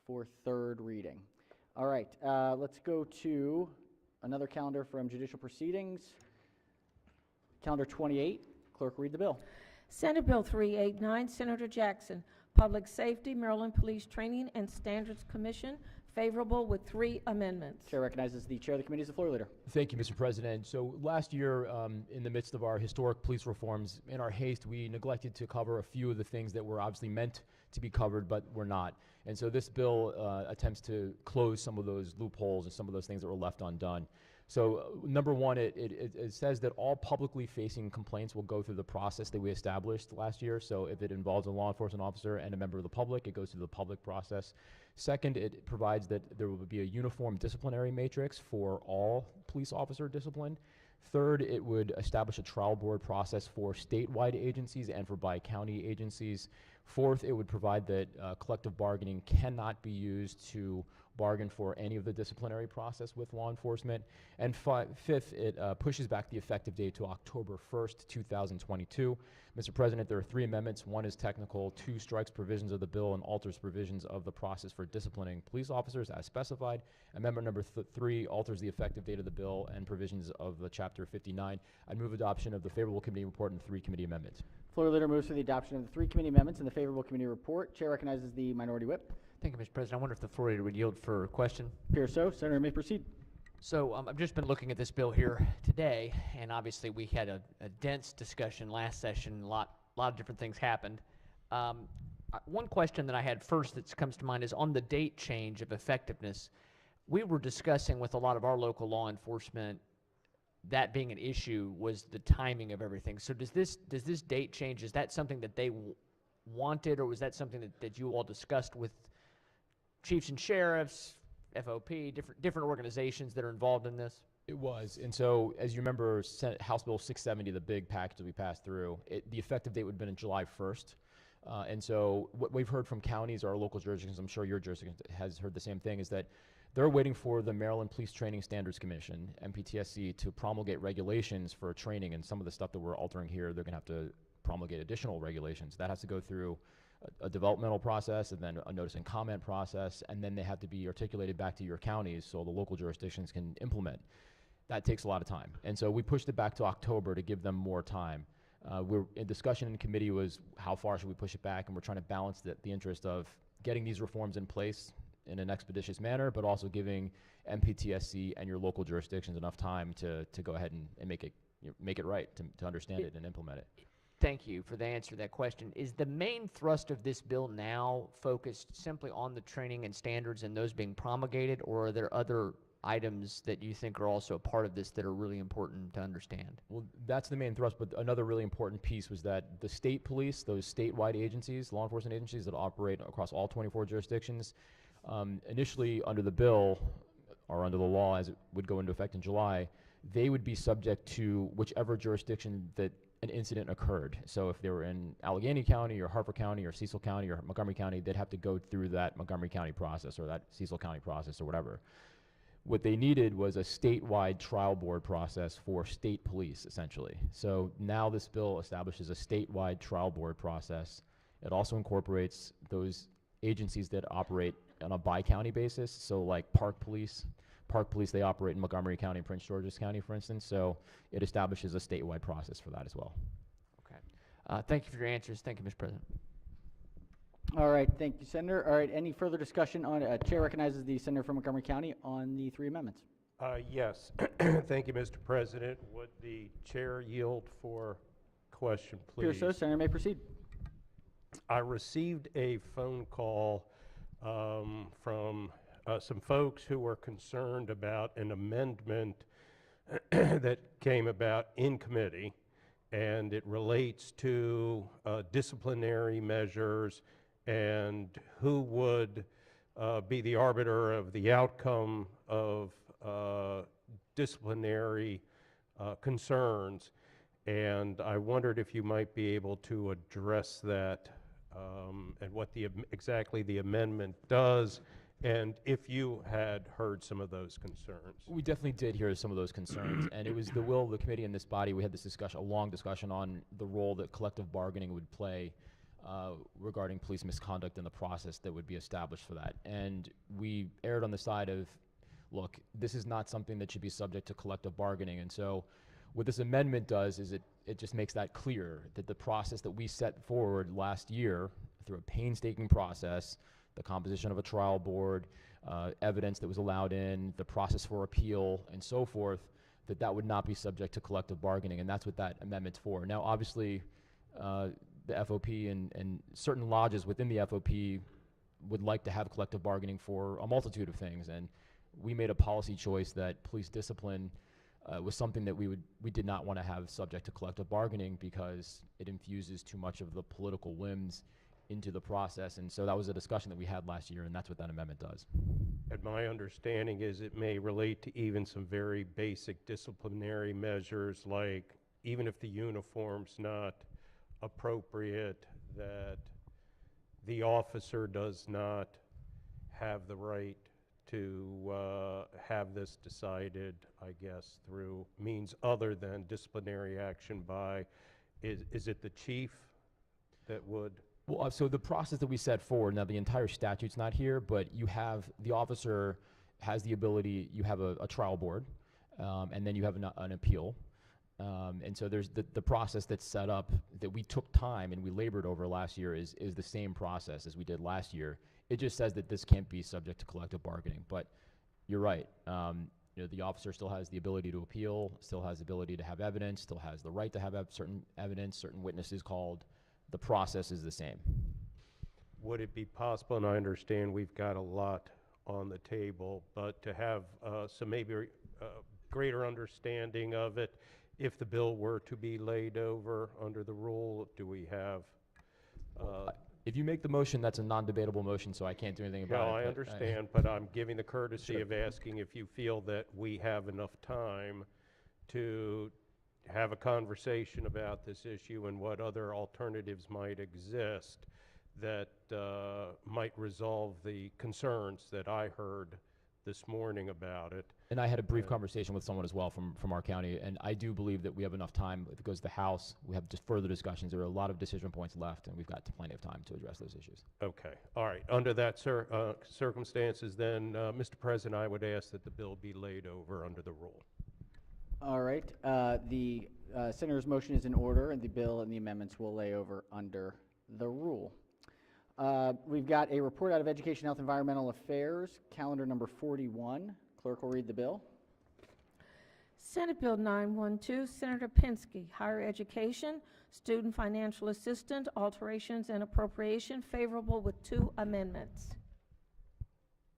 for third reading. All right, let's go to another calendar from judicial proceedings. Calendar 28. Clerk, read the bill. Senate Bill 389, Senator Jackson, Public Safety, Maryland Police Training and Standards Commission, favorable with 3 amendments. Chair recognizes the chair of the committee as the floor leader. Thank you, Mr. President. So last year, in the midst of our historic police reforms, in our haste, we neglected to cover a few of the things that were obviously meant to be covered, but were not. And so this bill attempts to close some of those loopholes and some of those things that were left undone. So number one, it says that all publicly facing complaints will go through the process that we established last year. So if it involves a law enforcement officer and a member of the public, it goes through the public process. Second, it provides that there will be a uniform disciplinary matrix for all police officer discipline. Third, it would establish a trial board process for statewide agencies and for bi-county agencies. Fourth, it would provide that collective bargaining cannot be used to bargain for any of the disciplinary process with law enforcement. And fifth, it pushes back the effective date to October 1st, 2022. Mr. President, there are 3 amendments. 1 is technical, 2 strikes provisions of the bill and alters provisions of the process for disciplining police officers as specified. Amendment number 3 alters the effective date of the bill and provisions of the Chapter 59. I move adoption of the favorable committee report and 3 committee amendments. Floor leader moves for the adoption of the 3 committee amendments and the favorable committee report. Chair recognizes the minority whip. Thank you, Mr. President. I wonder if the floor leader would yield for a question. Appears so. Senator may proceed. So I've just been looking at this bill here today, and obviously we had a dense discussion last session. A lot of different things happened. One question that I had first that comes to mind is on the date change of effectiveness. We were discussing with a lot of our local law enforcement that being an issue was the timing of everything. So does this date change, is that something that they wanted, or was that something that you all discussed with chiefs and sheriffs, FOP, different organizations that are involved in this? It was, and so as you remember, House Bill 670, the big package that we passed through, the effective date would have been on July 1st. And so what we've heard from counties, our local jurisdictions, I'm sure your jurisdiction has heard the same thing, is that they're waiting for the Maryland Police Training Standards Commission, MPTSC, to promulgate regulations for training, and some of the stuff that we're altering here, they're going to have to promulgate additional regulations. That has to go through a developmental process and then a notice and comment process, and then they have to be articulated back to your counties so the local jurisdictions can implement. That takes a lot of time. And so we pushed it back to October to give them more time. We're in discussion in committee was how far should we push it back, and we're trying to balance the interest of getting these reforms in place in an expeditious manner, but also giving MPTSC and your local jurisdictions enough time to go ahead and make it right, to understand it and implement it. Thank you for the answer to that question. Is the main thrust of this bill now focused simply on the training and standards and those being promulgated, or are there other items that you think are also a part of this that are really important to understand? Well, that's the main thrust, but another really important piece was that the state police, those statewide agencies, law enforcement agencies that operate across all 24 jurisdictions, initially under the bill, or under the law as it would go into effect in July, they would be subject to whichever jurisdiction that an incident occurred. So if they were in Allegheny County or Harper County or Cecil County or Montgomery County, they'd have to go through that Montgomery County process or that Cecil County process or whatever. What they needed was a statewide trial board process for state police, essentially. So now this bill establishes a statewide trial board process. It also incorporates those agencies that operate on a bi-county basis. So like Park Police, they operate in Montgomery County and Prince George's County, for instance. So it establishes a statewide process for that as well. Okay. Thank you for your answers. Thank you, Mr. President. All right, thank you, Senator. All right, any further discussion on, Chair recognizes the Senator from Montgomery County on the 3 amendments. Yes, thank you, Mr. President. Would the chair yield for question, please? Here, so, Senator may proceed. I received a phone call from some folks who were concerned about an amendment that came about in committee, and it relates to disciplinary measures and who would be the arbiter of the outcome of disciplinary concerns. And I wondered if you might be able to address that and what exactly the amendment does, and if you had heard some of those concerns. We definitely did hear some of those concerns, and it was the will of the committee in this body. We had this discussion, a long discussion on the role that collective bargaining would play regarding police misconduct and the process that would be established for that. And we erred on the side of, look, this is not something that should be subject to collective bargaining. And so what this amendment does is it just makes that clear, that the process that we set forward last year through a painstaking process, the composition of a trial board, evidence that was allowed in, the process for appeal, and so forth, that would not be subject to collective bargaining, and that's what that amendment's for. Now, obviously, the FOP and certain lodges within the FOP would like to have collective bargaining for a multitude of things, and we made a policy choice that police discipline was something that we did not want to have subject to collective bargaining because it infuses too much of the political whims into the process. And so that was a discussion that we had last year, and that's what that amendment does. And my understanding is it may relate to even some very basic disciplinary measures, like even if the uniform's not appropriate, that the officer does not have the right to have this decided, I guess, through means other than disciplinary action by, is it the chief that would? Well, so the process that we set forward, now the entire statute's not here, but you have, the officer has the ability, you have a trial board, and then you have an appeal. And so there's the process that's set up that we took time and we labored over last year is the same process as we did last year. It just says that this can't be subject to collective bargaining. But you're right. You know, the officer still has the ability to appeal, still has the ability to have evidence, still has the right to have certain evidence, certain witnesses called. The process is the same. Would it be possible, and I understand we've got a lot on the table, but to have some maybe greater understanding of it, if the bill were to be laid over under the rule, do we have? If you make the motion, that's a non-debatable motion, so I can't do anything about it. No, I understand, but I'm giving the courtesy of asking if you feel that we have enough time to have a conversation about this issue and what other alternatives might exist that might resolve the concerns that I heard this morning about it. And I had a brief conversation with someone as well from our county, and I do believe that we have enough time. If it goes to the House, we have just further discussions. There are a lot of decision points left, and we've got plenty of time to address those issues. Okay. All right. Under that circumstances, then, Mr. President, I would ask that the bill be laid over under the rule. All right. The Senator's motion is in order, and the bill and the amendments will lay over under the rule. We've got a report out of Education, Health, Environmental Affairs, calendar number 41. Clerk will read the bill. Senate Bill 912, Senator Pinsky, Higher Education, Student Financial Assistance, Alterations and Appropriation, favorable with 2 amendments.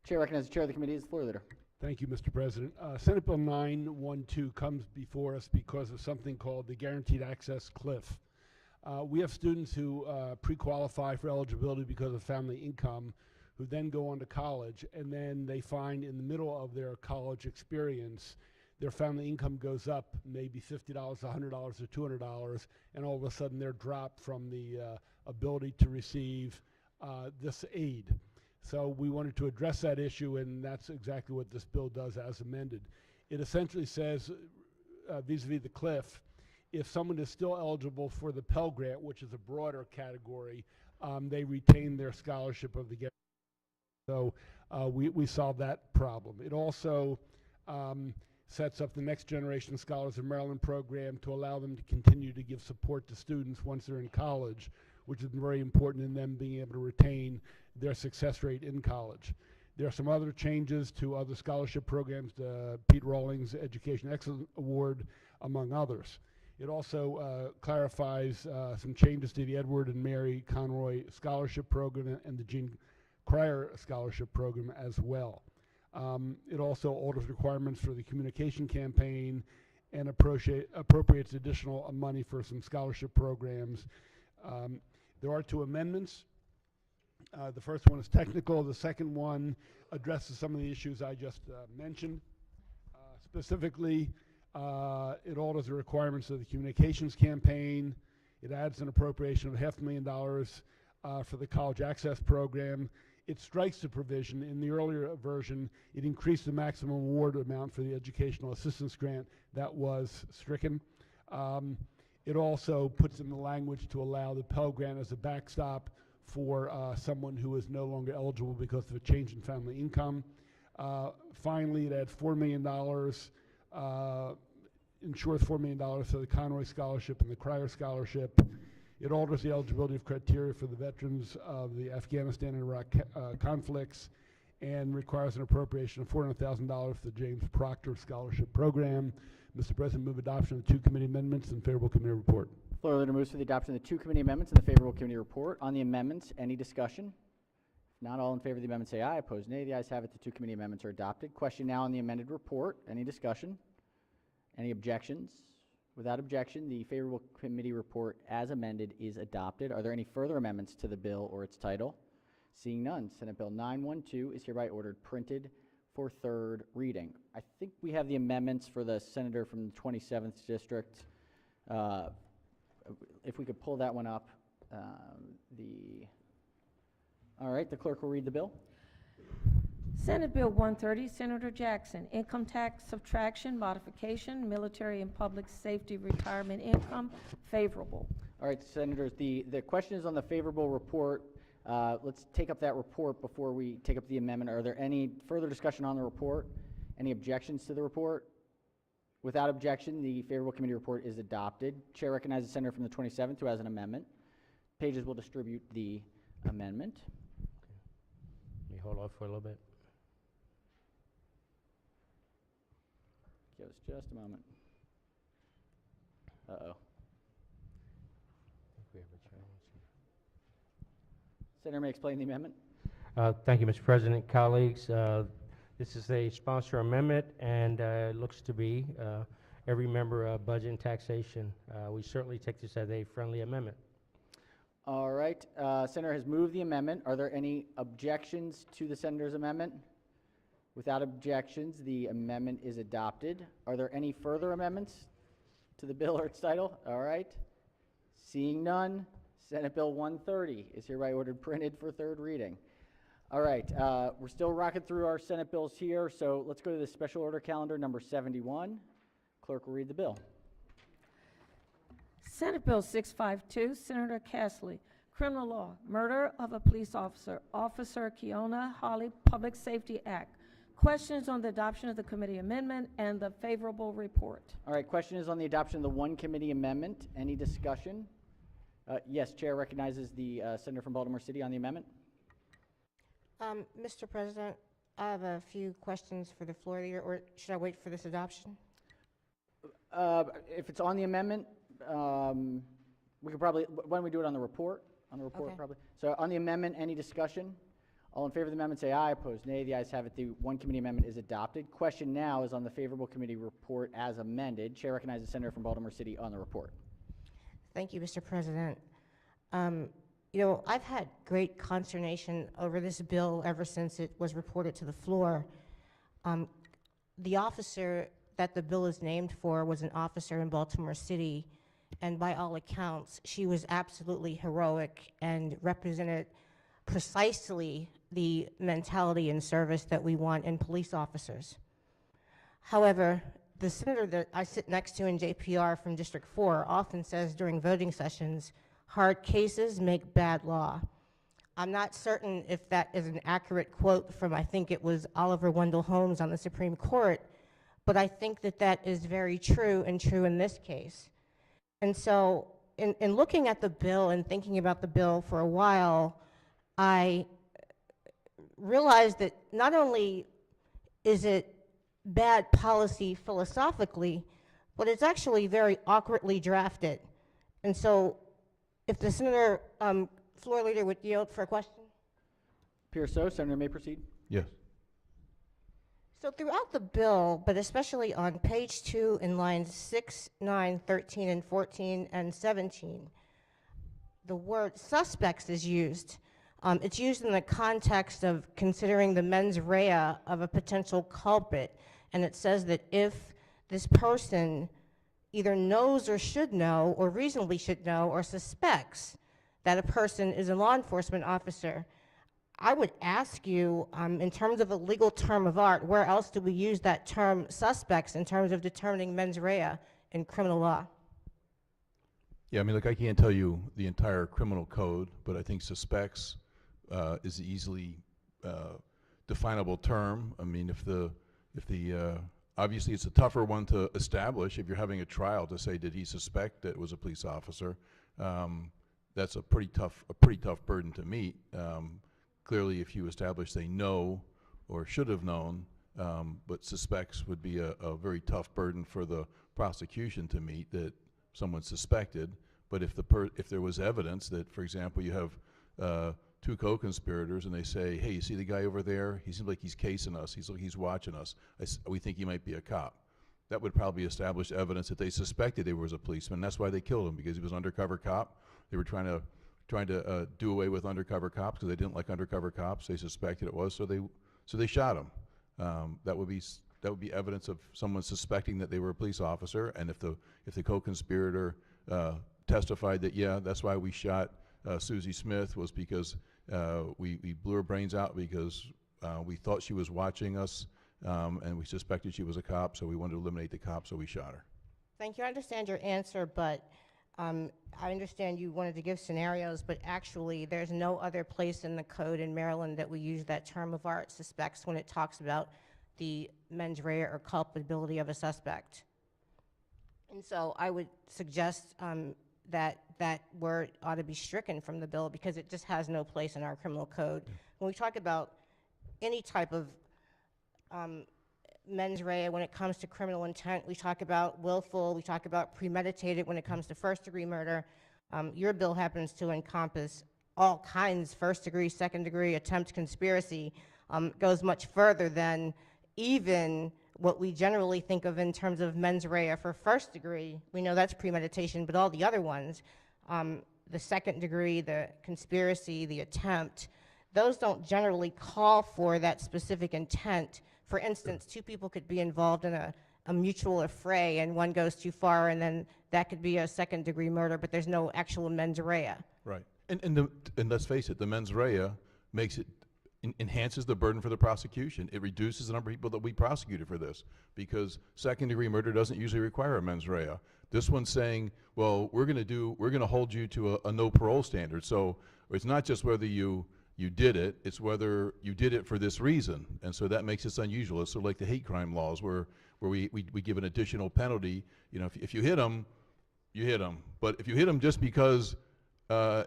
Chair recognizes the Chair of the Committee as the floor leader. Thank you, Mr. President. Senate Bill 912 comes before us because of something called the Guaranteed Access Cliff. We have students who pre-qualify for eligibility because of family income, who then go on to college, and then they find in the middle of their college experience their family income goes up maybe $50, $100, or $200, and all of a sudden they're dropped from the ability to receive this aid. So we wanted to address that issue, and that's exactly what this bill does as amended. It essentially says, vis-a-vis the CLIF, if someone is still eligible for the Pell Grant, which is a broader category, they retain their scholarship of the guarantee. So we solved that problem. It also sets up the Next Generation Scholars of Maryland program to allow them to continue to give support to students once they're in college, which is very important in them being able to retain their success rate in college. There are some other changes to other scholarship programs, the Pete Rawlings Education Excellence Award, among others. It also clarifies some changes to the Edward and Mary Conroy Scholarship Program and the Gene Cryer Scholarship Program as well. It also alters requirements for the communication campaign and appropriates additional money for some scholarship programs. There are two amendments. The first one is technical. The second one addresses some of the issues I just mentioned. Specifically, it alters the requirements of the communications campaign. It adds an appropriation of $500,000 for the college access program. It strikes the provision. In the earlier version, it increased the maximum award amount for the educational assistance grant that was stricken. It also puts in the language to allow the Pell Grant as a backstop for someone who is no longer eligible because of a change in family income. Finally, it adds $4 million, ensures $4 million for the Conroy Scholarship and the Cryer Scholarship. It alters the eligibility of criteria for the veterans of the Afghanistan and Iraq conflicts, and requires an appropriation of $400,000 for the James Proctor Scholarship Program. Mr. President, move adoption of the two committee amendments and favorable committee report. Floor leader moves for the adoption of the two committee amendments and the favorable committee report. On the amendments, any discussion? If not, all in favor of the amendment say aye. Opposed, nay. The ayes have it. The two committee amendments are adopted. Question now on the amended report. Any discussion? Any objections? Without objection, the favorable committee report as amended is adopted. Are there any further amendments to the bill or its title? Seeing none, Senate Bill 912 is hereby ordered printed for third reading. I think we have the amendments for the senator from the 27th District. If we could pull that one up. All right, the clerk will read the bill. Senate Bill 130, Senator Jackson, income tax subtraction, modification, military and public safety retirement income, favorable. All right, Senators, the question is on the favorable report. Let's take up that report before we take up the amendment. Are there any further discussion on the report? Any objections to the report? Without objection, the favorable committee report is adopted. Chair recognizes the senator from the 27th who has an amendment. Pages will distribute the amendment. Let me hold off for a little bit. Give us just a moment. Uh-oh. Senator may explain the amendment. Thank you, Mr. President, colleagues. This is a sponsor amendment, and it looks to be every member budget and taxation. We certainly take this as a friendly amendment. All right. Senator has moved the amendment. Are there any objections to the senator's amendment? Without objections, the amendment is adopted. Are there any further amendments to the bill or its title? All right. Seeing none, Senate Bill 130 is hereby ordered printed for third reading. All right. We're still rocking through our Senate bills here, so let's go to the special order calendar number 71. Clerk will read the bill. Senate Bill 652, Senator Castley, criminal law, murder of a police officer, Officer Kiona Hawley, Public Safety Act. Questions on the adoption of the committee amendment and the favorable report. All right, question is on the adoption of the one committee amendment. Any discussion? Yes, Chair recognizes the senator from Baltimore City on the amendment. Mr. President, I have a few questions for the floor leader, or should I wait for this adoption? If it's on the amendment, we could probably, why don't we do it on the report? On the report, Okay. probably. So on the amendment, any discussion? All in favor of the amendment say aye. Opposed, nay. The ayes have it. The one committee amendment is adopted. Question now is on the favorable committee report as amended. Chair recognizes the senator from Baltimore City on the report. Thank you, Mr. President. You know, I've had great consternation over this bill ever since it was reported to the floor. The officer that the bill is named for was an officer in Baltimore City, and by all accounts, she was absolutely heroic and represented precisely the mentality and service that we want in police officers. However, the senator that I sit next to in JPR from District 4 often says during voting sessions, hard cases make bad law. I'm not certain if that is an accurate quote from, I think it was Oliver Wendell Holmes on the Supreme Court, but I think that that is very true and true in this case. And so in looking at the bill and thinking about the bill for a while, I realized that not only is it bad policy philosophically, but it's actually very awkwardly drafted. And so if the Senator, floor leader would yield for a question. Appears so. Senator may proceed. Yes. So throughout the bill, but especially on page 2 in lines 6, 9, 13, and 14, and 17, the word suspects is used. It's used in the context of considering the mens rea of a potential culprit. And it says that if this person either knows or should know, or reasonably should know, or suspects that a person is a law enforcement officer, I would ask you, in terms of a legal term of art, where else do we use that term suspects in terms of determining mens rea in criminal law? Yeah, I mean, look, I can't tell you the entire criminal code, but I think suspects is an easily definable term. I mean, obviously it's a tougher one to establish if you're having a trial to say, did he suspect that it was a police officer? That's a pretty tough burden to meet. Clearly, if you establish they know or should have known, but suspects would be a very tough burden for the prosecution to meet, that someone suspected. But if there was evidence that, for example, you have two co-conspirators and they say, hey, you see the guy over there? He seems like he's casing us. He's watching us. We think he might be a cop. That would probably establish evidence that they suspected he was a policeman. That's why they killed him, because he was an undercover cop. They were trying to do away with undercover cops because they didn't like undercover cops. They suspected it was, so they shot him. That would be evidence of someone suspecting that they were a police officer. And if the co-conspirator testified that, yeah, that's why we shot Susie Smith, was because we blew her brains out because we thought she was watching us, and we suspected she was a cop, so we wanted to eliminate the cop, so we shot her. Thank you. I understand your answer, but I understand you wanted to give scenarios, but actually there's no other place in the code in Maryland that we use that term of art, suspects, when it talks about the mens rea or culpability of a suspect. And so I would suggest that that word ought to be stricken from the bill because it just has no place in our criminal code. When we talk about any type of mens rea when it comes to criminal intent, we talk about willful, we talk about premeditated when it comes to first-degree murder. Your bill happens to encompass all kinds, first degree, second degree, attempt, conspiracy, goes much further than even what we generally think of in terms of mens rea for first degree. We know that's premeditation, but all the other ones, the second degree, the conspiracy, the attempt, those don't generally call for that specific intent. For instance, two people could be involved in a mutual affray and one goes too far, and then that could be a second degree murder, but there's no actual mens rea. Right. And let's face it, the mens rea makes it enhances the burden for the prosecution. It reduces the number of people that we prosecuted for this, because second degree murder doesn't usually require a mens rea. This one's saying, well, we're going to hold you to a no parole standard. So it's not just whether you did it, it's whether you did it for this reason. And so that makes this unusual. It's sort of like the hate crime laws where we give an additional penalty. You know, if you hit him, you hit him. But if you hit him just because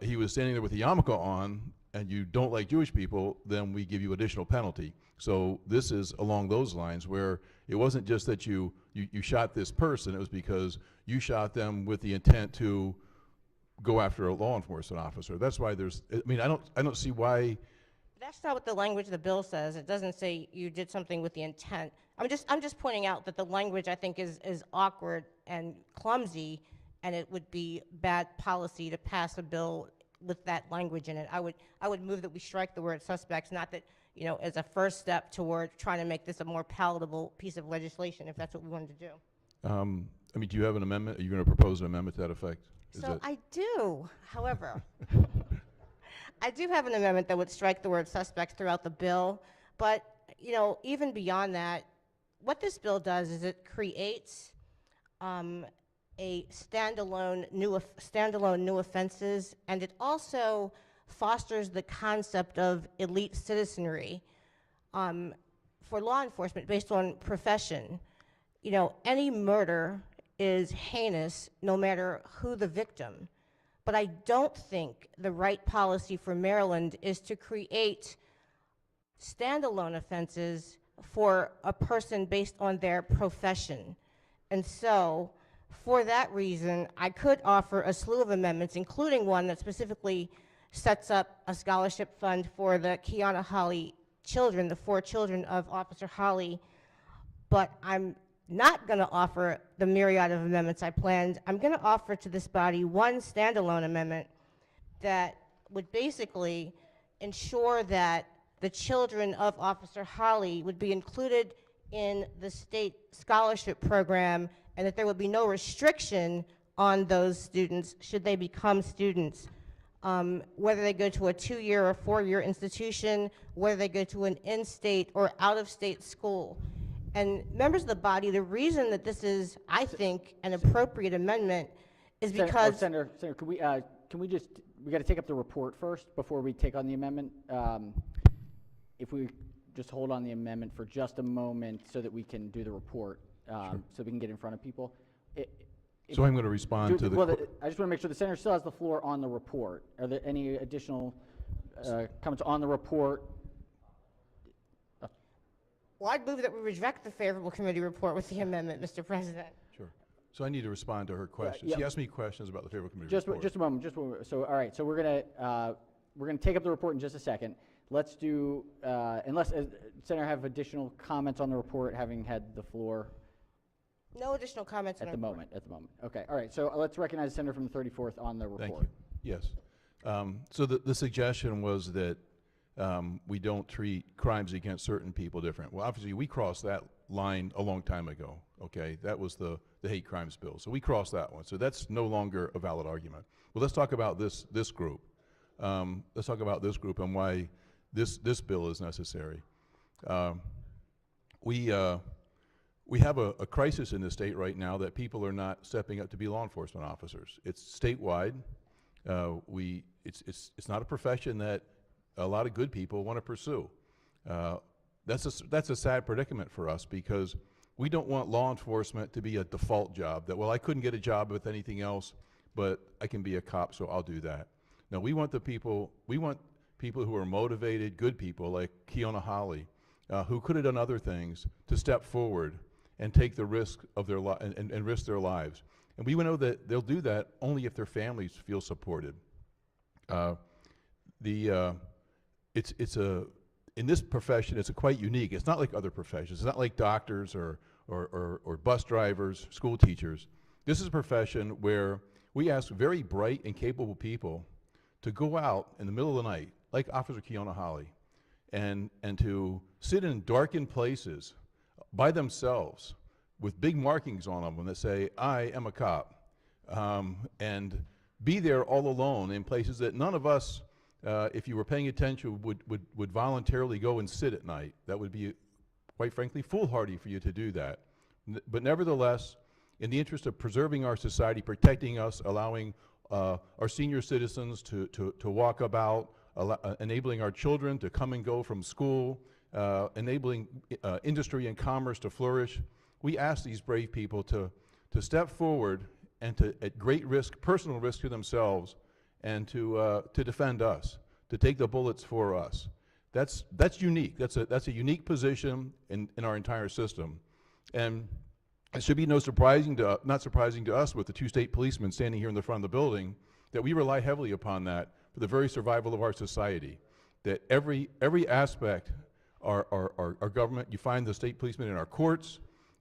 he was standing there with the yarmulke on and you don't like Jewish people, then we give you additional penalty. So this is along those lines, where it wasn't just that you shot this person, it was because you shot them with the intent to go after a law enforcement officer. That's why I don't see why. That's not what the language of the bill says. It doesn't say you did something with the intent. I'm just pointing out that the language, I think, is awkward and clumsy, and it would be bad policy to pass a bill with that language in it. I would move that we strike the word suspects, not that you know, as a first step toward trying to make this a more palatable piece of legislation, if that's what we wanted to do. I mean, do you have an amendment? Are you going to propose an amendment to that effect? So I do, however, I do have an amendment that would strike the word suspects throughout the bill, but, you know, even beyond that, what this bill does is it creates a standalone new offenses, and it also fosters the concept of elite citizenry for law enforcement based on profession. You know, any murder is heinous no matter who the victim. But I don't think the right policy for Maryland is to create standalone offenses for a person based on their profession. And so, for that reason, I could offer a slew of amendments, including one that specifically sets up a scholarship fund for the Kiana Holly children, the 4 children of Officer Holly, but I'm not going to offer the myriad of amendments I planned. I'm going to offer to this body one standalone amendment that would basically ensure that the children of Officer Holly would be included in the state scholarship program, and that there would be no restriction on those students should they become students. Whether they go to a 2-year or 4-year institution, whether they go to an in-state or out-of-state school. And members of the body, the reason that this is, I think, an appropriate amendment is because— Senator, can we just, we got to take up the report first before we take on the amendment. If we just hold on the amendment for just a moment so that we can do the report, Sure. so we can get in front of people. So I'm going to respond to the— Well, I just want to make sure the senator still has the floor on the report. Are there any additional comments on the report? Well, I'd move that we reject the favorable committee report with the amendment, Mr. President. Sure. So I need to respond to her questions. yeah. She asked me questions about the favorable committee Just report. a moment. So all right. So we're gonna take up the report in just a second. Let's do unless Senator have additional comments on the report, having had the floor. No additional comments At the moment. Okay. All right. So let's recognize the senator from the 34th on the report. Thank you. Yes. So the suggestion was that we don't treat crimes against certain people different. Well, obviously, we crossed that line a long time ago, okay? That was the hate crimes bill. So we crossed that one. So that's no longer a valid argument. Well, let's talk about this group. Let's talk about this group and why this bill is necessary. We have a crisis in the state right now that people are not stepping up to be law enforcement officers. It's statewide. It's not a profession that a lot of good people want to pursue. That's a sad predicament for us, because we don't want law enforcement to be a default job that, well, I couldn't get a job with anything else, but I can be a cop, so I'll do that. No, we want people who are motivated, good people like Kiana Holly, who could have done other things, to step forward and take the risk of their and risk their lives. And we know that they'll do that only if their families feel supported. In this profession, it's quite unique. It's not like other professions. It's not like doctors or bus drivers, school teachers. This is a profession where we ask very bright and capable people to go out in the middle of the night, like Officer Kiana Holly, and to sit in darkened places by themselves with big markings on them that say, "I am a cop," and be there all alone in places that none of us, if you were paying attention, would voluntarily go and sit at night. That would be, quite frankly, foolhardy for you to do that. But nevertheless, in the interest of preserving our society, protecting us, allowing our senior citizens to walk about, enabling our children to come and go from school, enabling industry and commerce to flourish, we ask these brave people to step forward and to, at great risk, personal risk to themselves, and to defend us, to take the bullets for us. That's unique. That's a unique position in our entire system, and it should be not surprising to us, with the 2 state policemen standing here in the front of the building, that we rely heavily upon that for the very survival of our society. That every aspect, our government, you find the state policemen in our courts,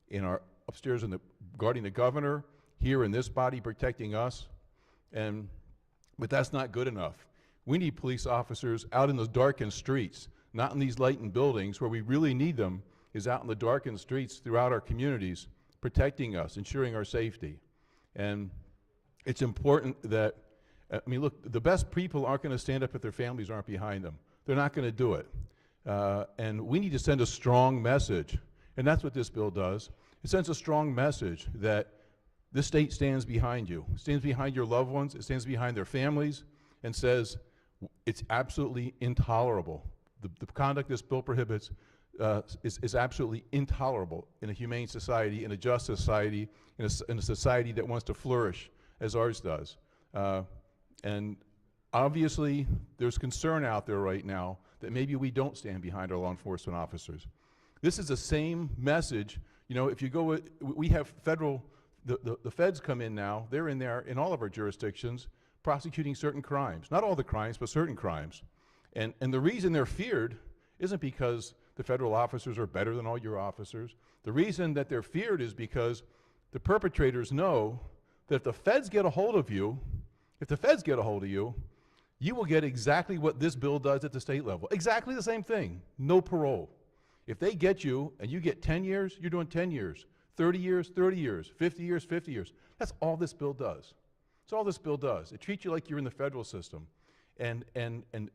in our upstairs guarding the governor, here in this body protecting us, but that's not good enough. We need police officers out in those darkened streets, not in these lightened buildings. Where we really need them is out in the darkened streets throughout our communities, protecting us, ensuring our safety. And it's important that, I mean, look, the best people aren't going to stand up if their families aren't behind them. They're not going to do it. And we need to send a strong message, and that's what this bill does. It sends a strong message that this state stands behind you, stands behind your loved ones, it stands behind their families, and says it's absolutely intolerable. The conduct this bill prohibits is absolutely intolerable in a humane society, in a just society, in a society that wants to flourish as ours does. And obviously, there's concern out there right now that maybe we don't stand behind our law enforcement officers. This is the same message. You know, if you go, we have federal, the feds come in now, they're in there in all of our jurisdictions prosecuting certain crimes. Not all the crimes, but certain crimes. And the reason they're feared isn't because the federal officers are better than all your officers. The reason that they're feared is because the perpetrators know that if the feds get a hold of you, you will get exactly what this bill does at the state level. Exactly the same thing, no parole. If they get you and you get 10 years, you're doing 10 years, 30 years, 30 years, 50 years, 50 years. That's all this bill does. That's all this bill does. It treats you like you're in the federal system. And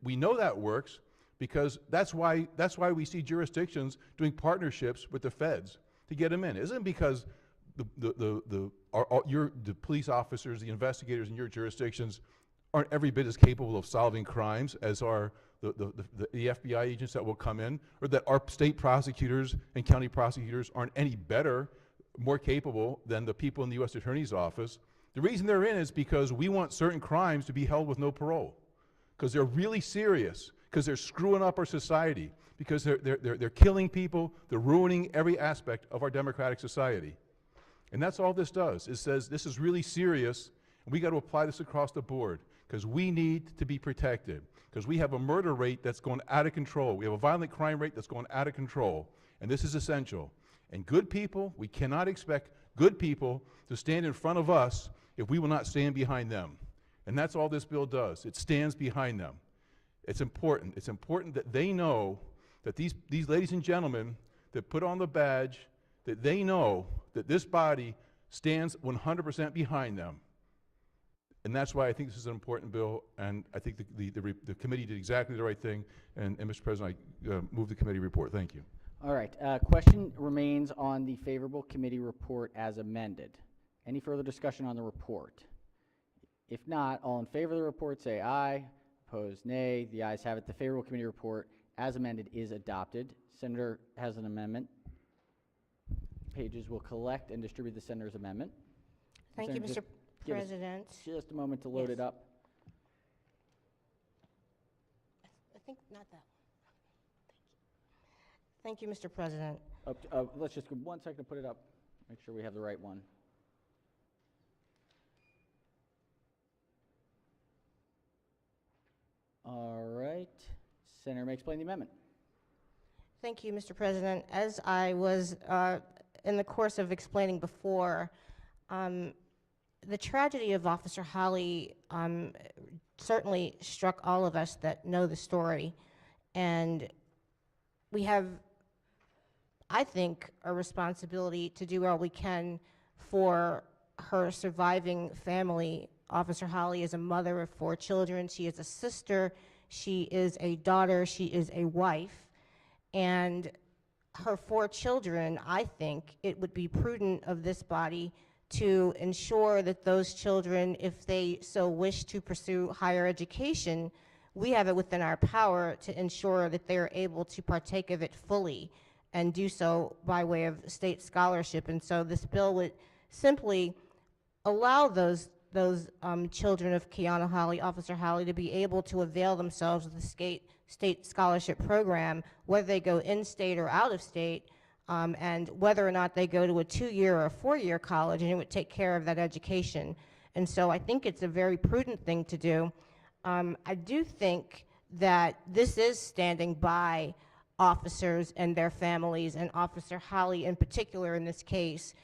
we know that works because that's why we see jurisdictions doing partnerships with the feds to get them in. It isn't because the police officers, the investigators in your jurisdictions aren't every bit as capable of solving crimes as are the FBI agents that will come in, or that our state prosecutors and county prosecutors aren't any better, more capable than the people in the U.S. Attorney's Office. The reason they're in is because we want certain crimes to be held with no parole, because they're really serious, because they're screwing up our society, because they're killing people, they're ruining every aspect of our democratic society. And that's all this does. It says this is really serious, and we got to apply this across the board, because we need to be protected, because we have a murder rate that's going out of control. We have a violent crime rate that's going out of control, and this is essential. And good people, we cannot expect good people to stand in front of us if we will not stand behind them. And that's all this bill does. It stands behind them. It's important. It's important that they know that these ladies and gentlemen that put on the badge, that they know that this body stands 100% behind them. And that's why I think this is an important bill, and I think the committee did exactly the right thing. And Mr. President, I move the committee report. Thank you. All right. Question remains on the favorable committee report as amended. Any further discussion on the report? If not, all in favor of the report say aye. Opposed, nay. The ayes have it. The favorable committee report as amended is adopted. Senator has an amendment. Pages will collect and distribute the senator's amendment. Thank you, Mr. President. Just a moment to load it up. I think not that one. Thank you, Mr. President. Let's just go 1 second to put it up. Make sure we have the right one. All right. Senator may explain the amendment. Thank you, Mr. President. As I was in the course of explaining before, the tragedy of Officer Holly certainly struck all of us that know the story. And we have, I think, a responsibility to do all we can for her surviving family. Officer Holly is a mother of 4 children. She is a sister. She is a daughter. She is a wife. And her 4 children, I think it would be prudent of this body to ensure that those children, if they so wish to pursue higher education, we have it within our power to ensure that they are able to partake of it fully and do so by way of state scholarship. And so this bill would simply allow those children of Kiana Holly, Officer Holly, to be able to avail themselves of the state scholarship program, whether they go in-state or out of state, and whether or not they go to a 2-year or a 4-year college, and it would take care of that education. And so I think it's a very prudent thing to do. I do think that this is standing by officers and their families, and Officer Holly in particular in this case.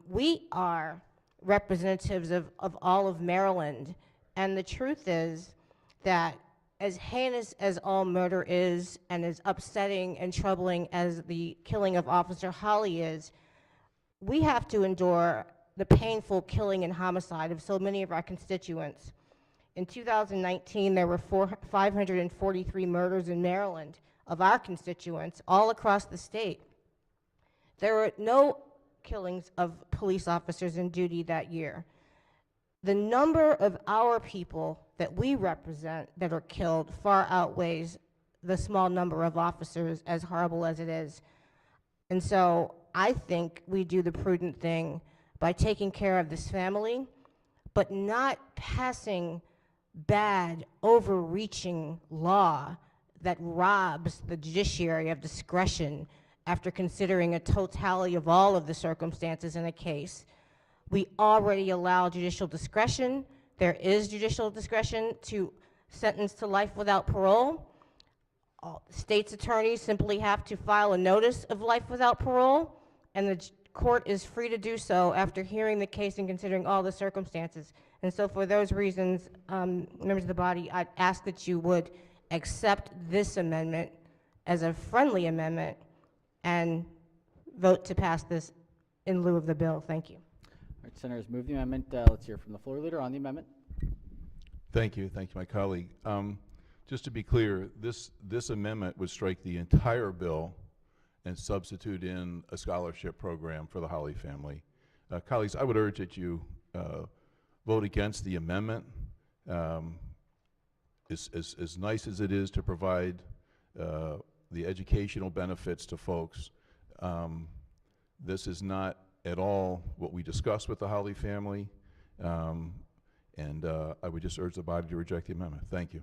We are representatives of all of Maryland, and the truth is that as heinous as all murder is, and as upsetting and troubling as the killing of Officer Holly is, we have to endure the painful killing and homicide of so many of our constituents. In 2019, there were 543 murders in Maryland of our constituents all across the state. There were no killings of police officers in duty that year. The number of our people that we represent that are killed far outweighs the small number of officers, as horrible as it is. And so I think we do the prudent thing by taking care of this family, but not passing bad, overreaching law that robs the judiciary of discretion after considering a totality of all of the circumstances in a case. We already allow judicial discretion. There is judicial discretion to sentence to life without parole. State's attorneys simply have to file a notice of life without parole, and the court is free to do so after hearing the case and considering all the circumstances. And so for those reasons, members of the body, I'd ask that you would accept this amendment as a friendly amendment and vote to pass this in lieu of the bill. Thank you. All right, senators, move the amendment. Let's hear from the floor leader on the amendment. Thank you, my colleague. Just to be clear, this amendment would strike the entire bill and substitute in a scholarship program for the Holly family. Colleagues, I would urge that you vote against the amendment. As nice as it is to provide the educational benefits to folks, this is not at all what we discussed with the Holly family, and I would just urge the body to reject the amendment. Thank you.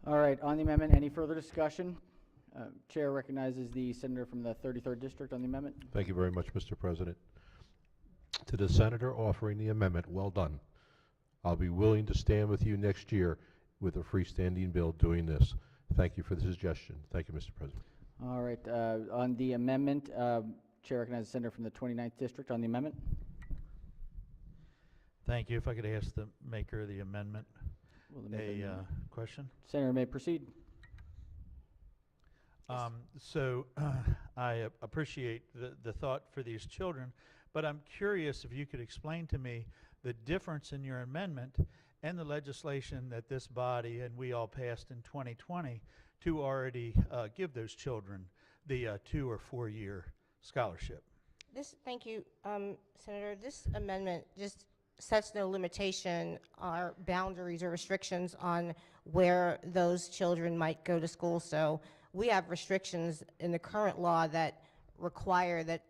All right, on the amendment, any further discussion? Chair recognizes the senator from the 33rd District on the amendment. Thank you very much, Mr. President. To the senator offering the amendment, well done. I'll be willing to stand with you next year with a freestanding bill doing this. Thank you for the suggestion. Thank you, Mr. President. All right, on the amendment, Chair recognizes the senator from the 29th District on the amendment. Thank you. If I could ask the maker of the amendment a question. Senator may proceed. So I appreciate the thought for these children, but I'm curious if you could explain to me the difference in your amendment and the legislation that this body and we all passed in 2020 to already give those children the 2 or 4 year scholarship. Thank you, Senator. This amendment just sets no limitation or boundaries or restrictions on where those children might go to school. So we have restrictions in the current law that require that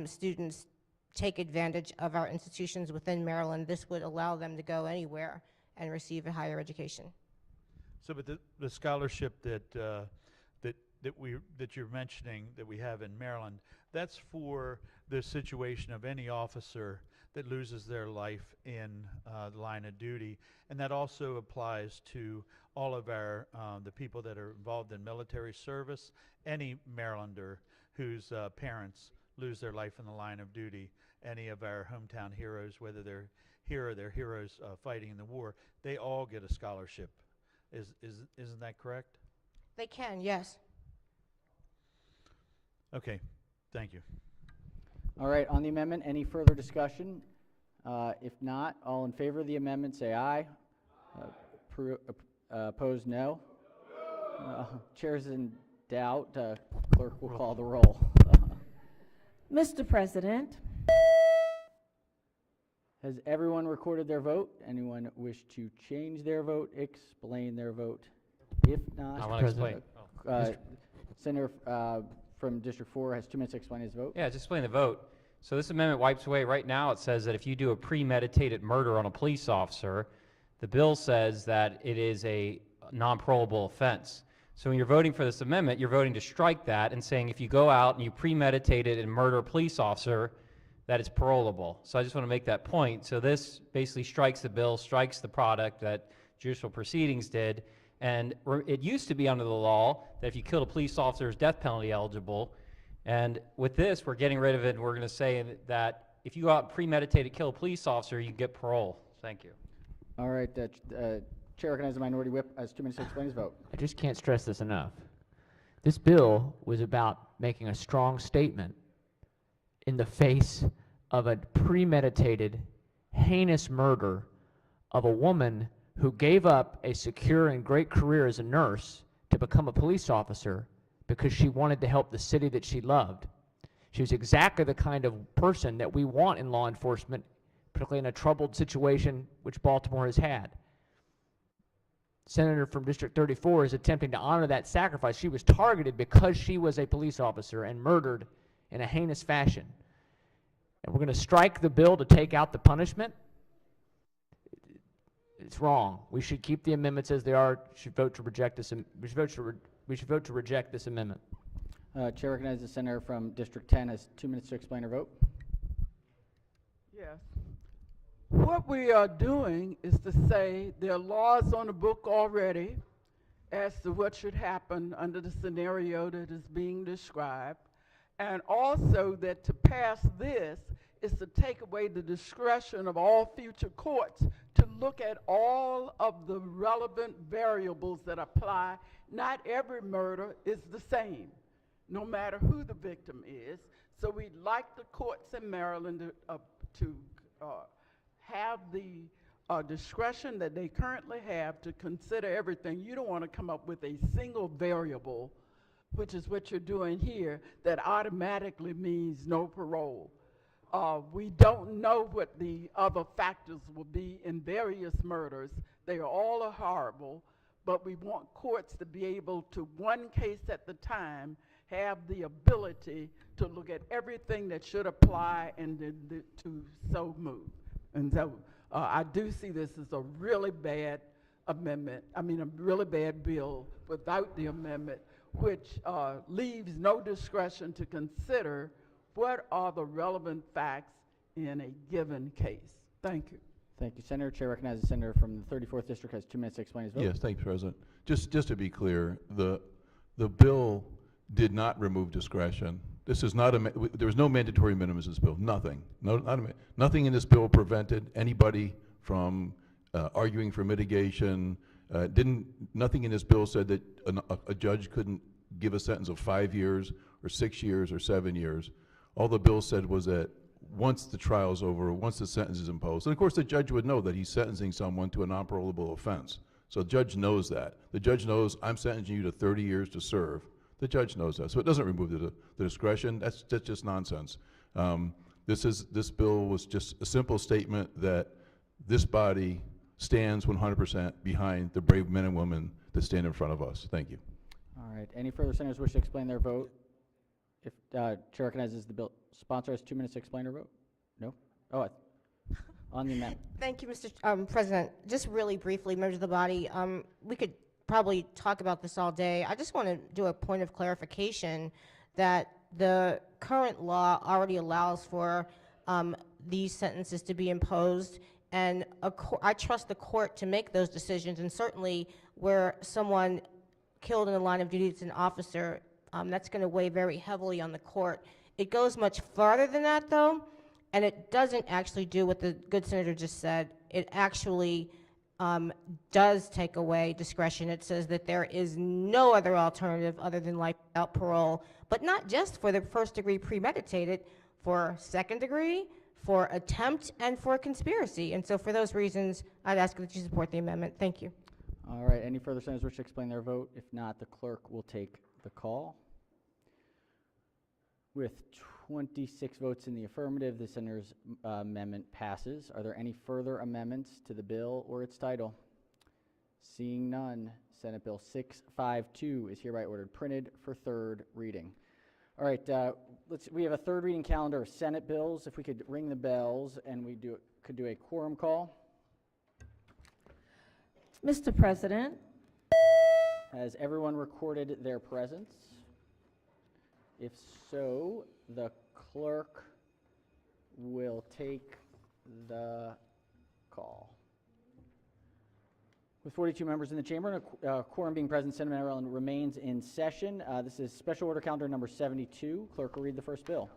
students take advantage of our institutions within Maryland. This would allow them to go anywhere and receive a higher education. So, but the scholarship that you're mentioning that we have in Maryland, that's for the situation of any officer that loses their life in the line of duty, and that also applies to all of our the people that are involved in military service. Any Marylander whose parents lose their life in the line of duty, any of our hometown heroes, whether they're here or they're heroes fighting in the war, they all get a scholarship. Isn't that correct? They can, yes. Okay, thank you. All right, on the amendment, any further discussion? If not, all in favor of the amendment say aye. Opposed, no. Chair's in doubt. Clerk will call the roll. Mr. President. Has everyone recorded their vote? Anyone wish to change their vote, explain their vote? If not, I want to explain. Senator from District 4 has 2 minutes to explain his vote. Yeah, just explain the vote. So this amendment wipes away, right now it says that if you do a premeditated murder on a police officer, the bill says that it is a non-parolable offense. So when you're voting for this amendment, you're voting to strike that and saying if you go out and you premeditated and murder a police officer, that it's parolable. So I just want to make that point. So this basically strikes the bill, strikes the product that Judicial Proceedings did, and it used to be under the law that if you killed a police officer, it's death penalty eligible. And with this, we're getting rid of it, and we're going to say that if you go out and premeditated kill a police officer, you get parole. Thank you. All right, Chair recognizes the Minority Whip has 2 minutes to explain his vote. I just can't stress this enough. This bill was about making a strong statement in the face of a premeditated, heinous murder of a woman who gave up a secure and great career as a nurse to become a police officer because she wanted to help the city that she loved. She was exactly the kind of person that we want in law enforcement, particularly in a troubled situation, which Baltimore has had. Senator from District 34 is attempting to honor that sacrifice. She was targeted because she was a police officer and murdered in a heinous fashion. And we're going to strike the bill to take out the punishment? It's wrong. We should keep the amendments as they are. Should vote to reject this. We should vote to reject this amendment. Chair recognizes the senator from District 10 has 2 minutes to explain her vote. Yes. What we are doing is to say there are laws on the book already as to what should happen under the scenario that is being described, and also that to pass this is to take away the discretion of all future courts to look at all of the relevant variables that apply. Not every murder is the same, no matter who the victim is. So we'd like the courts in Maryland to have the discretion that they currently have to consider everything. You don't want to come up with a single variable, which is what you're doing here, that automatically means no parole. We don't know what the other factors will be in various murders. They are all horrible, but we want courts to be able to, one case at the time, have the ability to look at everything that should apply and to so move. And so I do see this as a really bad amendment, a really bad bill without the amendment, which leaves no discretion to consider what are the relevant facts in a given case. Thank you. Thank you, Senator. Chair recognizes the senator from the 34th District has 2 minutes to explain his vote. Yes, thank you, President. Just to be clear, the bill did not remove discretion. This is not there was no mandatory minimums in this bill. Nothing. Nothing in this bill prevented anybody from arguing for mitigation. Nothing in this bill said that a judge couldn't give a sentence of 5 years or 6 years or 7 years. All the bill said was that once the trial is over, once the sentence is imposed, and of course the judge would know that he's sentencing someone to a non-parolable offense. So the judge knows that. The judge knows I'm sentencing you to 30 years to serve. The judge knows that. So it doesn't remove the discretion. That's just nonsense. This bill was just a simple statement that this body stands 100% behind the brave men and women that stand in front of us. Thank you. All right. Any further senators wish to explain their vote? If Chair recognizes the bill sponsor has 2 minutes to explain her vote. No? Oh, on the amendment. Thank you, Mr. President. Just really briefly, members of the body, we could probably talk about this all day. I just want to do a point of clarification that the current law already allows for these sentences to be imposed, and I trust the court to make those decisions, and certainly where someone killed in the line of duty as an officer, that's going to weigh very heavily on the court. It goes much farther than that, though, and it doesn't actually do what the good senator just said. It actually does take away discretion. It says that there is no other alternative other than life without parole, but not just for the first degree premeditated, for second degree, for attempt, and for conspiracy. And so for those reasons, I'd ask that you support the amendment. Thank you. All right. Any further senators wish to explain their vote? If not, the clerk will take the call. With 26 votes in the affirmative, the senator's amendment passes. Are there any further amendments to the bill or its title? Seeing none, Senate Bill 652 is hereby ordered printed for third reading. All right, we have a third reading calendar of Senate bills. If we could ring the bells and we could do a quorum call. Mr. President. Has everyone recorded their presence? If so, the clerk will take the call. With 42 members in the chamber and a quorum being present, Senate Maryland remains in session. This is Special Order Calendar number 72. Clerk will read the first bill.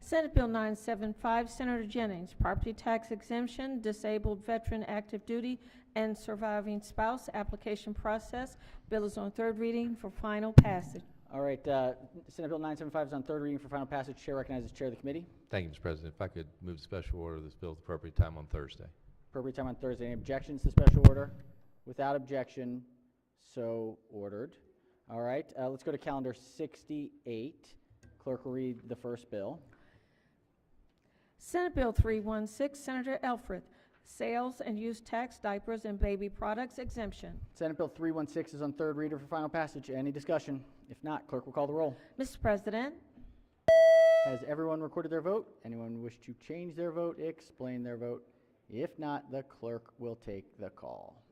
Senate Bill 975, Senator Jennings, property tax exemption, disabled veteran active duty, and surviving spouse application process. Bill is on third reading for final passage. All right, Senate Bill 975 is on third reading for final passage. Chair recognizes Chair of the committee. Thank you, Mr. President. If I could move the special order of this bill at the appropriate time on Thursday. Appropriate time on Thursday. Any objections to special order? Without objection, so ordered. All right, let's go to calendar 68. Clerk will read the first bill. Senate Bill 316, Senator Elfreth, sales and use tax, diapers, and baby products exemption. Senate Bill 316 is on third reader for final passage. Any discussion? If not, clerk will call the roll. Mr. President, Has everyone recorded their vote? Anyone wish to change their vote, explain their vote? If not, the clerk will take the call.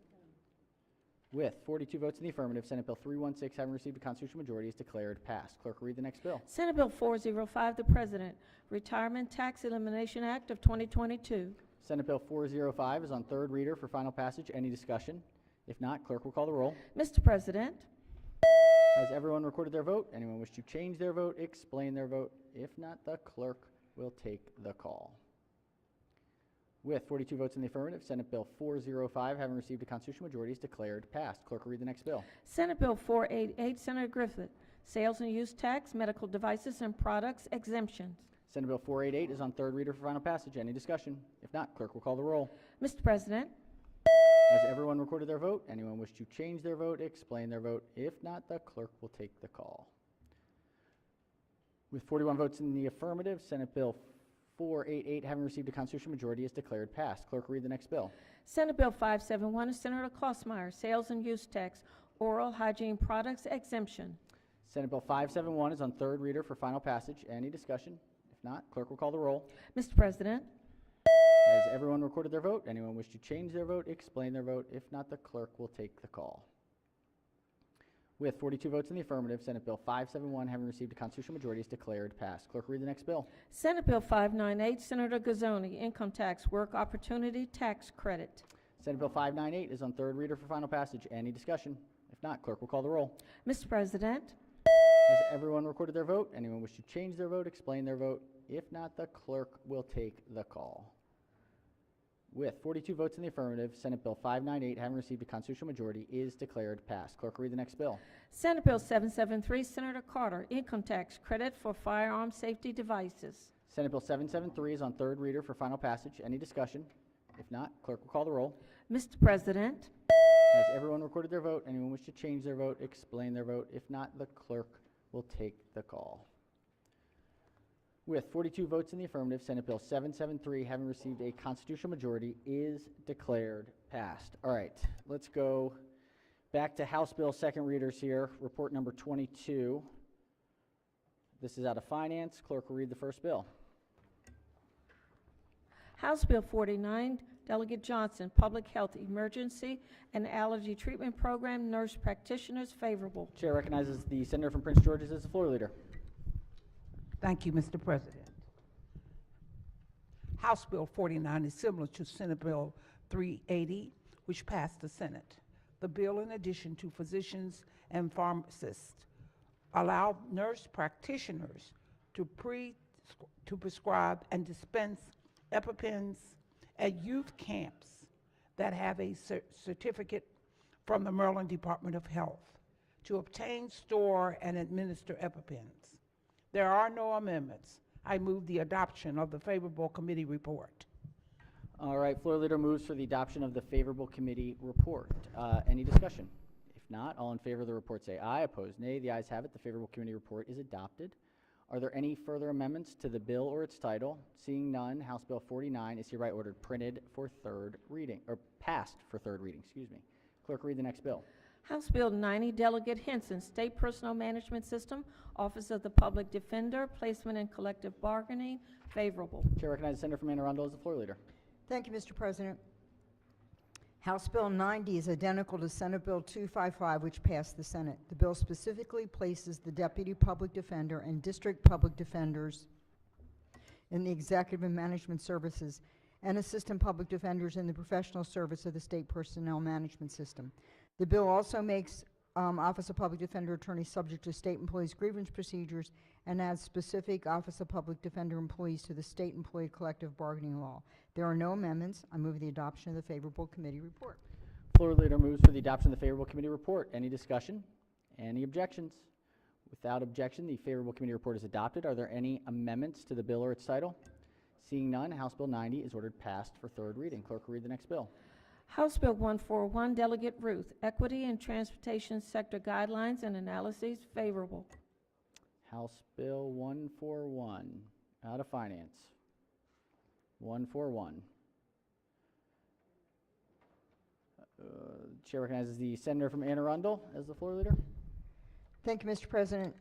With 42 votes in the affirmative, Senate Bill 316, having received a constitutional majority, is declared passed. Clerk will read the next bill. Senate Bill 405, the President, Retirement Tax Elimination Act of 2022. Senate Bill 405 is on third reader for final passage. Any discussion? If not, clerk will call the roll. Mr. President, Has everyone recorded their vote? Anyone wish to change their vote, explain their vote? If not, the clerk will take the call. With 42 votes in the affirmative, Senate Bill 405, having received a constitutional majority, is declared passed. Clerk will read the next bill. Senate Bill 488, Senator Griffith, sales and use tax, medical devices and products exemptions. Senate Bill 488 is on third reader for final passage. Any discussion? If not, clerk will call the roll. Mr. President, Has everyone recorded their vote? Anyone wish to change their vote, explain their vote? If not, the clerk will take the call. With 41 votes in the affirmative, Senate Bill 488, having received a constitutional majority, is declared passed. Clerk will read the next bill. Senate Bill 571 is Senator Klossmeyer, sales and use tax, oral hygiene products exemption. Senate Bill 571 is on third reader for final passage. Any discussion? If not, clerk will call the roll. Mr. President, Has everyone recorded their vote? Anyone wish to change their vote, explain their vote? If not, the clerk will take the call. With 42 votes in the affirmative, Senate Bill 571, having received a constitutional majority, is declared passed. Clerk will read the next bill. Senate Bill 598, Senator Gazzoni, income tax, work opportunity tax credit. Senate Bill 598 is on third reader for final passage. Any discussion? If not, clerk will call the roll. Mr. President, Has everyone recorded their vote? Anyone wish to change their vote, explain their vote? If not, the clerk will take the call. With 42 votes in the affirmative, Senate Bill 598, having received a constitutional majority, is declared passed. Clerk will read the next bill. Senate Bill 773, Senator Carter, income tax credit for firearm safety devices. Senate Bill 773 is on third reader for final passage. Any discussion? If not, clerk will call the roll. Mr. President, Has everyone recorded their vote? Anyone wish to change their vote, explain their vote? If not, the clerk will take the call. With 42 votes in the affirmative, Senate Bill 773, having received a constitutional majority, is declared passed. All right, let's go back to House Bill second readers here. Report number 22. This is out of Finance. Clerk will read the first bill. House Bill 49, Delegate Johnson, Public Health Emergency and Allergy Treatment Program, Nurse Practitioners, favorable. Chair recognizes the senator from Prince George's as the floor leader. Thank you, Mr. President. House Bill 49 is similar to Senate Bill 380, which passed the Senate. The bill, in addition to physicians and pharmacists, allow nurse practitioners to prescribe and dispense EpiPens at youth camps that have a certificate from the Maryland Department of Health to obtain, store, and administer EpiPens. There are no amendments. I move the adoption of the favorable committee report. All right, floor leader moves for the adoption of the favorable committee report. Any discussion? If not, all in favor of the report say aye. Opposed, nay. The ayes have it. The favorable committee report is adopted. Are there any further amendments to the bill or its title? Seeing none, House Bill 49 is hereby ordered printed for third reading, or passed for third reading, excuse me. Clerk, read the next bill. House Bill 90, Delegate Henson, State Personnel Management System, Office of the Public Defender, Placement and Collective Bargaining, favorable. Chair recognizes the senator from Anne Arundel as the floor leader. Thank you, Mr. President. House Bill 90 is identical to Senate Bill 255, which passed the Senate. The bill specifically places the Deputy Public Defender and District Public Defenders in the Executive and Management Services and Assistant Public Defenders in the Professional Service of the State Personnel Management System. The bill also makes Office of Public Defender attorneys subject to state employees' grievance procedures, and adds specific Office of Public Defender employees to the state employee collective bargaining law. There are no amendments. I move the adoption of the favorable committee report. Floor leader moves for the adoption of the favorable committee report. Any discussion? Any objections? Without objection, the favorable committee report is adopted. Are there any amendments to the bill or its title? Seeing none, House Bill 90 is ordered passed for third reading. Clerk will read the next bill. House Bill 141, Delegate Ruth, Equity and Transportation Sector Guidelines and Analyses, favorable. House Bill 141, out of Finance. 141. Chair recognizes the senator from Anne Arundel as the floor leader. Thank you, Mr. President.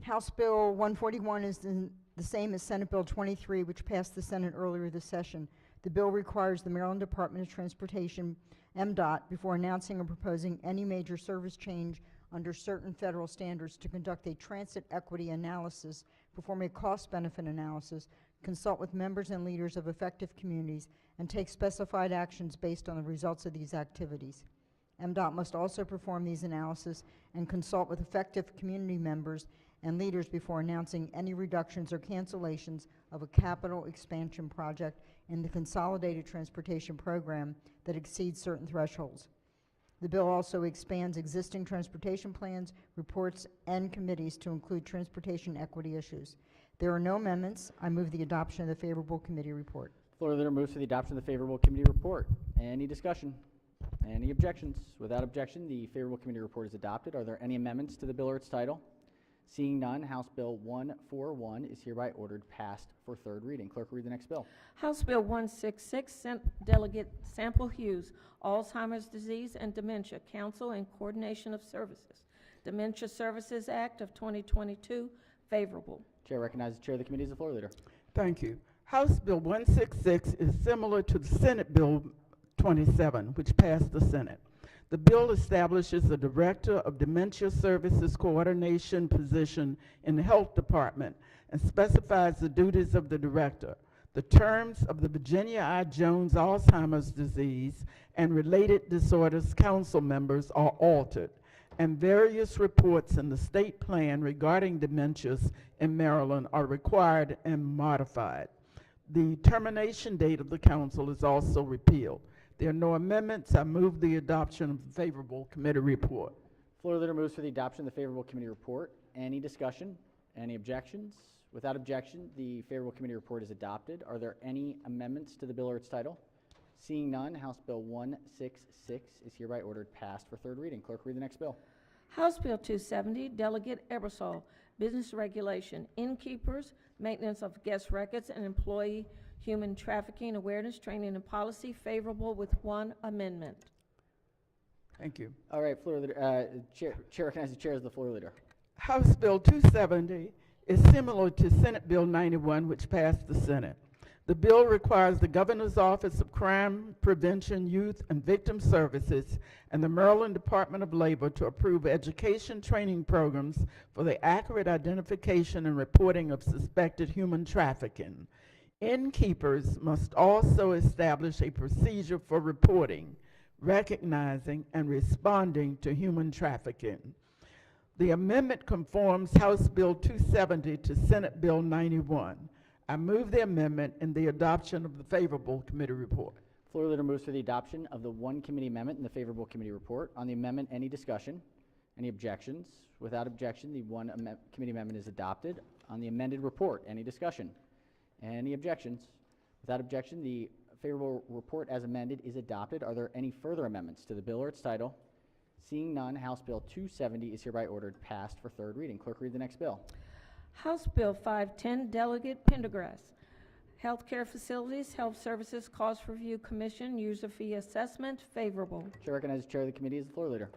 House Bill 141 is the same as Senate Bill 23, which passed the Senate earlier this session. The bill requires the Maryland Department of Transportation, MDOT, before announcing or proposing any major service change under certain federal standards, to conduct a transit equity analysis, perform a cost-benefit analysis, consult with members and leaders of affected communities, and take specified actions based on the results of these activities. MDOT must also perform these analyses and consult with affected community members and leaders before announcing any reductions or cancellations of a capital expansion project in the Consolidated Transportation Program that exceeds certain thresholds. The bill also expands existing transportation plans, reports, and committees to include transportation equity issues. There are no amendments. I move the adoption of the favorable committee report. Floor leader moves for the adoption of the favorable committee report. Any discussion? Any objections? Without objection, the favorable committee report is adopted. Are there any amendments to the bill or its title? Seeing none, House Bill 141 is hereby ordered passed for third reading. Clerk will read the next bill. House Bill 166, Delegate Sample Hughes, Alzheimer's Disease and Dementia Council and Coordination of Services. Dementia Services Act of 2022, favorable. Chair recognizes the chair of the committee as the floor leader. Thank you. House Bill 166 is similar to the Senate Bill 27, which passed the Senate. The bill establishes the Director of Dementia Services Coordination position in the Health Department and specifies the duties of the director. The terms of the Virginia I. Jones Alzheimer's Disease and Related Disorders Council members are altered, and various reports in the state plan regarding dementias in Maryland are required and modified. The termination date of the council is also repealed. There are no amendments. I move the adoption of the favorable committee report. Floor leader moves for the adoption of the favorable committee report. Any discussion? Any objections? Without objection, the favorable committee report is adopted. Are there any amendments to the bill or its title? Seeing none, House Bill 166 is hereby ordered passed for third reading. Clerk, read the next bill. House Bill 270, Delegate Ebersol, Business Regulation, Innkeepers, Maintenance of Guest Records, and Employee Human Trafficking Awareness, Training, and Policy, favorable with one amendment. Thank you. All right, floor leader, chair recognizes the chair as the floor leader. House Bill 270 is similar to Senate Bill 91, which passed the Senate. The bill requires the Governor's Office of Crime Prevention, Youth, and Victim Services and the Maryland Department of Labor to approve education training programs for the accurate identification and reporting of suspected human trafficking. Innkeepers must also establish a procedure for reporting, recognizing, and responding to human trafficking. The amendment conforms House Bill 270 to Senate Bill 91. I move the amendment and the adoption of the favorable committee report. Floor leader moves for the adoption of the one committee amendment and the favorable committee report. On the amendment, any discussion? Any objections? Without objection, the one committee amendment is adopted. On the amended report, any discussion? Any objections? Without objection, the favorable report as amended is adopted. Are there any further amendments to the bill or its title? Seeing none, House Bill 270 is hereby ordered passed for third reading. Clerk, read the next bill. House Bill 510, Delegate Pendergrass, Healthcare Facilities, Health Services Cost Review Commission, User Fee Assessment, favorable. Chair recognizes the chair of the committee as the floor leader.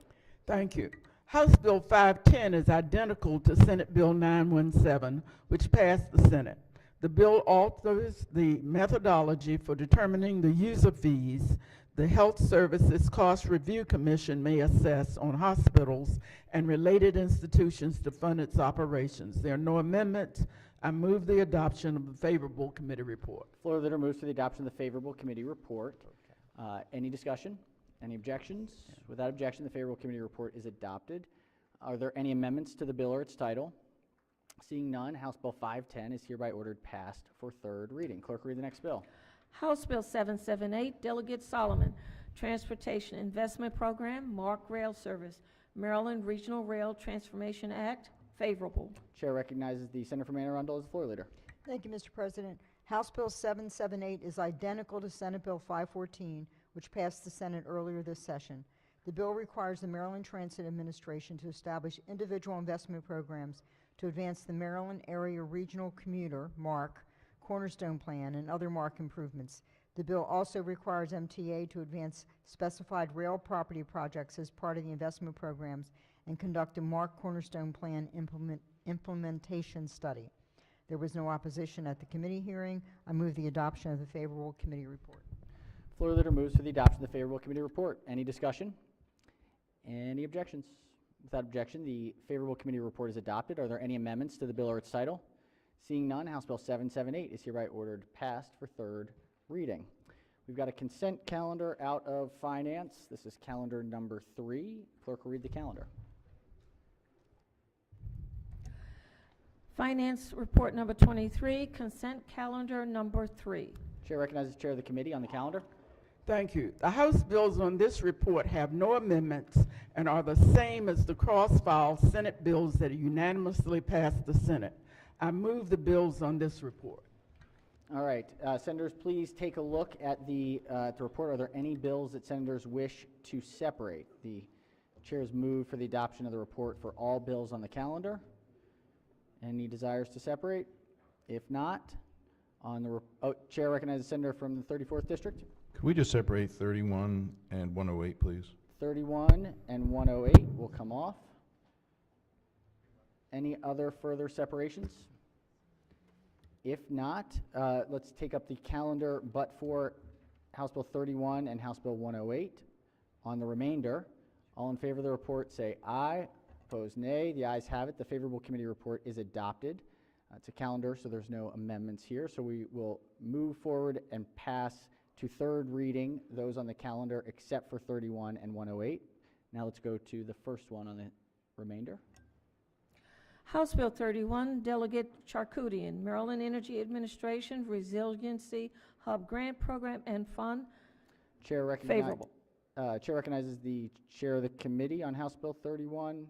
Thank you. House Bill 510 is identical to Senate Bill 917, which passed the Senate. The bill alters the methodology for determining the user fees the Health Services Cost Review Commission may assess on hospitals and related institutions to fund its operations. There are no amendments. I move the adoption of the favorable committee report. Floor leader moves for the adoption of the favorable committee report. Any discussion? Any objections? Without objection, the favorable committee report is adopted. Are there any amendments to the bill or its title? Seeing none, House Bill 510 is hereby ordered passed for third reading. Clerk, read the next bill. House Bill 778, Delegate Solomon, Transportation Investment Program, MARC Rail Service, Maryland Regional Rail Transformation Act, favorable. Chair recognizes the senator from Anne Arundel as the floor leader. Thank you, Mr. President. House Bill 778 is identical to Senate Bill 514, which passed the Senate earlier this session. The bill requires the Maryland Transit Administration to establish individual investment programs to advance the Maryland Area Regional Commuter, MARC, Cornerstone Plan, and other MARC improvements. The bill also requires MTA to advance specified rail property projects as part of the investment programs and conduct a MARC Cornerstone Plan implementation study. There was no opposition at the committee hearing. I move the adoption of the favorable committee report. Floor leader moves for the adoption of the favorable committee report. Any discussion? Any objections? Without objection, the favorable committee report is adopted. Are there any amendments to the bill or its title? Seeing none, House Bill 778 is hereby ordered passed for third reading. We've got a consent calendar out of finance. This is calendar number 3. Clerk will read the calendar. Finance report number 23, consent calendar number 3. Chair recognizes the chair of the committee on the calendar. Thank you. The House bills on this report have no amendments and are the same as the cross-file Senate bills that unanimously passed the Senate. I move the bills on this report. All right, senators, please take a look at the report. Are there any bills that senators wish to separate? The chair's moved for the adoption of the report for all bills on the calendar. Any desires to separate? If not, on the chair recognizes the senator from the 34th district. Can we just separate 31 and 108, please? 31 and 108 will come off. Any other further separations? If not, let's take up the calendar but for House Bill 31 and House Bill 108. On the remainder, all in favor of the report say aye. Opposed, nay. The ayes have it. The favorable committee report is adopted. It's a calendar, so there's no amendments here. So we will move forward and pass to third reading those on the calendar except for 31 and 108. Now let's go to the first one on the remainder. House Bill 31, Delegate Charkoudian, Maryland Energy Administration Resiliency Hub Grant Program and Fund. Chair favorable. Chair recognizes the chair of the committee on House Bill 31.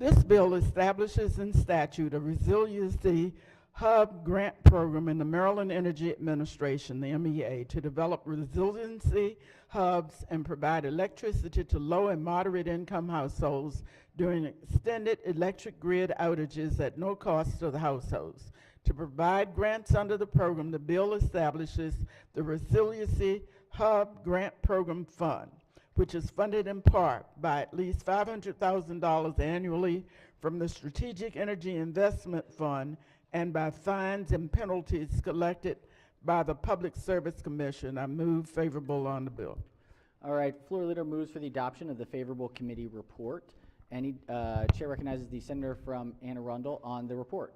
This bill establishes in statute a resiliency hub grant program in the Maryland Energy Administration, the MEA, to develop resiliency hubs and provide electricity to low and moderate income households during extended electric grid outages at no cost to the households. To provide grants under the program, the bill establishes the Resiliency Hub Grant Program Fund, which is funded in part by at least $500,000 annually from the Strategic Energy Investment Fund and by fines and penalties collected by the Public Service Commission. I move favorable on the bill. All right, floor leader moves for the adoption of the favorable committee report. Any chair recognizes the senator from Anne Arundel on the report.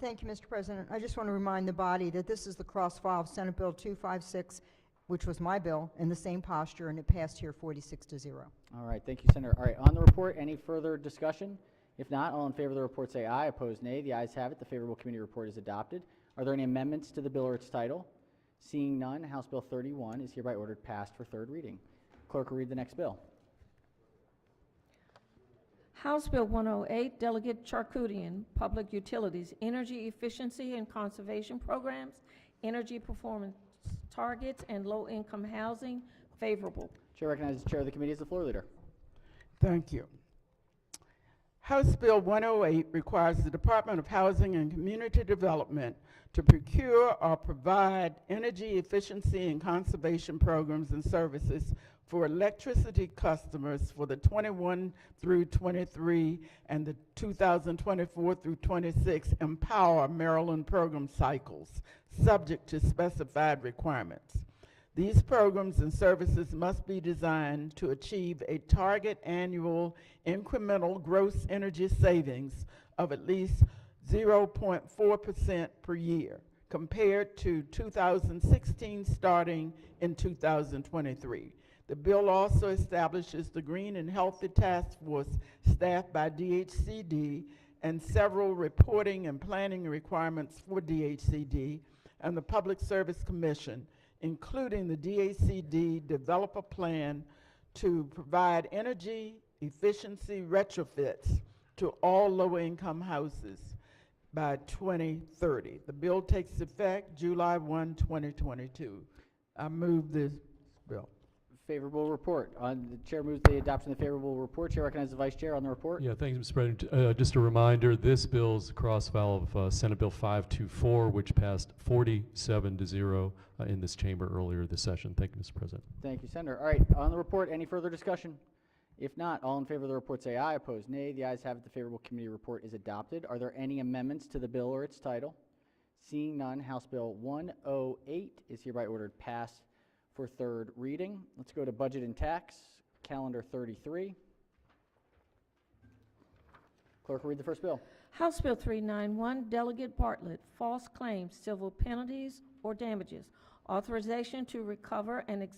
Thank you, Mr. President. I just want to remind the body that this is the cross-file of Senate Bill 256, which was my bill, in the same posture, and it passed here 46-0. All right, thank you, Senator. All right, on the report, any further discussion? If not, all in favor of the report say aye. Opposed, nay. The ayes have it. The favorable committee report is adopted. Are there any amendments to the bill or its title? Seeing none, House Bill 31 is hereby ordered passed for third reading. Clerk will read the next bill. House Bill 108, Delegate Charkoudian, Public Utilities, Energy Efficiency and Conservation Programs, Energy Performance Targets, and Low-Income Housing, favorable. Chair recognizes the chair of the committee as the floor leader. Thank you. House Bill 108 requires the Department of Housing and Community Development to procure or provide energy efficiency and conservation programs and services for electricity customers for the 21 through 23 and the 2024 through 26 Empower Maryland program cycles, subject to specified requirements. These programs and services must be designed to achieve a target annual incremental gross energy savings of at least 0.4% per year, compared to 2016 starting in 2023. The bill also establishes the Green and Healthy Task Force staffed by DHCD and several reporting and planning requirements for DHCD and the Public Service Commission, including the DHCD develop a plan to provide energy efficiency retrofits to all low-income houses by 2030. The bill takes effect July 1, 2022. I move this bill. Favorable report. The chair moves the adoption of the favorable report. Chair recognizes the vice chair on the report. Yeah, thank you, Mr. President. Just a reminder, this bill is a cross-file of Senate Bill 524, which passed 47-0 in this chamber earlier this session. Thank you, Mr. President. Thank you, Senator. All right, on the report, any further discussion? If not, all in favor of the report say aye. Opposed, nay. The ayes have it. The favorable committee report is adopted. Are there any amendments to the bill or its title? Seeing none, House Bill 108 is hereby ordered passed for third reading. Let's go to Budget and Tax, Calendar 33. Clerk will read the first bill. House Bill 391, Delegate Bartlett, false claims, civil penalties or damages, authorization to recover and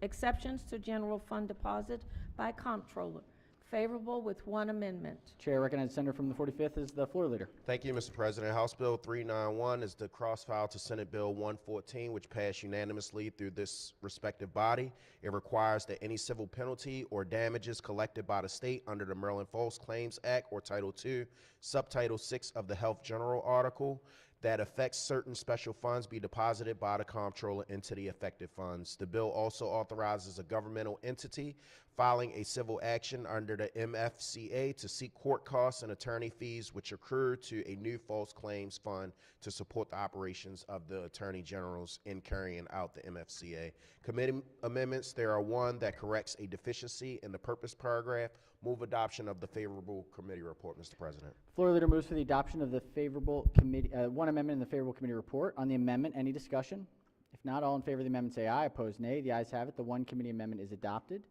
exceptions to general fund deposit by comptroller. Favorable with one amendment. Chair recognizes the senator from the 45th as the floor leader. Thank you, Mr. President. House Bill 391 is the cross-file to Senate Bill 114, which passed unanimously through this respective body. It requires that any civil penalty or damages collected by the state under the Maryland False Claims Act or Title II, Subtitle 6 of the Health General article, that affects certain special funds be deposited by the comptroller into the affected funds. The bill also authorizes a governmental entity filing a civil action under the MFCA to seek court costs and attorney fees which accrue to a new false claims fund to support the operations of the attorney generals in carrying out the MFCA. Committee amendments, there are one that corrects a deficiency in the purpose paragraph. Move adoption of the favorable committee report, Mr. President. Floor leader moves for the adoption of the favorable committee, one amendment in the favorable committee report. On the amendment, any discussion? If not, all in favor of the amendment say aye. Opposed, nay. The ayes have it. The one committee amendment is adopted.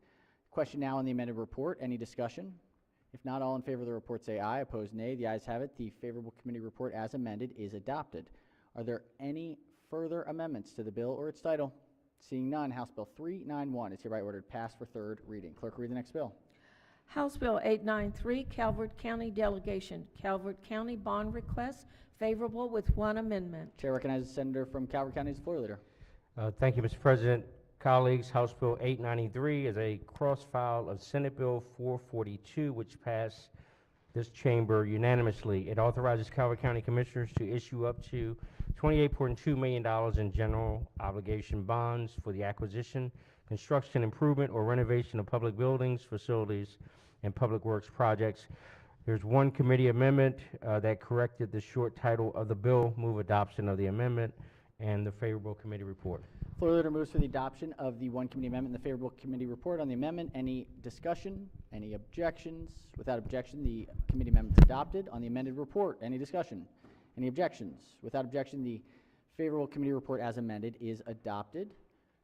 Question now on the amended report. Any discussion? If not, all in favor of the report say aye. Opposed, nay. The ayes have it. The favorable committee report as amended is adopted. Are there any further amendments to the bill or its title? Seeing none, House Bill 391 is hereby ordered passed for third reading. Clerk will read the next bill. House Bill 893, Calvert County Delegation, Calvert County Bond Request, favorable with one amendment. Chair recognizes the senator from Calvert County as the floor leader. Thank you, Mr. President. Colleagues, House Bill 893 is a cross-file of Senate Bill 442, which passed this chamber unanimously. It authorizes Calvert County Commissioners to issue up to $28.2 million in general obligation bonds for the acquisition, construction, improvement, or renovation of public buildings, facilities, and public works projects. There's one committee amendment that corrected the short title of the bill. Move adoption of the amendment and the favorable committee report. Floor leader moves for the adoption of the one committee amendment and the favorable committee report. On the amendment, any discussion? Any objections? Without objection, the committee amendment is adopted. On the amended report, any discussion? Any objections? Without objection, the favorable committee report as amended is adopted.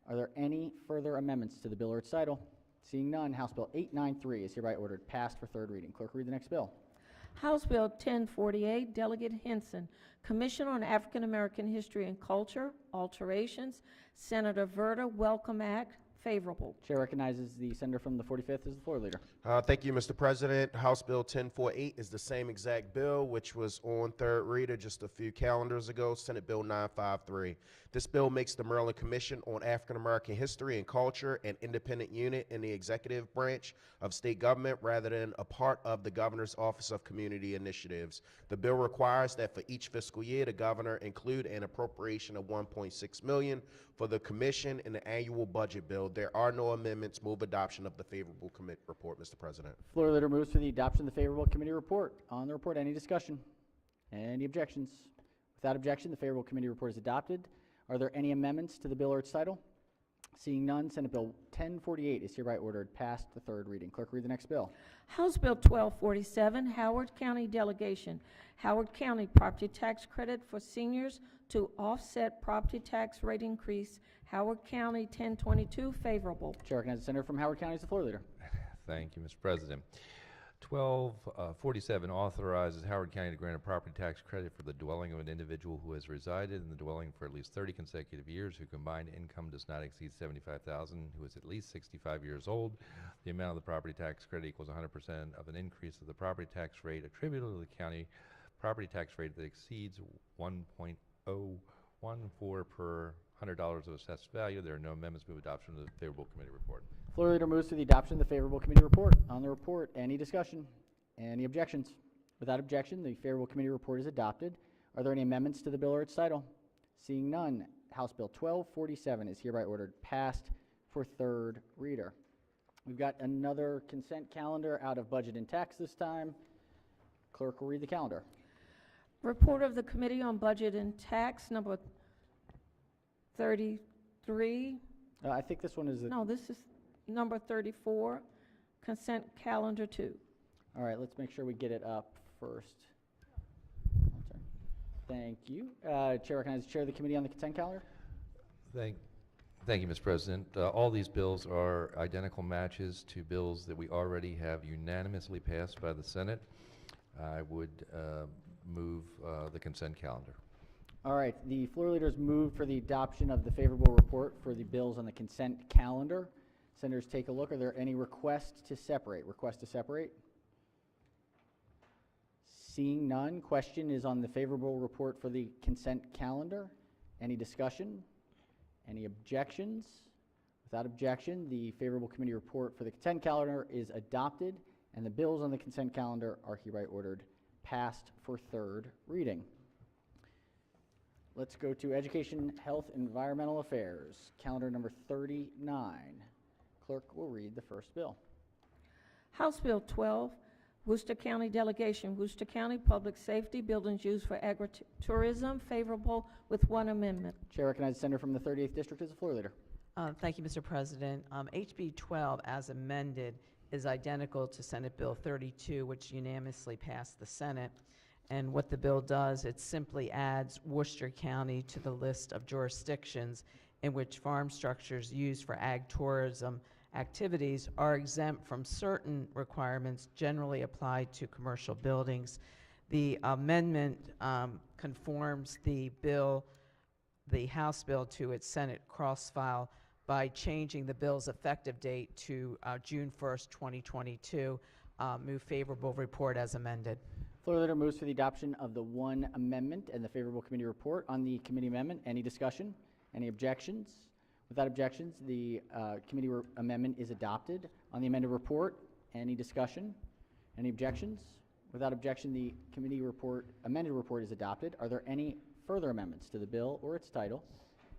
Are there any further amendments to the bill or its title? Seeing none, House Bill 893 is hereby ordered passed for third reading. Clerk, read the next bill. House Bill 1048, Delegate Henson, Commission on African American History and Culture, alterations, Senator Verda, Welcome Act, favorable. Chair recognizes the senator from the 45th as the floor leader. Thank you, Mr. President. House Bill 1048 is the same exact bill which was on third reader just a few calendars ago, Senate Bill 953. This bill makes the Maryland Commission on African American History and Culture an independent unit in the executive branch of state government rather than a part of the Governor's Office of Community Initiatives. The bill requires that for each fiscal year, the governor include an appropriation of $1.6 million for the commission in the annual budget bill. There are no amendments. Move adoption of the favorable committee report, Mr. President. Floor leader moves for the adoption of the favorable committee report. On the report, any discussion? Any objections? Without objection, the favorable committee report is adopted. Are there any amendments to the bill or its title? Seeing none, Senate Bill 1048 is hereby ordered past the third reading. Clerk, read the next bill. House Bill 1247, Howard County Delegation. Howard County Property Tax Credit for Seniors to offset property tax rate increase. Howard County 1022, favorable. Chair recognizes the senator from Howard County as the floor leader. Thank you, Mr. President. 1247 authorizes Howard County to grant a property tax credit for the dwelling of an individual who has resided in the dwelling for at least 30 consecutive years, whose combined income does not exceed $75,000, who is at least 65 years old. The amount of the property tax credit equals 100% of an increase of the property tax rate attributable to the county property tax rate that exceeds 1.014 per $100 of assessed value. There are no amendments. Move adoption of the favorable committee report. Floor leader moves to the adoption of the favorable committee report. On the report, any discussion? Any objections? Without objection, the favorable committee report is adopted. Are there any amendments to the bill or its title? Seeing none, House Bill 1247 is hereby ordered passed for third reader. We've got another consent calendar out of budget and tax this time. Clerk will read the calendar. Report of the Committee on Budget and Tax, number 33. I think this one is the... No, this is number 34, consent calendar 2. All right, let's make sure we get it up first. Thank you. Chair recognizes the chair of the committee on the consent calendar. Thank you, Mr. President. All these bills are identical matches to bills that we already have unanimously passed by the Senate. I would move the consent calendar. All right, the floor leaders moved for the adoption of the favorable report for the bills on the consent calendar. Senators, take a look. Are there any requests to separate? Request to separate? Seeing none, question is on the favorable report for the consent calendar. Any discussion? Any objections? Without objection, the favorable committee report for the consent calendar is adopted, and the bills on the consent calendar are hereby ordered passed for third reading. Let's go to Education, Health, Environmental Affairs, calendar number 39. Clerk will read the first bill. House Bill 12, Worcester County Delegation, Worcester County Public Safety, Buildings Used for Agritourism, favorable with one amendment. Chair recognizes the senator from the 38th District as the floor leader. Thank you, Mr. President. HB 12, as amended, is identical to Senate Bill 32, which unanimously passed the Senate. And what the bill does, it simply adds Worcester County to the list of jurisdictions in which farm structures used for ag tourism activities are exempt from certain requirements generally applied to commercial buildings. The amendment conforms the bill, the House bill, to its Senate cross-file by changing the bill's effective date to June 1st, 2022. Move favorable report as amended. Floor leader moves for the adoption of the one amendment and the favorable committee report. On the committee amendment, any discussion? Any objections? Without objections, the committee amendment is adopted. On the amended report, any discussion? Any objections? Without objection, the committee amended report is adopted. Are there any further amendments to the bill or its title?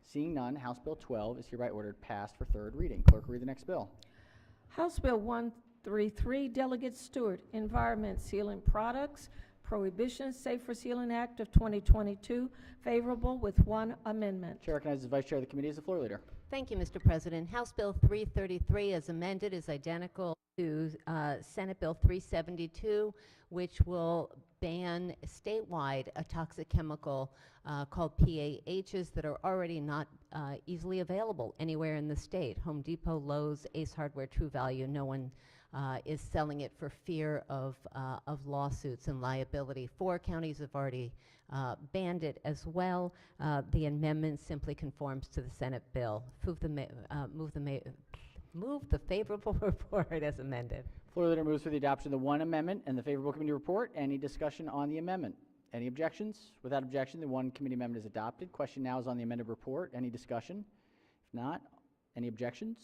Seeing none, House Bill 12 is hereby ordered passed for third reading. Clerk will read the next bill. House Bill 133, Delegate Stewart, Environment Sealing Products, Prohibition, Safer Sealing Act of 2022, favorable with one amendment. Chair recognizes the Vice Chair of the committee as the floor leader. Thank you, Mr. President. House Bill 333, as amended, is identical to Senate Bill 372, which will ban statewide a toxic chemical called PAHs that are already not easily available anywhere in the state. Home Depot, Lowe's, Ace Hardware, True Value, no one is selling it for fear of lawsuits and liability. 4 counties have already banned it as well. The amendment simply conforms to the Senate bill. Move the favorable report as amended. Floor leader moves for the adoption of the one amendment and the favorable committee report. Any discussion on the amendment? Any objections? Without objection, the one committee amendment is adopted. Question now is on the amended report. Any discussion? If not, any objections?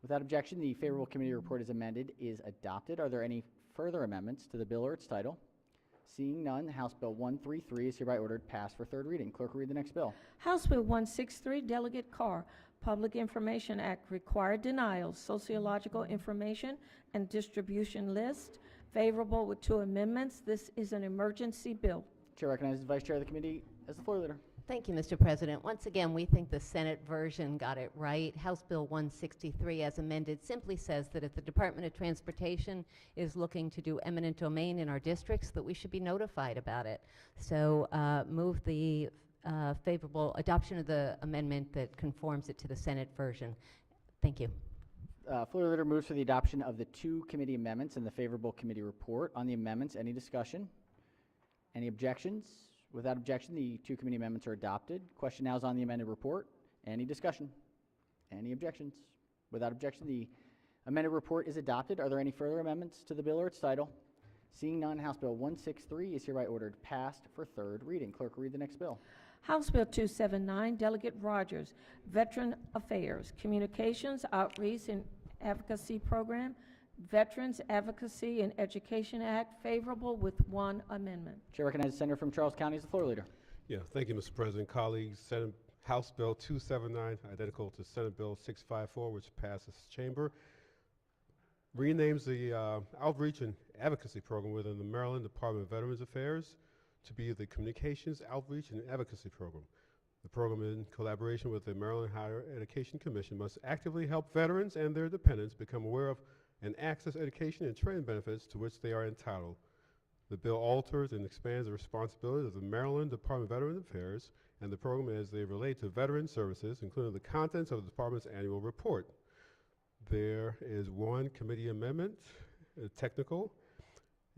Without objection, the favorable committee report as amended is adopted. Are there any further amendments to the bill or its title? Seeing none, House Bill 133 is hereby ordered passed for third reading. Clerk will read the next bill. House Bill 163, Delegate Carr, Public Information Act, Required Denials, Sociological Information and Distribution List, favorable with 2 amendments. This is an emergency bill. Chair recognizes the Vice Chair of the committee as the floor leader. Thank you, Mr. President. Once again, we think the Senate version got it right. House Bill 163, as amended, simply says that if the Department of Transportation is looking to do eminent domain in our districts, that we should be notified about it. So move the favorable adoption of the amendment that conforms it to the Senate version. Thank you. Floor Leader moves for the adoption of the 2 committee amendments and the favorable committee report. On the amendments, any discussion? Any objections? Without objection, the 2 committee amendments are adopted. Question now is on the amended report. Any discussion? Any objections? Without objection, the amended report is adopted. Are there any further amendments to the bill or its title? Seeing none, House Bill 163 is hereby ordered passed for 3rd reading. Clerk, read the next bill. House Bill 279, Delegate Rogers, Veteran Affairs, Communications, Outreach, and Advocacy Program, Veterans Advocacy and Education Act, favorable with 1 amendment. Chair recognizes the Senator from Charles County as the floor leader. Yeah, thank you, Mr. President. Colleagues, House Bill 279, identical to Senate Bill 654, which passes chamber, renames the Outreach and Advocacy Program within the Maryland Department of Veterans Affairs to be the Communications, Outreach, and Advocacy Program. The program, in collaboration with the Maryland Higher Education Commission, must actively help veterans and their dependents become aware of and access education and training benefits to which they are entitled. The bill alters and expands the responsibilities of the Maryland Department of Veterans Affairs and the program as they relate to veteran services, including the contents of the department's annual report. There is 1 committee amendment, technical,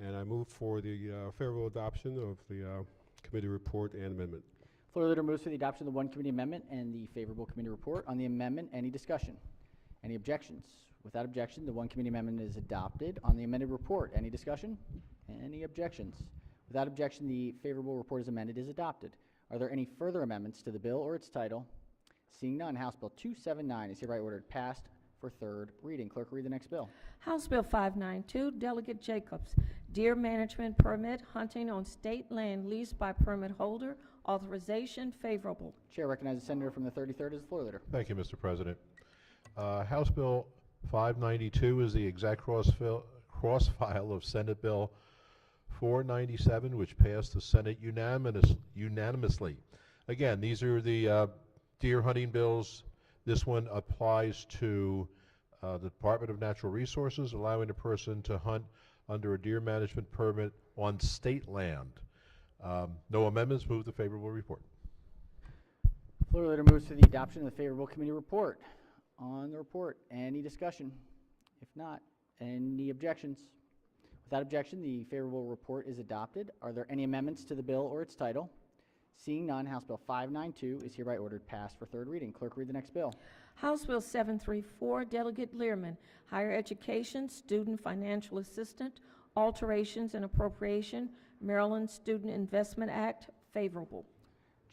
and I move for the favorable adoption of the committee report and amendment. Floor leader moves for the adoption of the 1 committee amendment and the favorable committee report. On the amendment, any discussion? Any objections? Without objection, the 1 committee amendment is adopted. On the amended report, any discussion? Any objections? Without objection, the favorable report as amended is adopted. Are there any further amendments to the bill or its title? Seeing none, House Bill 279 is hereby ordered passed for 3rd reading. Clerk, read the next bill. House Bill 592, Delegate Jacobs, Deer Management Permit, Hunting on State Land Leased by Permit Holder, authorization favorable. Chair recognizes the Senator from the 33rd as the floor leader. Thank you, Mr. President. House Bill 592 is the exact cross-file of Senate Bill 497, which passed the Senate unanimously. Again, these are the deer hunting bills. This one applies to the Department of Natural Resources, allowing a person to hunt under a deer management permit on state land. No amendments. Move the favorable report. Floor leader moves to the adoption of the favorable committee report. On the report, any discussion? If not, any objections? Without objection, the favorable report is adopted. Are there any amendments to the bill or its title? Seeing none, House Bill 592 is hereby ordered passed for 3rd reading. Clerk, read the next bill. House Bill 734, Delegate Learman, Higher Education Student Financial Assistant, Alterations and Appropriation, Maryland Student Investment Act, favorable.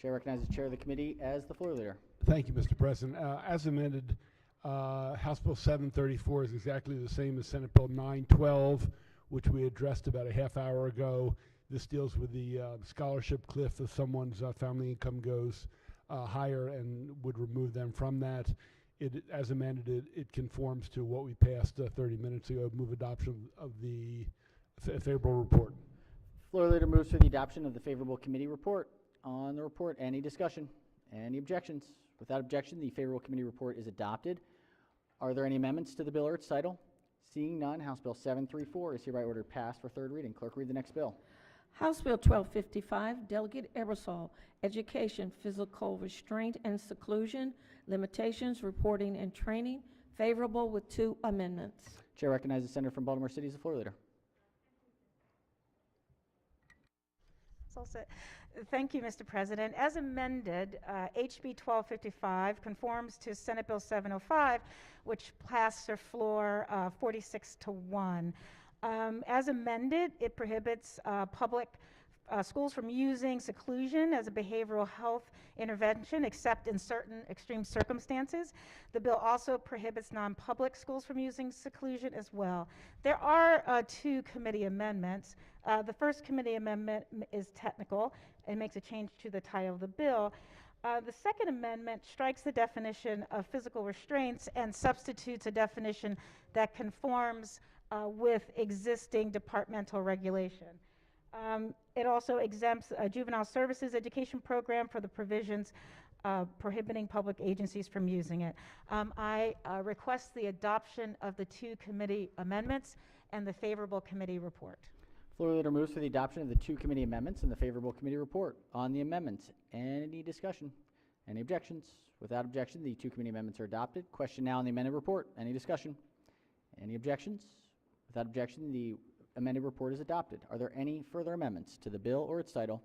Chair recognizes the chair of the committee as the floor leader. Thank you, Mr. President. As amended, House Bill 734 is exactly the same as Senate Bill 912, which we addressed about a half hour ago. This deals with the scholarship cliff if someone's family income goes higher and would remove them from that. As amended, it conforms to what we passed 30 minutes ago. Move adoption of the favorable report. Floor leader moves for the adoption of the favorable committee report. On the report, any discussion? Any objections? Without objection, the favorable committee report is adopted. Are there any amendments to the bill or its title? Seeing none, House Bill 734 is hereby ordered passed for 3rd reading. Clerk, read the next bill. House Bill 1255, Delegate Ebersol, Education, Physical Restraint and Seclusion, Limitations, Reporting and Training, favorable with 2 amendments. Chair recognizes the Senator from Baltimore City as the floor leader. Thank you, Mr. President. As amended, HB 1255 conforms to Senate Bill 705, which passed the floor 46-1. As amended, it prohibits public schools from using seclusion as a behavioral health intervention except in certain extreme circumstances. The bill also prohibits non-public schools from using seclusion as well. There are 2 committee amendments. The first committee amendment is technical and makes a change to the title of the bill. The second amendment strikes the definition of physical restraints and substitutes a definition that conforms with existing departmental regulation. It also exempts a juvenile services education program for the provisions prohibiting public agencies from using it. I request the adoption of the two committee amendments and the favorable committee report. Floor leader moves for the adoption of the two committee amendments and the favorable committee report. On the amendments, any discussion? Any objections? Without objection, the two committee amendments are adopted. Question now on the amended report. Any discussion? Any objections? Without objection, the amended report is adopted. Are there any further amendments to the bill or its title?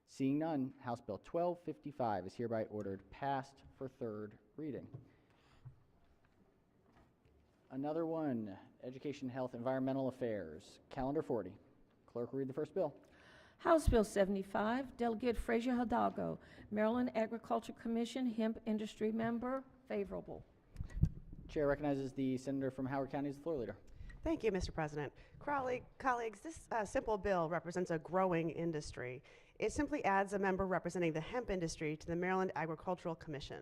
Seeing none, House Bill 1255 is hereby ordered passed for third reading. Another one, Education, Health, Environmental Affairs, Calendar 40. Clerk will read the first bill. House Bill 75, Delegate Frazier Hidalgo, Maryland Agriculture Commission, hemp industry member, favorable. Chair recognizes the senator from Howard County as the floor leader. Thank you, Mr. President. Colleagues, this simple bill represents a growing industry. It simply adds a member representing the hemp industry to the Maryland Agricultural Commission.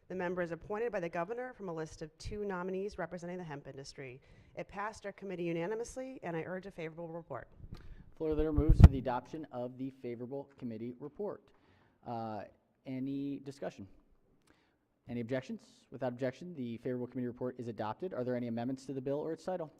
The member is appointed by the governor from a list of 2 nominees representing the hemp industry. It passed our committee unanimously, and I urge a favorable report. Floor leader moves for the adoption of the favorable committee report. Any discussion? Any objections? Without objection, the favorable committee report is adopted. Are there any amendments to the bill or its title?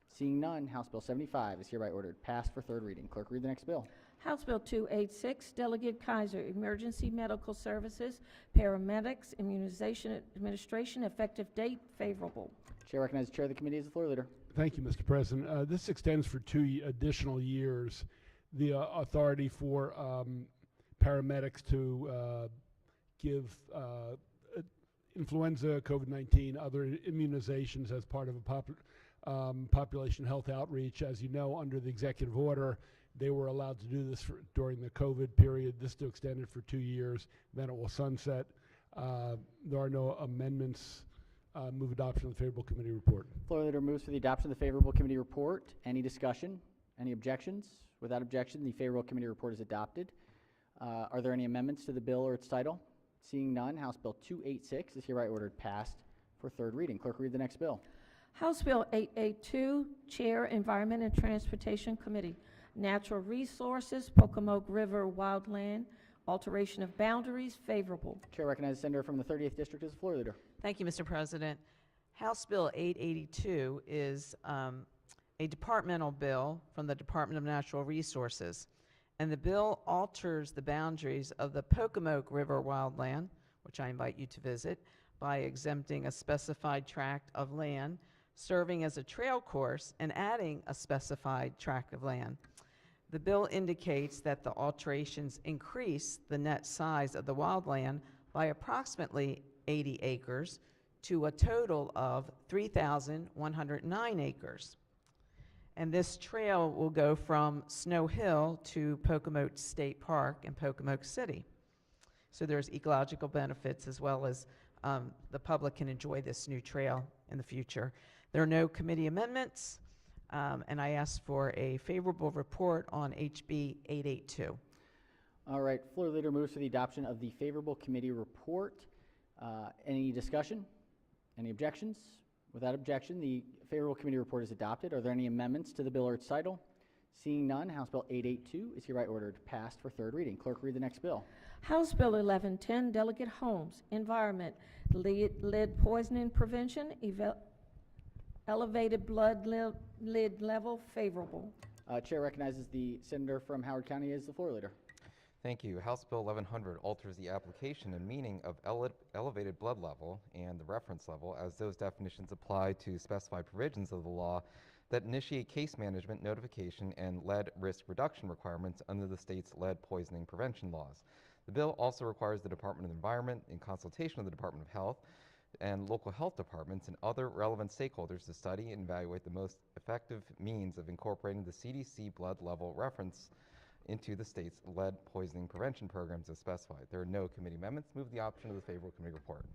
Seeing none, House Bill 75 is hereby ordered passed for third reading. Clerk, read the next bill. House Bill 286, Delegate Kaiser, Emergency Medical Services, Paramedics, Immunization Administration, effective date, favorable. Chair recognizes the chair of the committee as the floor leader. Thank you, Mr. President. This extends for 2 additional years the authority for paramedics to give influenza, COVID-19, other immunizations as part of a population health outreach. As you know, under the executive order, they were allowed to do this during the COVID period. This to extend it for 2 years, then it will sunset. There are no amendments. Move adoption of the favorable committee report. Floor leader moves for the adoption of the favorable committee report. Any discussion? Any objections? Without objection, the favorable committee report is adopted. Are there any amendments to the bill or its title? Seeing none, House Bill 286 is hereby ordered passed for third reading. Clerk, read the next bill. House Bill 882, Chair, Environment and Transportation Committee, Natural Resources, Pocomoke River Wildland, alteration of boundaries, favorable. Chair recognizes the senator from the 30th District as the floor leader. Thank you, Mr. President. House Bill 882 is a departmental bill from the Department of Natural Resources, and the bill alters the boundaries of the Pocomoke River Wildland, which I invite you to visit, by exempting a specified tract of land serving as a trail course and adding a specified tract of land. The bill indicates that the alterations increase the net size of the wildland by approximately 80 acres to a total of 3,109 acres. And this trail will go from Snow Hill to Pocomoke State Park in Pocomoke City. So there's ecological benefits as well as the public can enjoy this new trail in the future. There are no committee amendments, and I ask for a favorable report on HB 882. All right, floor leader moves for the adoption of the favorable committee report. Any discussion? Any objections? Without objection, the favorable committee report is adopted. Are there any amendments to the bill or its title? Seeing none, House Bill 882 is hereby ordered passed for third reading. Clerk, read the next bill. House Bill 1110, Delegate Holmes, Environment, Lead Poisoning Prevention, elevated blood lead level, favorable. Chair recognizes the senator from Howard County as the floor leader. Thank you. House Bill 1100 alters the application and meaning of elevated blood level and the reference level, as those definitions apply to specified provisions of the law that initiate case management, notification, and lead risk reduction requirements under the state's lead poisoning prevention laws. The bill also requires the Department of Environment, in consultation with the Department of Health and local health departments and other relevant stakeholders, to study and evaluate the most effective means of incorporating the CDC blood level reference into the state's lead poisoning prevention programs as specified. There are no committee amendments. Move the option of the favorable committee report.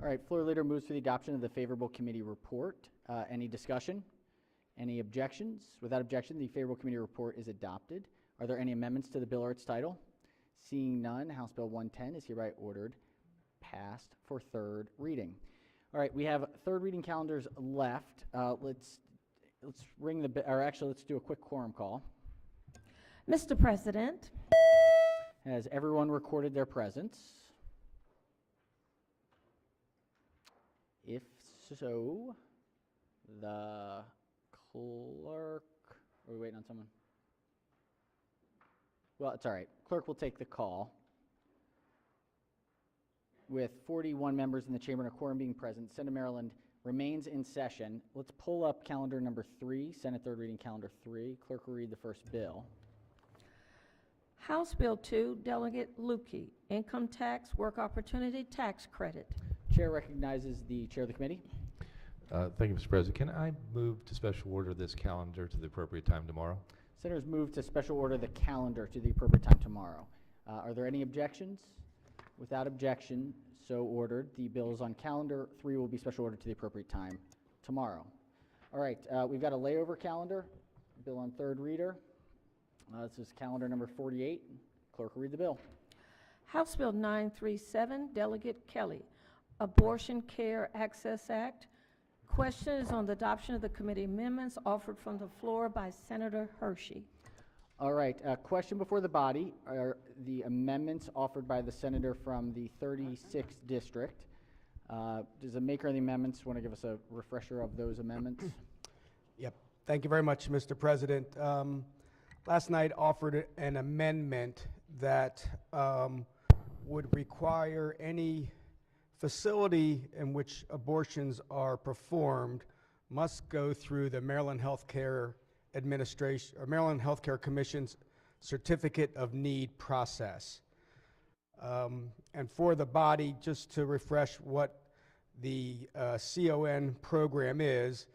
All right, floor leader moves for the adoption of the favorable committee report. Any discussion? Any objections? Without objection, the favorable committee report is adopted. Are there any amendments to the bill or its title? Seeing none, House Bill 110 is hereby ordered passed for third reading. All right, we have third reading calendars left. Let's ring the, or actually let's do a quick quorum call. Mr. President, Has everyone recorded their presence? If so, the clerk, are we waiting on someone? Well, it's all right. Clerk will take the call. With 41 members in the chamber and a quorum being present, Senate of Maryland remains in session. Let's pull up calendar number 3, Senate third reading calendar 3. Clerk will read the first bill. House Bill 2, Delegate Lukey, Income Tax Work Opportunity Tax Credit. Chair recognizes the chair of the committee. Thank you, Mr. President. Can I move to special order this calendar to the appropriate time tomorrow? Senators move to special order the calendar to the appropriate time tomorrow. Are there any objections? Without objection, so ordered. The bills on calendar 3 will be special ordered to the appropriate time tomorrow. All right, we've got a layover calendar, bill on third reader. This is calendar number 48. Clerk will read the bill. House Bill 937, Delegate Kelly, Abortion Care Access Act. Question is on the adoption of the committee amendments offered from the floor by Senator Hershey. All right, question before the body are the amendments offered by the senator from the 36th district. Does the maker of the amendments want to give us a refresher of those amendments? Yep. Thank you very much, Mr. President. Last night offered an amendment that would require any facility in which abortions are performed must go through the Maryland Healthcare Administration or Maryland Healthcare Commission's Certificate of Need process. And for the body, just to refresh what the CON program is,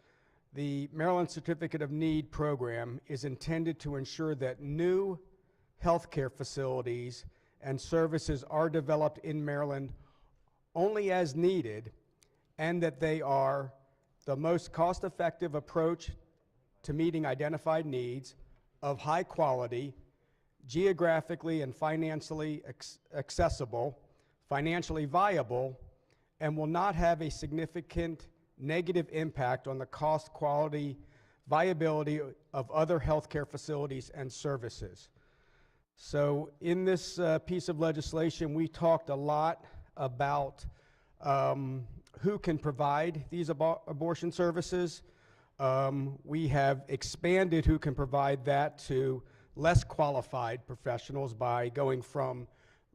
the Maryland Certificate of Need program is intended to ensure that new healthcare facilities and services are developed in Maryland only as needed, and that they are the most cost-effective approach to meeting identified needs, of high quality, geographically and financially accessible, financially viable, and will not have a significant negative impact on the cost, quality, viability of other healthcare facilities and services. So in this piece of legislation, we talked a lot about who can provide these abortion services. We have expanded who can provide that to less qualified professionals by going from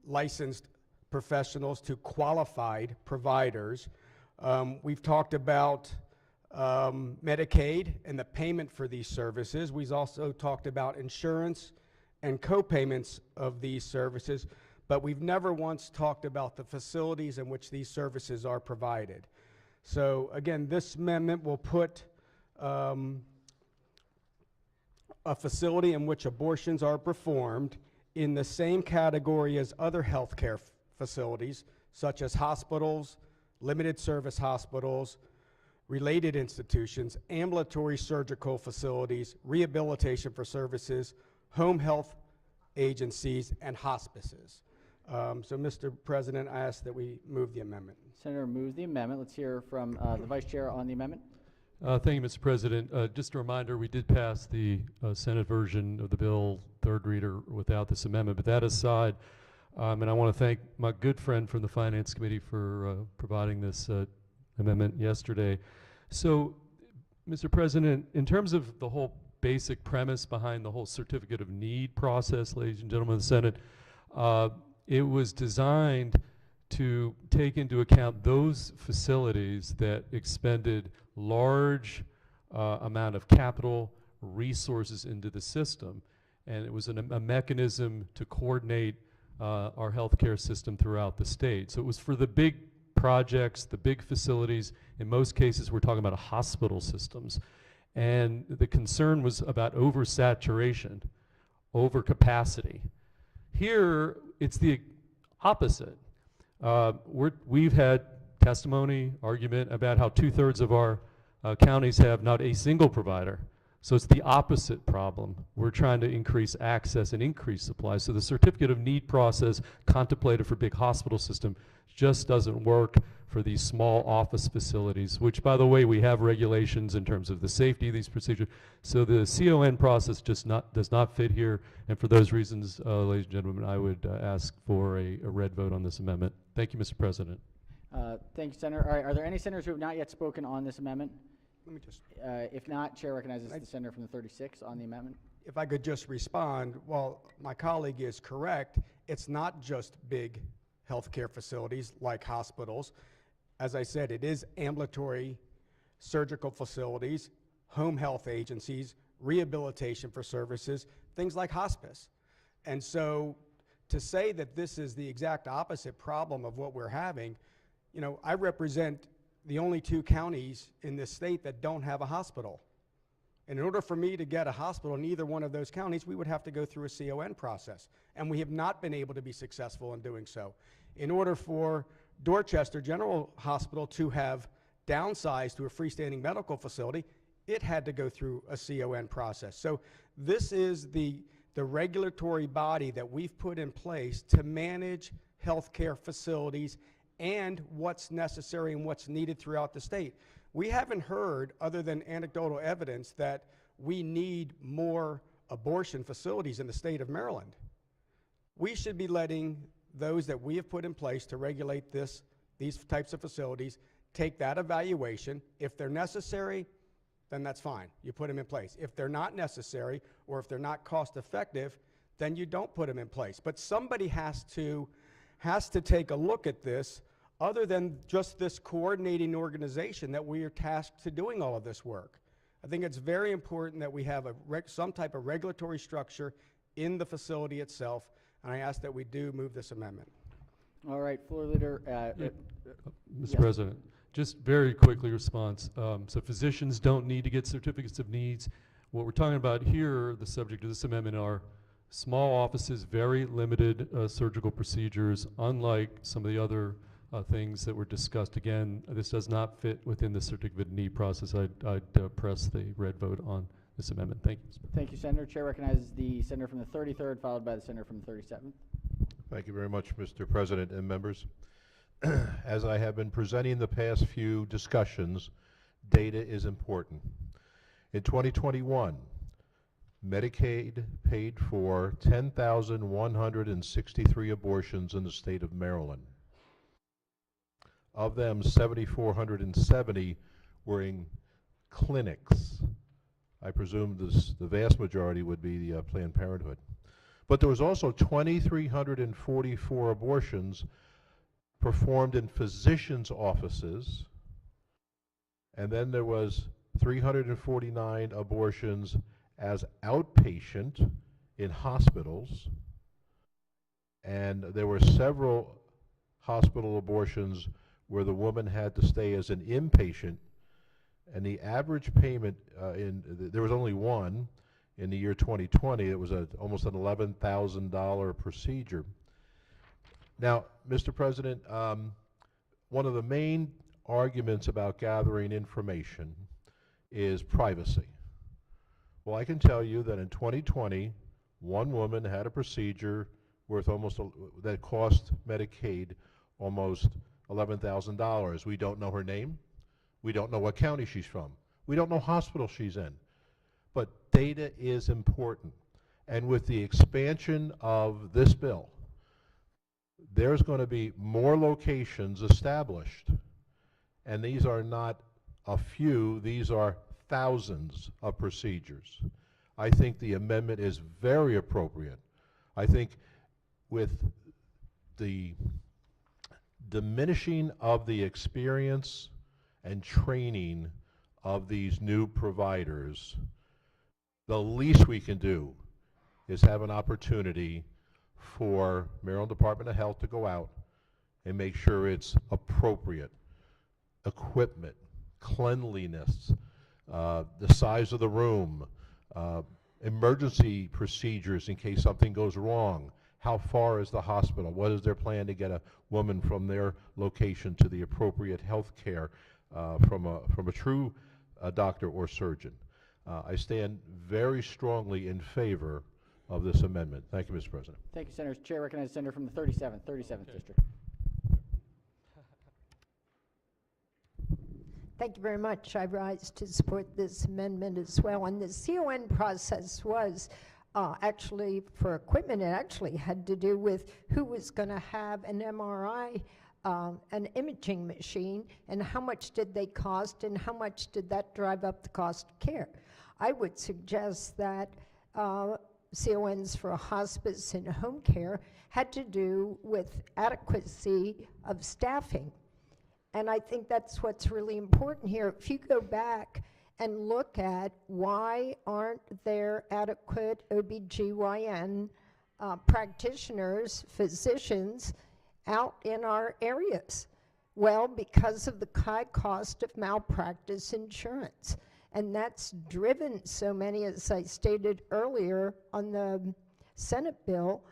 licensed professionals to qualified providers. We've talked about Medicaid and the payment for these services. We've also talked about insurance and co-payments of these services, but we've never once talked about the facilities in which these services are provided. So again, this amendment will put a facility in which abortions are performed in the same category as other healthcare facilities, such as hospitals, limited service hospitals, related institutions, ambulatory surgical facilities, rehabilitation for services, home health agencies, and hospices. So, Mr. President, I ask that we move the amendment. Senator moves the amendment. Let's hear from the Vice Chair on the amendment. Thank you, Mr. President. Just a reminder, we did pass the Senate version of the bill, third reader, without this amendment. But that aside, and I want to thank my good friend from the Finance Committee for providing this amendment yesterday. So, Mr. President, in terms of the whole basic premise behind the whole Certificate of Need process, ladies and gentlemen of the Senate, it was designed to take into account those facilities that expended large amount of capital resources into the system, and it was a mechanism to coordinate our healthcare system throughout the state. So it was for the big projects, the big facilities. In most cases, we're talking about hospital systems, and the concern was about oversaturation, overcapacity. Here, it's the opposite. We've had testimony, argument about how 2/3 of our counties have not a single provider. So it's the opposite problem. We're trying to increase access and increase supply. So the certificate of need process contemplated for big hospital system just doesn't work for these small office facilities, which, by the way, we have regulations in terms of the safety of these procedures. So the CON process just does not fit here. And for those reasons, ladies and gentlemen, I would ask for a red vote on this amendment. Thank you, Mr. President. Thank you, Senator. All right, are there any senators who have not yet spoken on this amendment? Let me just, If not, Chair recognizes the senator from the 36 on the amendment. if I could just respond, while my colleague is correct, it's not just big healthcare facilities like hospitals. As I said, it is ambulatory surgical facilities, home health agencies, rehabilitation for services, things like hospice. And so to say that this is the exact opposite problem of what we're having, you know, I represent the only 2 counties in this state that don't have a hospital. And in order for me to get a hospital in either one of those counties, we would have to go through a CON process. And we have not been able to be successful in doing so. In order for Dorchester General Hospital to have downsized to a freestanding medical facility, it had to go through a CON process. So this is the regulatory body that we've put in place to manage healthcare facilities and what's necessary and what's needed throughout the state. We haven't heard, other than anecdotal evidence, that we need more abortion facilities in the state of Maryland. We should be letting those that we have put in place to regulate these types of facilities take that evaluation. If they're necessary, then that's fine. You put them in place. If they're not necessary, or if they're not cost effective, then you don't put them in place. But somebody has to take a look at this, other than just this coordinating organization that we are tasked to doing all of this work. I think it's very important that we have some type of regulatory structure in the facility itself, and I ask that we do move this amendment. All right, Floor Leader. Mr. Yes. President, just very quickly response. So physicians don't need to get certificates of needs. What we're talking about here, the subject of this amendment, are small offices, very limited surgical procedures, unlike some of the other things that were discussed. Again, this does not fit within the certificate of need process. I'd press the red vote on this amendment. Thank you. Thank you, Senator. Chair recognizes the senator from the 33rd, followed by the senator from the 37th. Thank you very much, Mr. President and members. As I have been presenting the past few discussions, data is important. In 2021, Medicaid paid for 10,163 abortions in the state of Maryland. Of them, 7,470 were in clinics. I presume the vast majority would be the Planned Parenthood. But there was also 2,344 abortions performed in physicians' offices, and then there was 349 abortions as outpatient in hospitals, and there were several hospital abortions where the woman had to stay as an inpatient, and the average payment there was only one in the year 2020. It was almost an $11,000 procedure. Now, Mr. President, one of the main arguments about gathering information is privacy. Well, I can tell you that in 2020, one woman had a procedure worth that cost Medicaid almost $11,000. We don't know her name. We don't know what county she's from. We don't know hospital she's in. But data is important. And with the expansion of this bill, there's going to be more locations established. And these are not a few, these are thousands of procedures. I think the amendment is very appropriate. I think with the diminishing of the experience and training of these new providers, the least we can do is have an opportunity for Maryland Department of Health to go out and make sure it's appropriate. Equipment, cleanliness, the size of the room, emergency procedures in case something goes wrong. How far is the hospital? What is their plan to get a woman from their location to the appropriate health care from a true doctor or surgeon? I stand very strongly in favor of this amendment. Thank you, Mr. President. Thank you, Senator. Chair recognizes Senator from the 37th District. Thank you very much. I rise to support this amendment as well. And the CON process was actually for equipment. It actually had to do with who was going to have an MRI, an imaging machine, and how much did they cost, and how much did that drive up the cost of care. I would suggest that CONs for hospice and home care had to do with adequacy of staffing. And I think that's what's really important here. If you go back and look at why aren't there adequate OBGYN practitioners, physicians out in our areas? Well, because of the high cost of malpractice insurance. And that's driven so many, as I stated earlier on the Senate bill,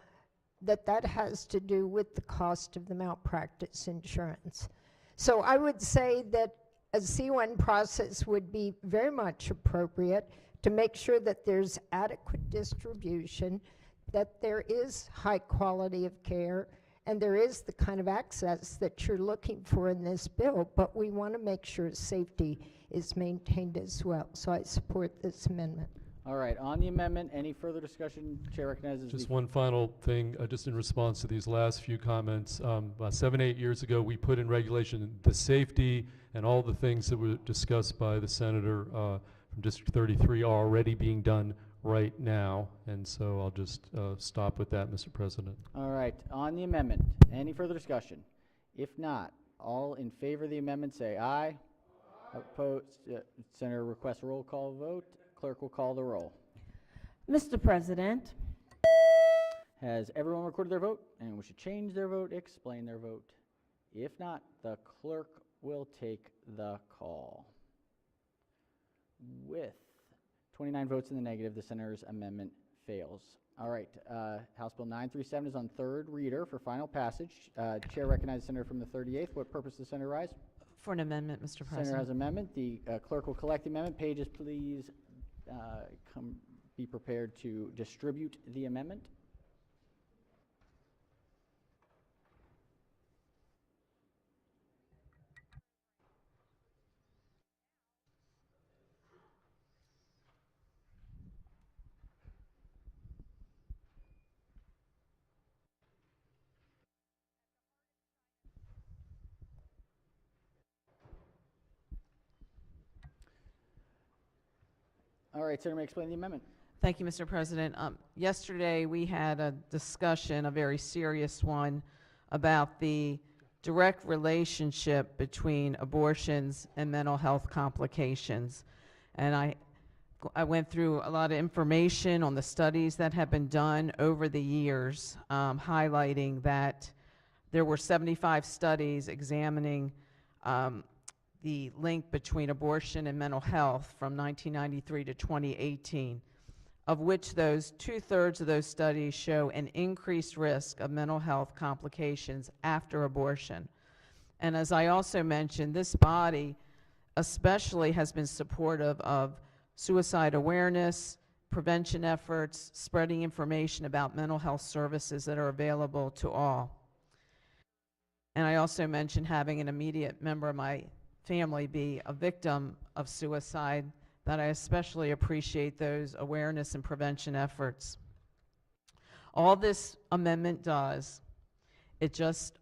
that has to do with the cost of the malpractice insurance. So I would say that a C1 process would be very much appropriate to make sure that there's adequate distribution, that there is high quality of care, and there is the kind of access that you're looking for in this bill, but we want to make sure safety is maintained as well. So I support this amendment. All right, on the amendment, any further discussion? Chair recognizes Just the one final thing, just in response to these last few comments. About 7, 8 years ago, we put in regulation the safety and all the things that were discussed by the senator from District 33 are already being done right now. And so I'll just stop with that, Mr. President. All right, on the amendment, any further discussion? If not, all in favor of the amendment say aye. Opposed? Senator requests a roll call vote. Clerk will call the roll. Mr. President, Has everyone recorded their vote and wish to change their vote, explain their vote? If not, the clerk will take the call. With 29 votes in the negative, the senator's amendment fails. All right, House Bill 937 is on third reader for final passage. Chair recognizes the senator from the 38th. What purpose does the senator rise? For an amendment, Mr. President. Senator has an amendment. The clerk will collect the amendment. Pages, please be prepared to distribute the amendment. All right, Senator may explain the amendment. Thank you, Mr. President. Yesterday, we had a discussion, a very serious one, about the direct relationship between abortions and mental health complications. And I went through a lot of information on the studies that have been done over the years, highlighting that there were 75 studies examining the link between abortion and mental health from 1993 to 2018, of which those 2/3 of those studies show an increased risk of mental health complications after abortion. And as I also mentioned, this body especially has been supportive of suicide awareness, prevention efforts, spreading information about mental health services that are available to all. And I also mentioned having an immediate member of my family be a victim of suicide, that I especially appreciate those awareness and prevention efforts. All this amendment does,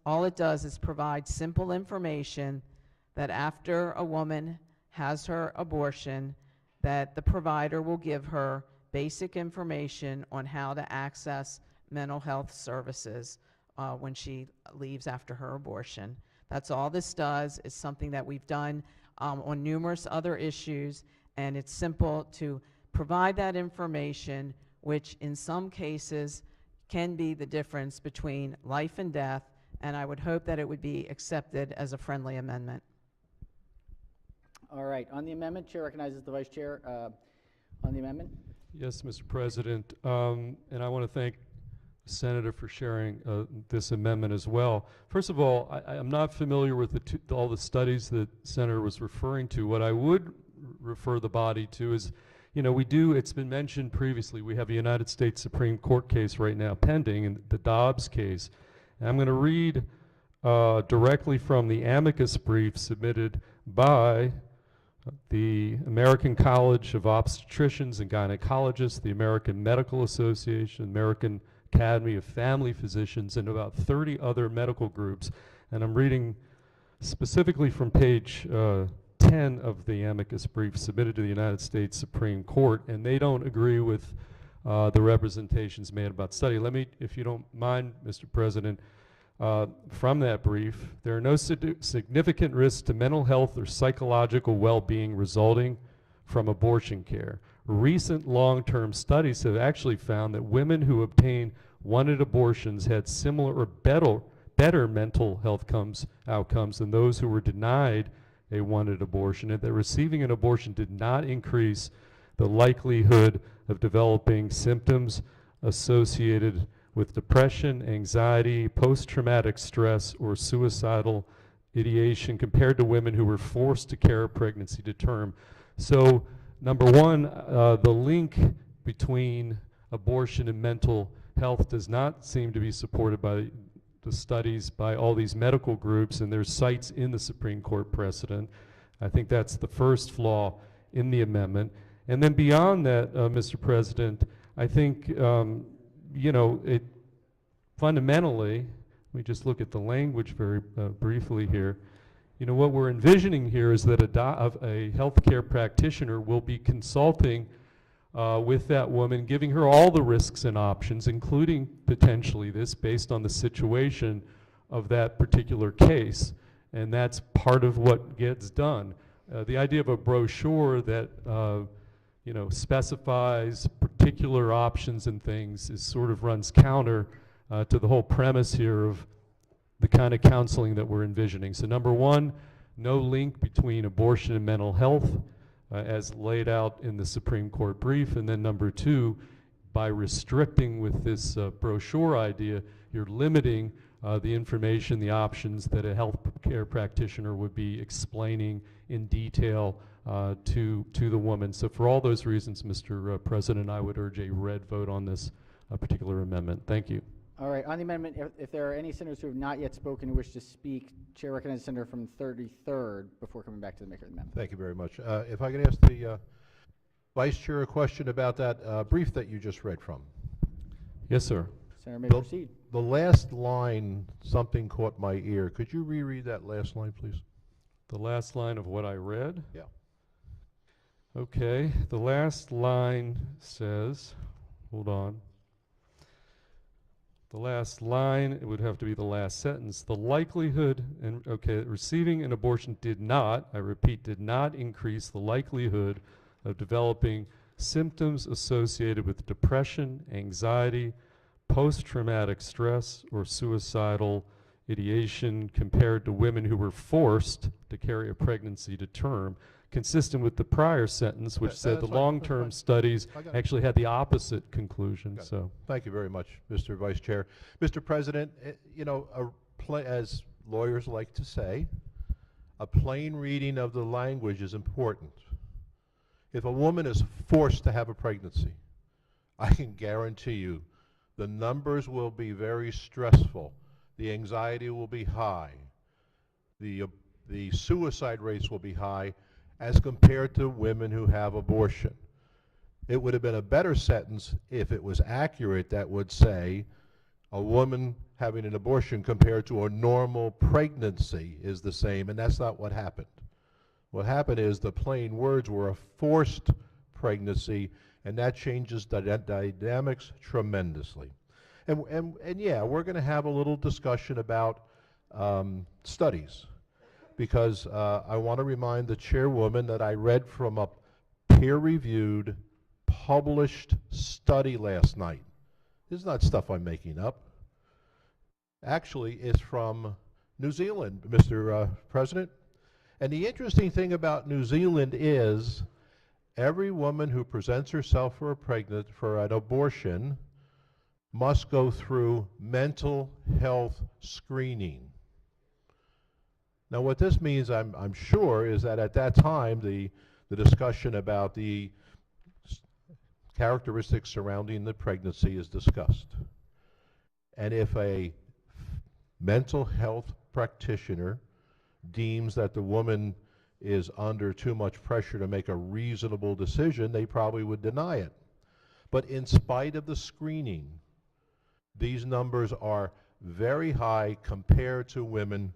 all it does is provide simple information that after a woman has her abortion, that the provider will give her basic information on how to access mental health services when she leaves after her abortion. That's all this does. It's something that we've done on numerous other issues, and it's simple to provide that information, which in some cases can be the difference between life and death, and I would hope that it would be accepted as a friendly amendment. All right, on the amendment, Chair recognizes the Vice Chair on the amendment. Yes, Mr. President, and I want to thank the Senator for sharing this amendment as well. First of all, I'm not familiar with all the studies that the Senator was referring to. What I would refer the body to is you know, it's been mentioned previously, we have a United States Supreme Court case right now pending, in the Dobbs case. And I'm going to read directly from the amicus brief submitted by the American College of Obstetricians and Gynecologists, the American Medical Association, American Academy of Family Physicians, and about 30 other medical groups. And I'm reading specifically from page 10 of the amicus brief submitted to the United States Supreme Court, and they don't agree with the representations made about study. Let me, if you don't mind, Mr. President, from that brief, there are no significant risks to mental health or psychological well-being resulting from abortion care. Recent long-term studies have actually found that women who obtained wanted abortions had similar or better mental health outcomes than those who were denied a wanted abortion, and that receiving an abortion did not increase the likelihood of developing symptoms associated with depression, anxiety, post-traumatic stress, or suicidal ideation compared to women who were forced to carry pregnancy to term. So, number one, the link between abortion and mental health does not seem to be supported by the studies by all these medical groups, and there's sites in the Supreme Court precedent. I think that's the first flaw in the amendment. And then beyond that, Mr. President, I think, you know, it fundamentally, we just look at the language very briefly here. You know, what we're envisioning here is that a healthcare practitioner will be consulting with that woman, giving her all the risks and options, including potentially this, based on the situation of that particular case. And that's part of what gets done. The idea of a brochure that you know, specifies particular options and things is sort of runs counter to the whole premise here of the kind of counseling that we're envisioning. So number one, no link between abortion and mental health as laid out in the Supreme Court brief. And then number two, by restricting with this brochure idea, you're limiting the information, the options that a health care practitioner would be explaining in detail to the woman. So for all those reasons, Mr. President, I would urge a red vote on this particular amendment. Thank you. All right, on the amendment, if there are any senators who have not yet spoken who wish to speak, Chair recognizes the senator from 33rd before coming back to the maker of the amendment. Thank you very much. If I can ask the Vice Chair a question about that brief that you just read from. Yes, sir. Senator may proceed. The last line, something caught my ear. Could you reread that last line, please? The last line of what I read? Yeah. Okay, the last line says, hold on. The last line, it would have to be the last sentence. The likelihood, and okay, receiving an abortion did not, I repeat, did not increase the likelihood of developing symptoms associated with depression, anxiety, post-traumatic stress, or suicidal ideation compared to women who were forced to carry a pregnancy to term, consistent with the prior sentence, which said the long-term studies actually had the opposite conclusion. So, thank you very much, Mr. Vice Chair. Mr. President, you know, as lawyers like to say, a plain reading of the language is important. If a woman is forced to have a pregnancy, I can guarantee you the numbers will be very stressful. The anxiety will be high. The suicide rates will be high as compared to women who have abortion. It would have been a better sentence if it was accurate that would say a woman having an abortion compared to a normal pregnancy is the same, and that's not what happened. What happened is the plain words were a forced pregnancy, and that changes the dynamics tremendously. And yeah, we're going to have a little discussion about studies, because I want to remind the chairwoman that I read from a peer-reviewed, published study last night. This is not stuff I'm making up. Actually, it's from New Zealand, Mr. President. And the interesting thing about New Zealand is every woman who presents herself for an abortion must go through mental health screening. Now, what this means, I'm sure, is that at that time, the discussion about the characteristics surrounding the pregnancy is discussed. And if a mental health practitioner deems that the woman is under too much pressure to make a reasonable decision, they probably would deny it. But in spite of the screening, these numbers are very high compared to women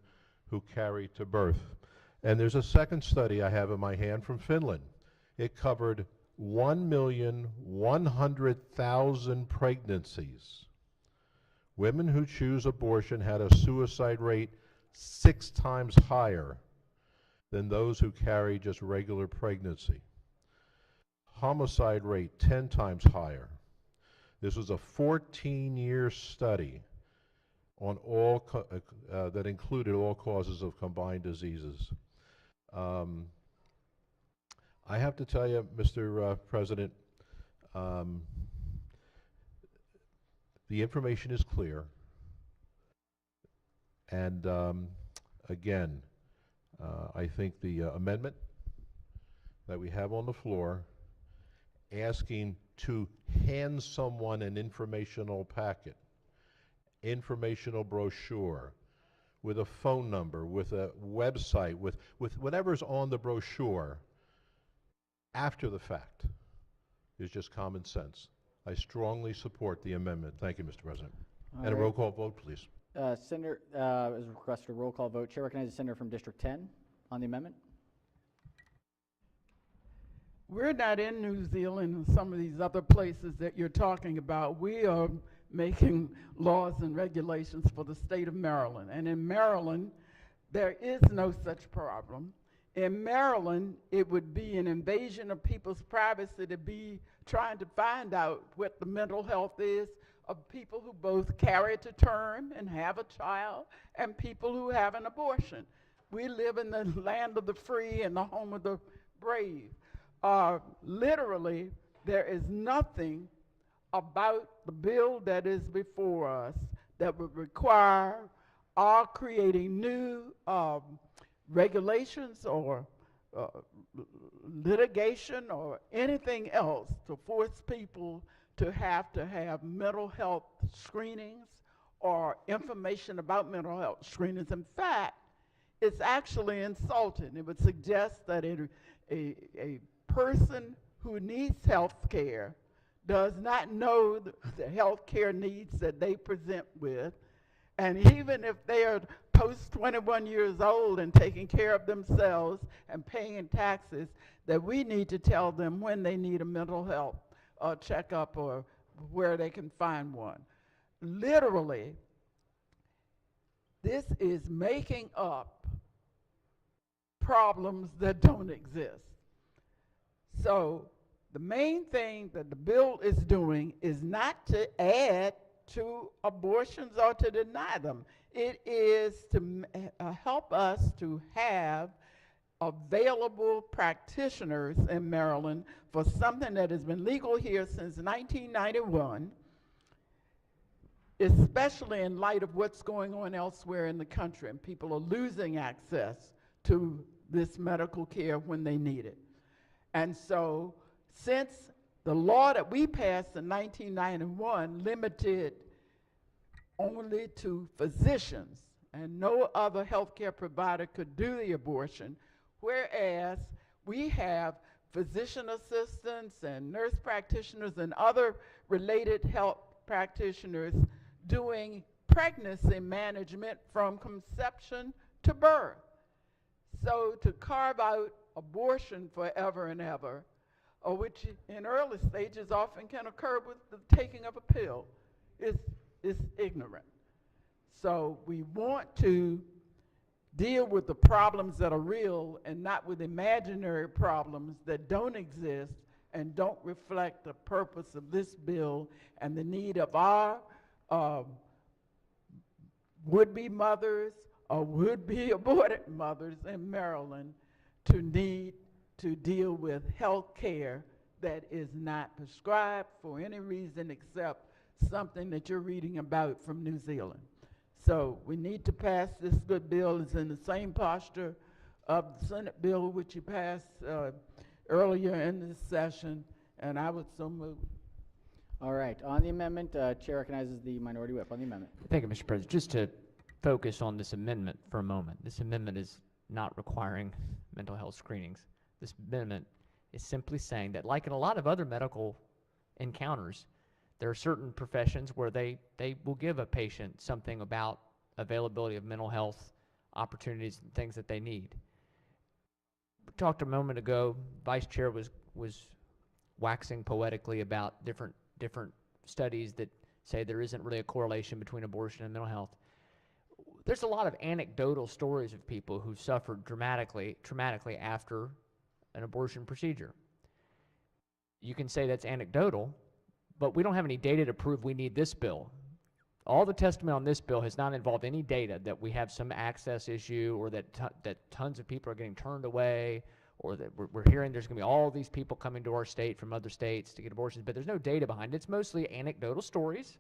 who carry to birth. And there's a second study I have in my hand from Finland. It covered 1,100,000 pregnancies. Women who choose abortion had a suicide rate 6 times higher than those who carry just regular pregnancy. Homicide rate 10 times higher. This was a 14-year study on all that included all causes of combined diseases. I have to tell you, Mr. President, the information is clear. And again, I think the amendment that we have on the floor asking to hand someone an informational packet, informational brochure, with a phone number, with a website, with whatever's on the brochure after the fact is just common sense. I strongly support the amendment. Thank you, Mr. President. And a roll call vote, please. Senator, as requested, a roll call vote. Chair recognizes the senator from District 10 on the amendment. We're not in New Zealand and some of these other places that you're talking about. We are making laws and regulations for the state of Maryland. And in Maryland, there is no such problem. In Maryland, it would be an invasion of people's privacy to be trying to find out what the mental health is of people who both carry to term and have a child and people who have an abortion. We live in the land of the free and the home of the brave. Literally, there is nothing about the bill that is before us that would require our creating new regulations or litigation or anything else to force people to have mental health screenings or information about mental health screenings. In fact, it's actually insulting. It would suggest that a person who needs health care does not know the health care needs that they present with. And even if they are post 21 years old and taking care of themselves and paying taxes, that we need to tell them when they need a mental health checkup or where they can find one. Literally, this is making up problems that don't exist. So the main thing that the bill is doing is not to add to abortions or to deny them. It is to help us to have available practitioners in Maryland for something that has been legal here since 1991, especially in light of what's going on elsewhere in the country, and people are losing access to this medical care when they need it. And so, since the law that we passed in 1991 limited only to physicians and no other healthcare provider could do the abortion, whereas we have physician assistants and nurse practitioners and other related health practitioners doing pregnancy management from conception to birth. So to carve out abortion forever and ever, which in early stages often can occur with the taking of a pill, is ignorant. So we want to deal with the problems that are real and not with imaginary problems that don't exist and don't reflect the purpose of this bill and the need of our would-be mothers or would-be aborted mothers in Maryland to need to deal with health care that is not prescribed for any reason except something that you're reading about from New Zealand. So we need to pass this good bill. It's in the same posture of the Senate bill which you passed earlier in this session, and I would so move. All right, on the amendment, Chair recognizes the minority whip on the amendment. Thank you, Mr. President. Just to focus on this amendment for a moment. This amendment is not requiring mental health screenings. This amendment is simply saying that, like in a lot of other medical encounters, there are certain professions where they will give a patient something about availability of mental health opportunities and things that they need. We talked a moment ago, Vice Chair was waxing poetically about different studies that say there isn't really a correlation between abortion and mental health. There's a lot of anecdotal stories of people who suffered traumatically after an abortion procedure. You can say that's anecdotal, but we don't have any data to prove we need this bill. All the testimony on this bill has not involved any data that we have some access issue or that tons of people are getting turned away, or that we're hearing there's going to be all these people coming to our state from other states to get abortions, but there's no data behind it. It's mostly anecdotal stories.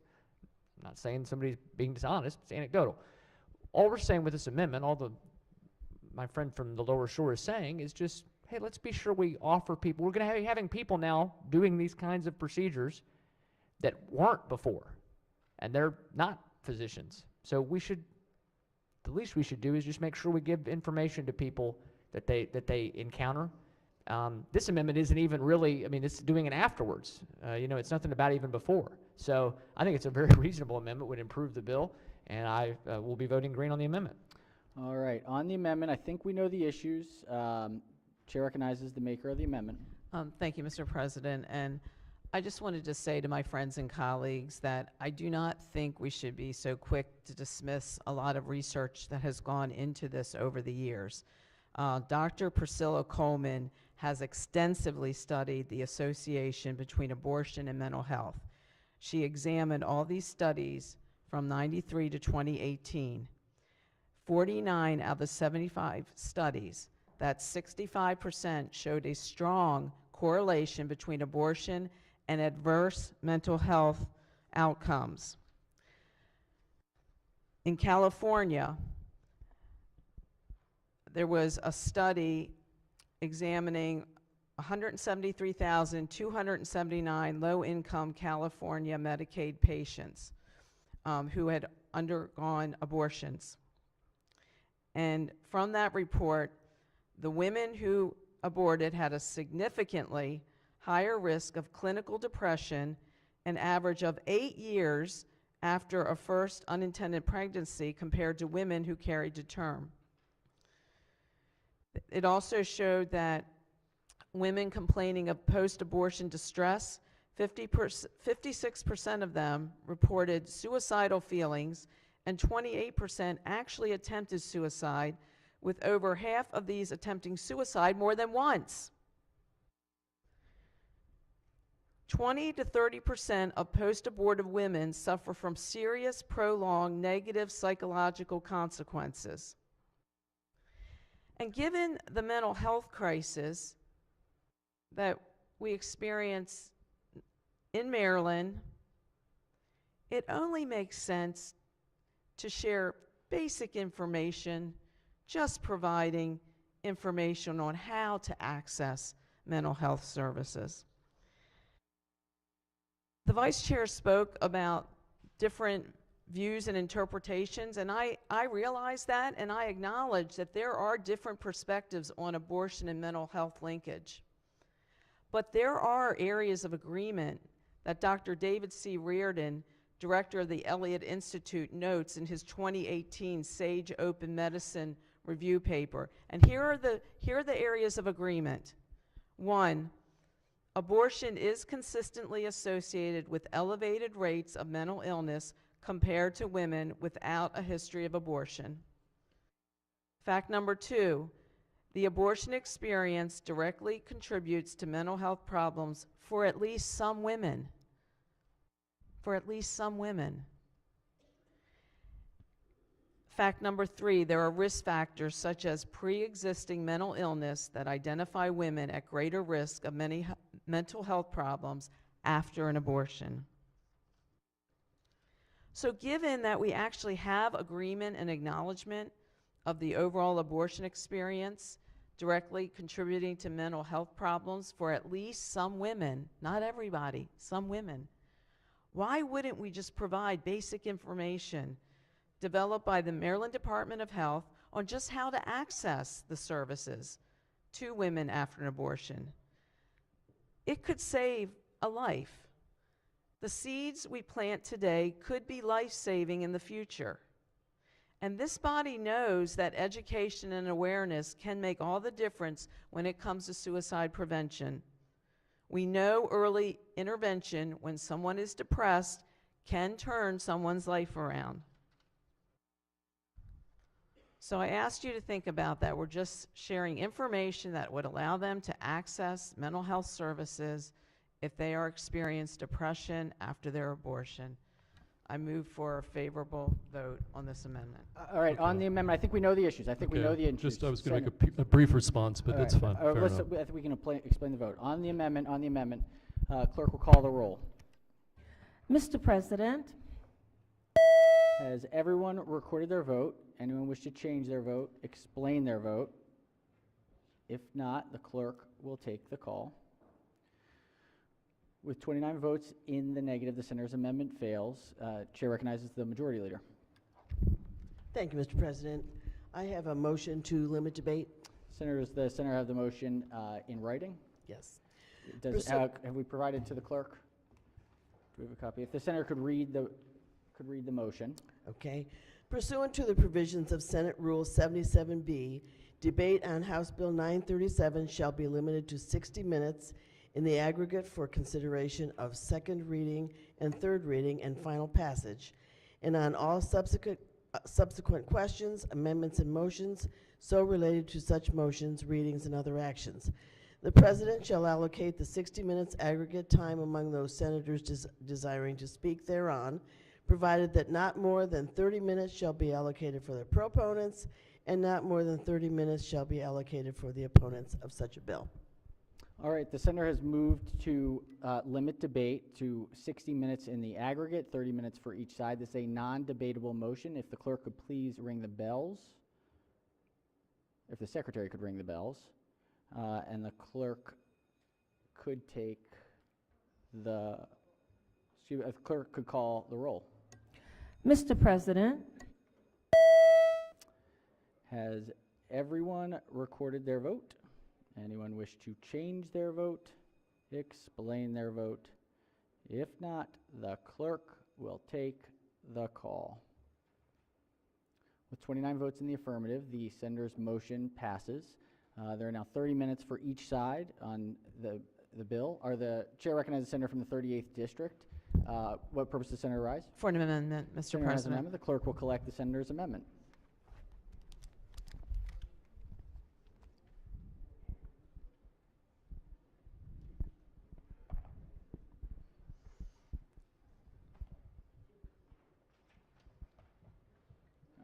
I'm not saying somebody's being dishonest, it's anecdotal. All we're saying with this amendment, my friend from the lower shore is saying, is just, hey, let's be sure we offer people, we're going to be having people now doing these kinds of procedures that weren't before, and they're not physicians. So the least we should do is just make sure we give information to people that they encounter. This amendment isn't even really, I mean, it's doing it afterwards. It's nothing about even before. So I think it's a very reasonable amendment, would improve the bill, and I will be voting green on the amendment. All right, on the amendment, I think we know the issues. Chair recognizes the maker of the amendment. Thank you, Mr. President. And I just wanted to say to my friends and colleagues that I do not think we should be so quick to dismiss a lot of research that has gone into this over the years. Dr. Priscilla Coleman has extensively studied the association between abortion and mental health. She examined all these studies from 93 to 2018. 49 out of the 75 studies, that's 65%, showed a strong correlation between abortion and adverse mental health outcomes. In California, there was a study examining 173,279 low-income California Medicaid patients who had undergone abortions. And from that report, the women who aborted had a significantly higher risk of clinical depression, an average of 8 years after a first unintended pregnancy compared to women who carried to term. It also showed that women complaining of post-abortion distress, 56% of them reported suicidal feelings, and 28% actually attempted suicide, with over half of these attempting suicide more than once. 20 to 30% of post-abortive women suffer from serious, prolonged, negative psychological consequences. And given the mental health crisis that we experience in Maryland, it only makes sense to share basic information, just providing information on how to access mental health services. The Vice Chair spoke about different views and interpretations, and I realize that, and I acknowledge that there are different perspectives on abortion and mental health linkage. But there are areas of agreement that Dr. David C. Reardon, director of the Elliott Institute, notes in his 2018 SAGE Open Medicine review paper. And here are the areas of agreement. 1, abortion is consistently associated with elevated rates of mental illness compared to women without a history of abortion. Fact number 2, the abortion experience directly contributes to mental health problems for at least some women. For at least some women. Fact number 3, there are risk factors such as pre-existing mental illness that identify women at greater risk of many mental health problems after an abortion. So given that we actually have agreement and acknowledgement of the overall abortion experience directly contributing to mental health problems for at least some women, not everybody, some women, Why wouldn't we just provide basic information developed by the Maryland Department of Health on just how to access the services to women after an abortion? It could save a life. The seeds we plant today could be life-saving in the future. And this body knows that education and awareness can make all the difference when it comes to suicide prevention. We know early intervention when someone is depressed can turn someone's life around. So I asked you to think about that. We're just sharing information that would allow them to access mental health services if they are experiencing depression after their abortion. I move for a favorable vote on this amendment. All right, on the amendment, I think we know the issues. I think we know the issues. Just, I was going to make a brief response, but that's fine. Fair Let's, enough. I think we can explain the vote. On the amendment, clerk will call the roll. Mr. President, Has everyone recorded their vote? Anyone wish to change their vote, explain their vote? If not, the clerk will take the call. With 29 votes in the negative, the senator's amendment fails. Chair recognizes the majority leader. Thank you, Mr. President. I have a motion to limit debate. Does the senator have the motion in writing? Yes. Have we provided to the clerk? Do we have a copy? If the senator could read the motion. Okay. Pursuant to the provisions of Senate Rule 77B, debate on House Bill 937 shall be limited to 60 minutes in the aggregate for consideration of second reading and third reading and final passage, and on all subsequent questions, amendments, and motions so related to such motions, readings, and other actions. The President shall allocate the 60 minutes aggregate time among those senators desiring to speak thereon, provided that not more than 30 minutes shall be allocated for the proponents and not more than 30 minutes shall be allocated for the opponents of such a bill. All right, the senator has moved to limit debate to 60 minutes in the aggregate, 30 minutes for each side. This is a non-debatable motion. If the clerk could please ring the bells. If the secretary could ring the bells. And the clerk could take the, clerk could call the roll. Mr. President, Has everyone recorded their vote? Anyone wish to change their vote, explain their vote? If not, the clerk will take the call. With 29 votes in the affirmative, the senator's motion passes. There are now 30 minutes for each side on the bill. The chair recognizes the senator from the 38th district. What purpose does the senator rise? For an amendment, Mr. Senator has an President. amendment. The clerk will collect the senator's amendment.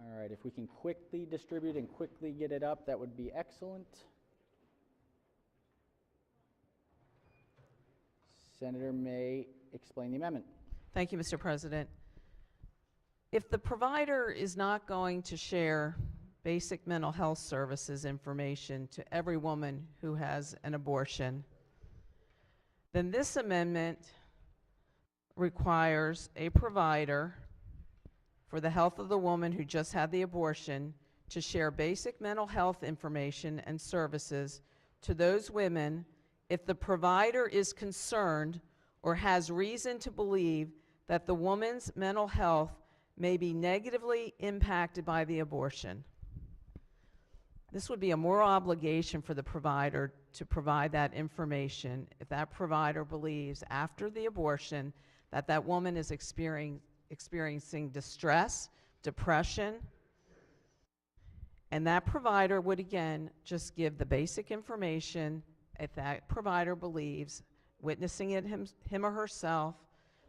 All right, if we can quickly distribute and quickly get it up, that would be excellent. Senator may explain the amendment. Thank you, Mr. President. If the provider is not going to share basic mental health services information to every woman who has an abortion, then this amendment requires a provider for the health of the woman who just had the abortion to share basic mental health information and services to those women if the provider is concerned or has reason to believe that the woman's mental health may be negatively impacted by the abortion. This would be a moral obligation for the provider to provide that information if that provider believes after the abortion that that woman is experiencing distress, depression, and that provider would again just give the basic information if that provider believes, witnessing it him or herself,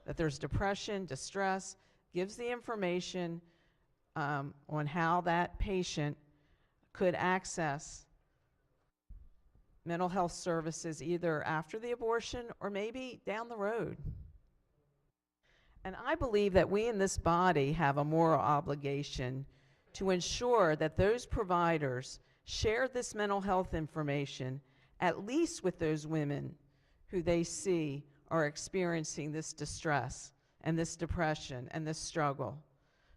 that there's depression, distress, gives the information on how that patient could access mental health services either after the abortion or maybe down the road. And I believe that we in this body have a moral obligation to ensure that those providers share this mental health information at least with those women who they see are experiencing this distress and this depression and this struggle.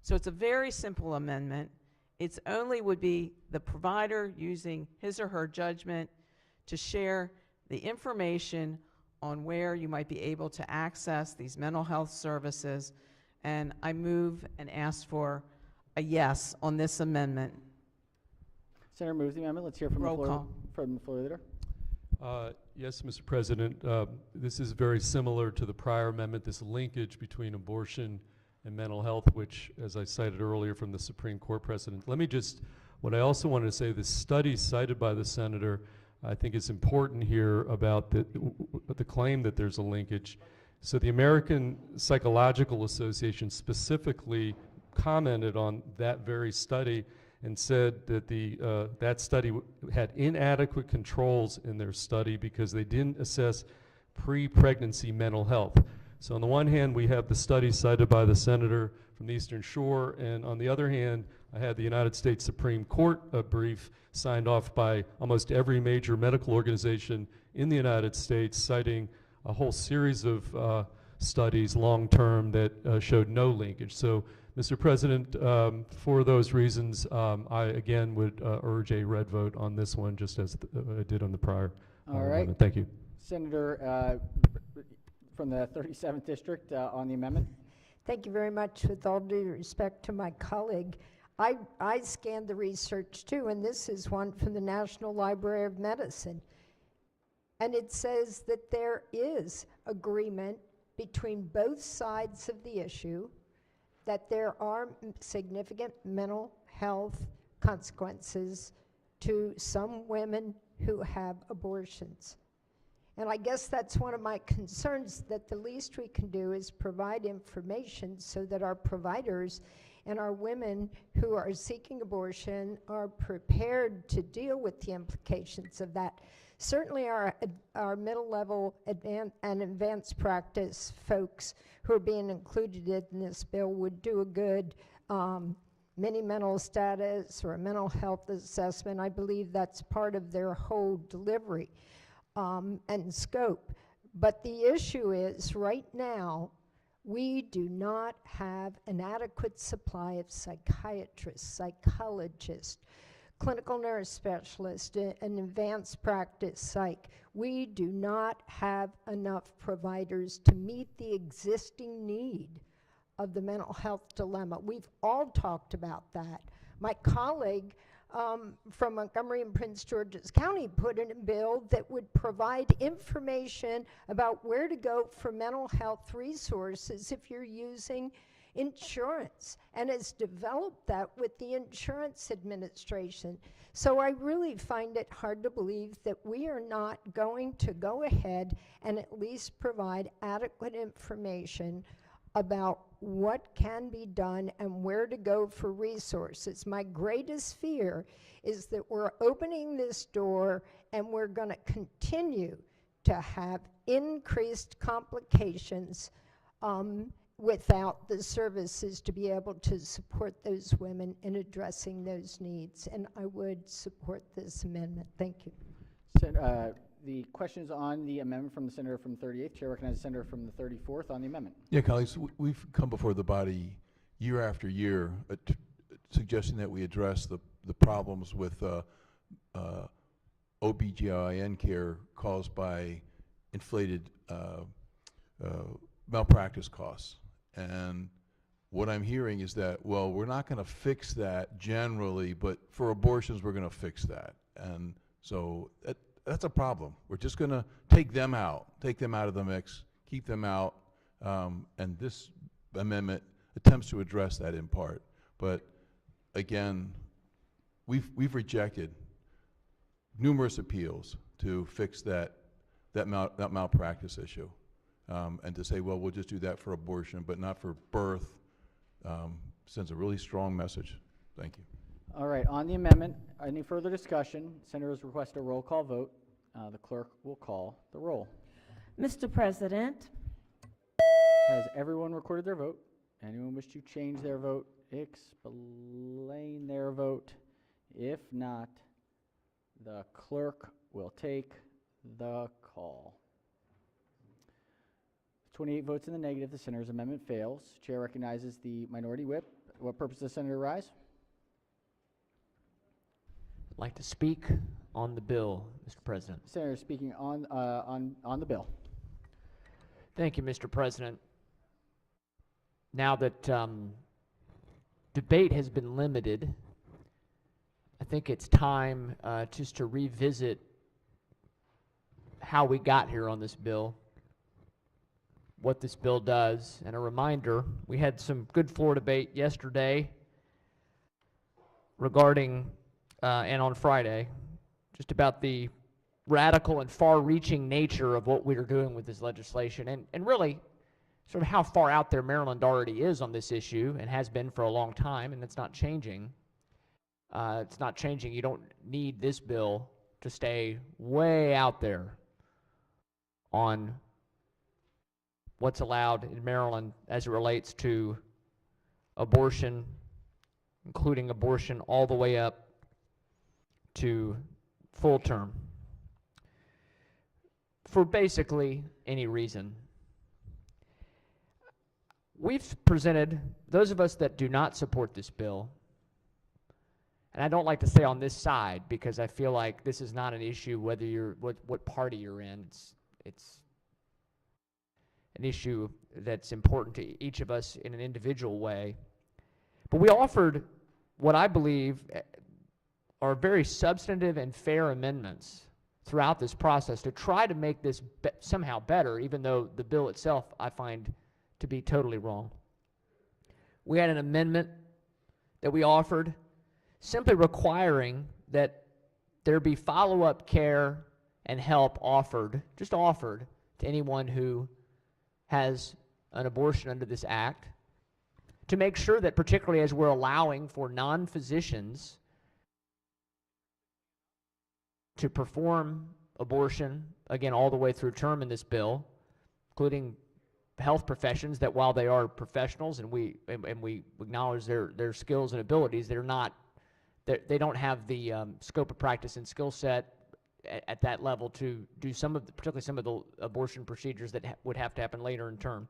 So it's a very simple amendment. It's only would be the provider using his or her judgment to share the information on where you might be able to access these mental health services. And I move and ask for a yes on this amendment. Senator moves the amendment. Let's hear from Roll the floor. call. From the floor leader. Yes, Mr. President. This is very similar to the prior amendment, this linkage between abortion and mental health, which, as I cited earlier from the Supreme Court precedent. What I also wanted to say, the study cited by the senator, I think is important here about the claim that there's a linkage. So the American Psychological Association specifically commented on that very study and said that that study had inadequate controls in their study because they didn't assess pre-pregnancy mental health. So on the one hand, we have the study cited by the senator from the Eastern Shore, and on the other hand, I had the United States Supreme Court brief signed off by almost every major medical organization in the United States, citing a whole series of studies long-term that showed no linkage. So, Mr. President, for those reasons, I again would urge a red vote on this one, just as I did on the prior amendment. Thank you. Senator from the 37th District on the amendment. Thank you very much. With all due respect to my colleague, I scanned the research too, and this is one from the National Library of Medicine. And it says that there is agreement between both sides of the issue that there are significant mental health consequences to some women who have abortions. And I guess that's one of my concerns, that the least we can do is provide information so that our providers and our women who are seeking abortion are prepared to deal with the implications of that. Certainly our middle level and advanced practice folks who are being included in this bill would do a good mini mental status or a mental health assessment. I believe that's part of their whole delivery and scope. But the issue is, right now, we do not have an adequate supply of psychiatrists, psychologists, clinical nurse specialists, and advanced practice psych. We do not have enough providers to meet the existing need of the mental health dilemma. We've all talked about that. My colleague from Montgomery and Prince George's County put in a bill that would provide information about where to go for mental health resources if you're using insurance, and has developed that with the Insurance Administration. So I really find it hard to believe that we are not going to go ahead and at least provide adequate information about what can be done and where to go for resources. My greatest fear is that we're opening this door and we're going to continue to have increased complications without the services to be able to support those women in addressing those needs. And I would support this amendment. Thank you. The questions on the amendment from the senator from the 38th. Chair recognizes the senator from the 34th on the amendment. Yeah, colleagues, we've come before the body year after year suggesting that we address the problems with OBGYN care caused by inflated malpractice costs. And what I'm hearing is that, well, we're not going to fix that generally, but for abortions, we're going to fix that. And so that's a problem. We're just going to take them out of the mix, keep them out, and this amendment attempts to address that in part. But again, we've rejected numerous appeals to fix that malpractice issue. And to say, well, we'll just do that for abortion, but not for birth, sends a really strong message. Thank you. All right, on the amendment, any further discussion? Senators request a roll call vote. The clerk will call the roll. Mr. President. Has everyone recorded their vote? Anyone wish to change their vote? Explain their vote? If not, the clerk will take the call. 28 votes in the negative. The senator's amendment fails. Chair recognizes the minority whip. What purpose does Senator rise? I'd like to speak on the bill, Mr. President. Senator speaking on the bill. Thank you, Mr. President. Now that debate has been limited, I think it's time just to revisit how we got here on this bill, what this bill does, and a reminder, we had some good floor debate yesterday regarding, and on Friday, just about the radical and far-reaching nature of what we are doing with this legislation, and really sort of how far out there Maryland already is on this issue and has been for a long time, and it's not changing. It's not changing. You don't need this bill to stay way out there on what's allowed in Maryland as it relates to abortion, including abortion all the way up to full term, for basically any reason. We've presented, those of us that do not support this bill, and I don't like to say on this side because I feel like this is not an issue whether you're, what party you're in. It's an issue that's important to each of us in an individual way. But we offered what I believe are very substantive and fair amendments throughout this process to try to make this somehow better, even though the bill itself I find to be totally wrong. We had an amendment that we offered simply requiring that there be follow-up care and help offered, just offered, to anyone who has an abortion under this act, to make sure that, particularly as we're allowing for non-physicians to perform abortion, again, all the way through term in this bill, including health professions that while they are professionals and we acknowledge their skills and abilities, they don't have the scope of practice and skill set at that level to do particularly some of the abortion procedures that would have to happen later in term.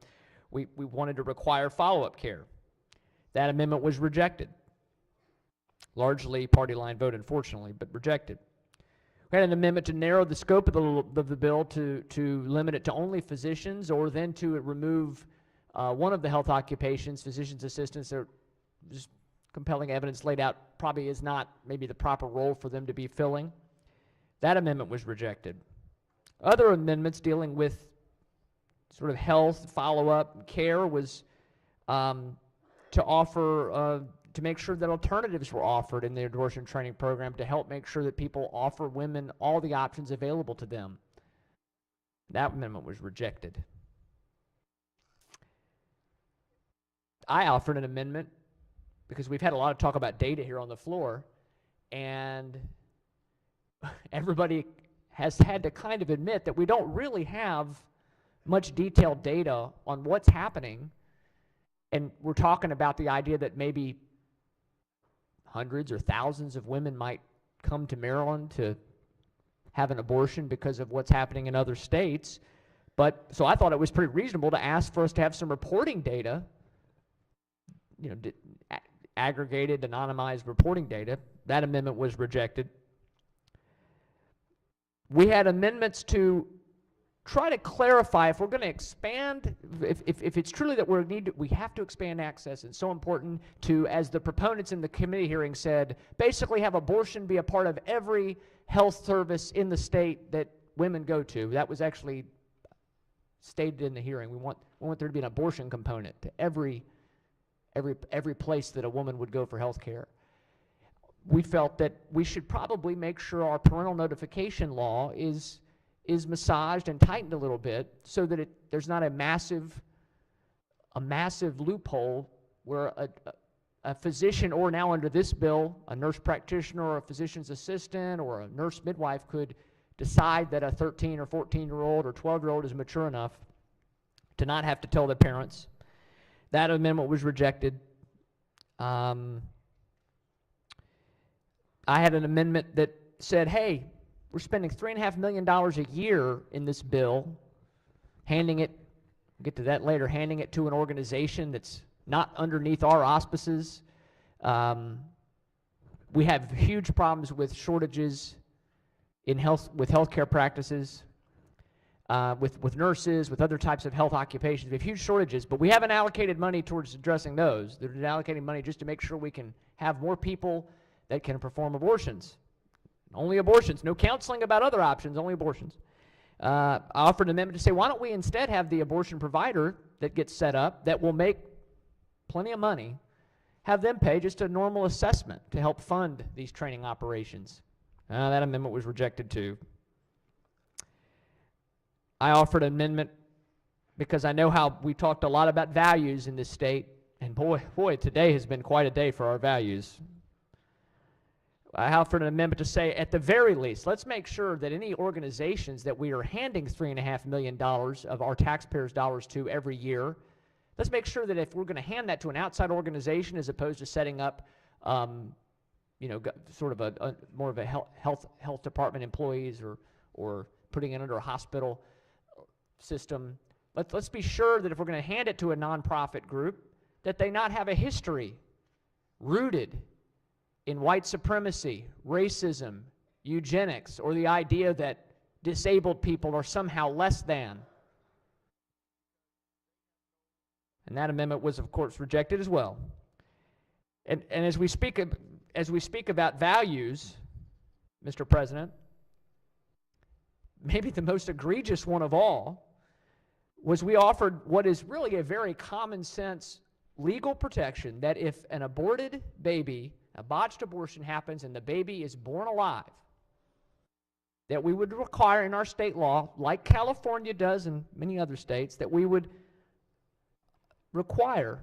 We wanted to require follow-up care. That amendment was rejected. Largely party line vote, unfortunately, but rejected. We had an amendment to narrow the scope of the bill to limit it to only physicians, or then to remove one of the health occupations, physician's assistants. There just compelling evidence laid out probably is not maybe the proper role for them to be filling. That amendment was rejected. Other amendments dealing with sort of health, follow-up, care was to offer, to make sure that alternatives were offered in the abortion training program to help make sure that people offer women all the options available to them. That amendment was rejected. I offered an amendment because we've had a lot of talk about data here on the floor, and everybody has had to kind of admit that we don't really have much detailed data on what's happening, and we're talking about the idea that maybe hundreds or thousands of women might come to Maryland to have an abortion because of what's happening in other states. But so I thought it was pretty reasonable to ask for us to have some reporting data, you know, aggregated, anonymized reporting data. That amendment was rejected. We had amendments to try to clarify if we're going to expand, if it's truly that we have to expand access. It's so important to, as the proponents in the committee hearing said, basically have abortion be a part of every health service in the state that women go to. That was actually stated in the hearing. We want there to be an abortion component to every place that a woman would go for health care. We felt that we should probably make sure our parental notification law is massaged and tightened a little bit so that there's not a massive loophole where a physician, or now under this bill, a nurse practitioner or a physician's assistant or a nurse midwife could decide that a 13 or 14-year-old or 12-year-old is mature enough to not have to tell their parents. That amendment was rejected. I had an amendment that said, hey, we're spending $3.5 million a year in this bill, handing it we'll get to that later, handing it to an organization that's not underneath our auspices. We have huge problems with shortages in with healthcare practices, with nurses, with other types of health occupations. We have huge shortages, but we haven't allocated money towards addressing those. They're allocating money just to make sure we can have more people that can perform abortions. Only abortions, no counseling about other options, only abortions. I offered an amendment to say, why don't we instead have the abortion provider that gets set up, that will make plenty of money, have them pay just a normal assessment to help fund these training operations. That amendment was rejected too. I offered an amendment because I know how we talked a lot about values in this state, and boy, today has been quite a day for our values. I offered an amendment to say, at the very least, let's make sure that any organizations that we are handing $3.5 million of our taxpayers' dollars to every year, let's make sure that if we're going to hand that to an outside organization as opposed to setting up, sort of a more of a health department employees or putting it under a hospital system, let's be sure that if we're going to hand it to a nonprofit group, that they not have a history rooted in white supremacy, racism, eugenics, or the idea that disabled people are somehow less than. And that amendment was, of course, rejected as well. And as we speak about values, Mr. President, maybe the most egregious one of all was we offered what is really a very common sense legal protection that if an aborted baby, a botched abortion happens and the baby is born alive, that we would require in our state law, like California does and many other states, that we would require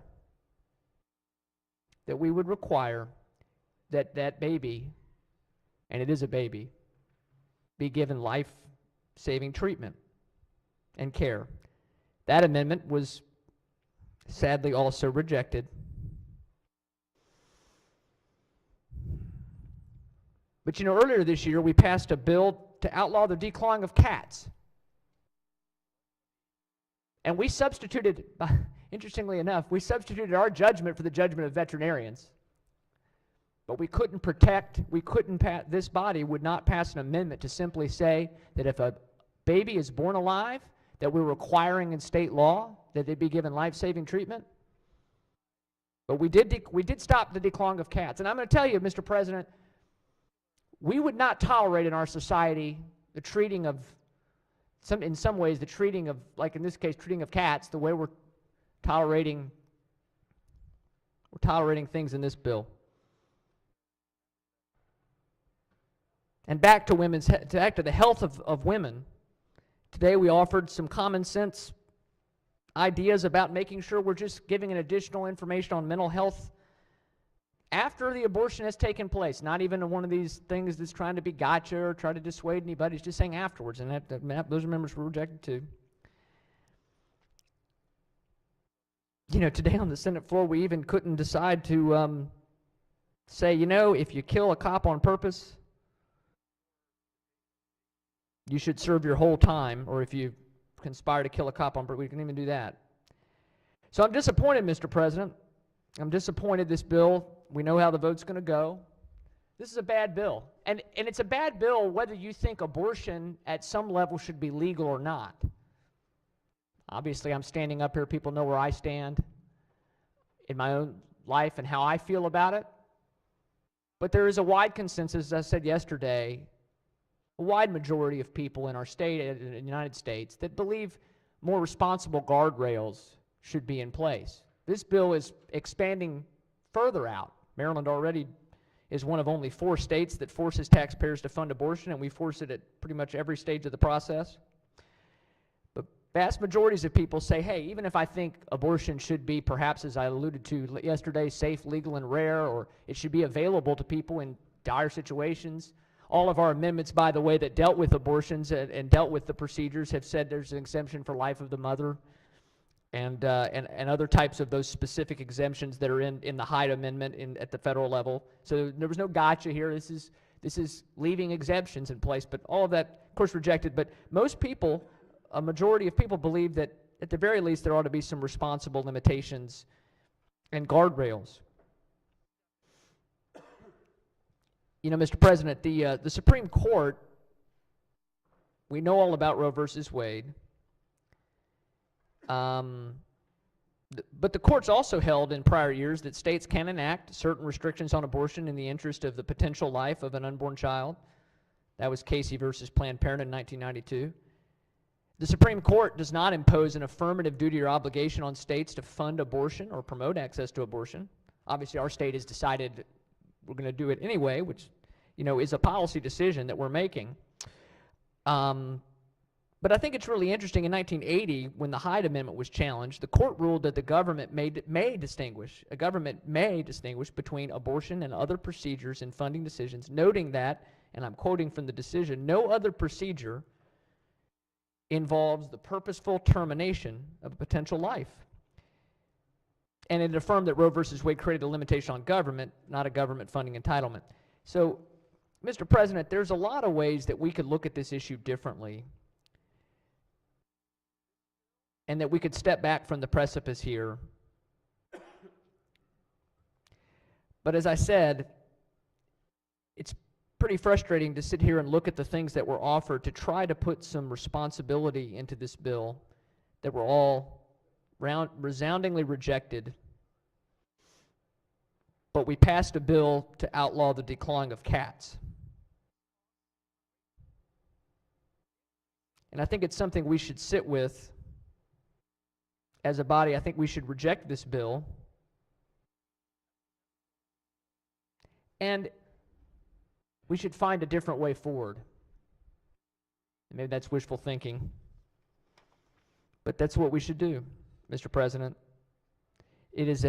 that that baby, and it is a baby, be given life-saving treatment and care. That amendment was sadly also rejected. But you know, earlier this year we passed a bill to outlaw the declawing of cats. And we substituted, interestingly enough, we substituted our judgment for the judgment of veterinarians. But we couldn't this body would not pass an amendment to simply say that if a baby is born alive, that we're requiring in state law that they be given life-saving treatment. But we did stop the declawing of cats. And I'm going to tell you, Mr. President, we would not tolerate in our society the treating of, in some ways, the treating of, like in this case, treating of cats, the way we're tolerating things in this bill. And back to the health of women. Today we offered some common sense ideas about making sure we're just giving an additional information on mental health after the abortion has taken place. Not even one of these things that's trying to be gotcha or try to dissuade anybody. It's just saying afterwards, and those amendments were rejected too. You know, today on the Senate floor we even couldn't decide to say, you know, if you kill a cop on purpose, you should serve your whole time, or if you conspire to kill a cop on purpose, we can even do that. So I'm disappointed, Mr. President. I'm disappointed this bill, we know how the vote's going to go. This is a bad bill. And it's a bad bill whether you think abortion at some level should be legal or not. Obviously, I'm standing up here. People know where I stand in my own life and how I feel about it. But there is a wide consensus, as I said yesterday, a wide majority of people in our state, in the United States, that believe more responsible guardrails should be in place. This bill is expanding further out. Maryland already is one of only 4 states that forces taxpayers to fund abortion, and we force it at pretty much every stage of the process. But vast majorities of people say, hey, even if I think abortion should be, perhaps as I alluded to yesterday, safe, legal, and rare, or it should be available to people in dire situations. All of our amendments, by the way, that dealt with abortions and dealt with the procedures have said there's an exemption for life of the mother and other types of those specific exemptions that are in the Hyde Amendment at the federal level. So there was no gotcha here. This is leaving exemptions in place, but all of that, of course, rejected. But most people, a majority of people, believe that at the very least, there ought to be some responsible limitations and guardrails. You know, Mr. President, the Supreme Court, we know all about Roe versus Wade. But the courts also held in prior years that states can enact certain restrictions on abortion in the interest of the potential life of an unborn child. That was Casey versus Planned Parenthood in 1992. The Supreme Court does not impose an affirmative duty or obligation on states to fund abortion or promote access to abortion. Obviously, our state has decided we're going to do it anyway, which, you know, is a policy decision that we're making. But I think it's really interesting. In 1980, when the Hyde Amendment was challenged, the court ruled that the government may distinguish between abortion and other procedures in funding decisions, noting that, and I'm quoting from the decision, no other procedure involves the purposeful termination of a potential life. And it affirmed that Roe versus Wade created a limitation on government, not a government funding entitlement. So, Mr. President, there's a lot of ways that we could look at this issue differently, and that we could step back from the precipice here. But as I said, it's pretty frustrating to sit here and look at the things that were offered to try to put some responsibility into this bill that were all resoundingly rejected. But we passed a bill to outlaw the declawing of cats. And I think it's something we should sit with as a body. I think we should reject this bill. And we should find a different way forward. Maybe that's wishful thinking, but that's what we should do, Mr. President. This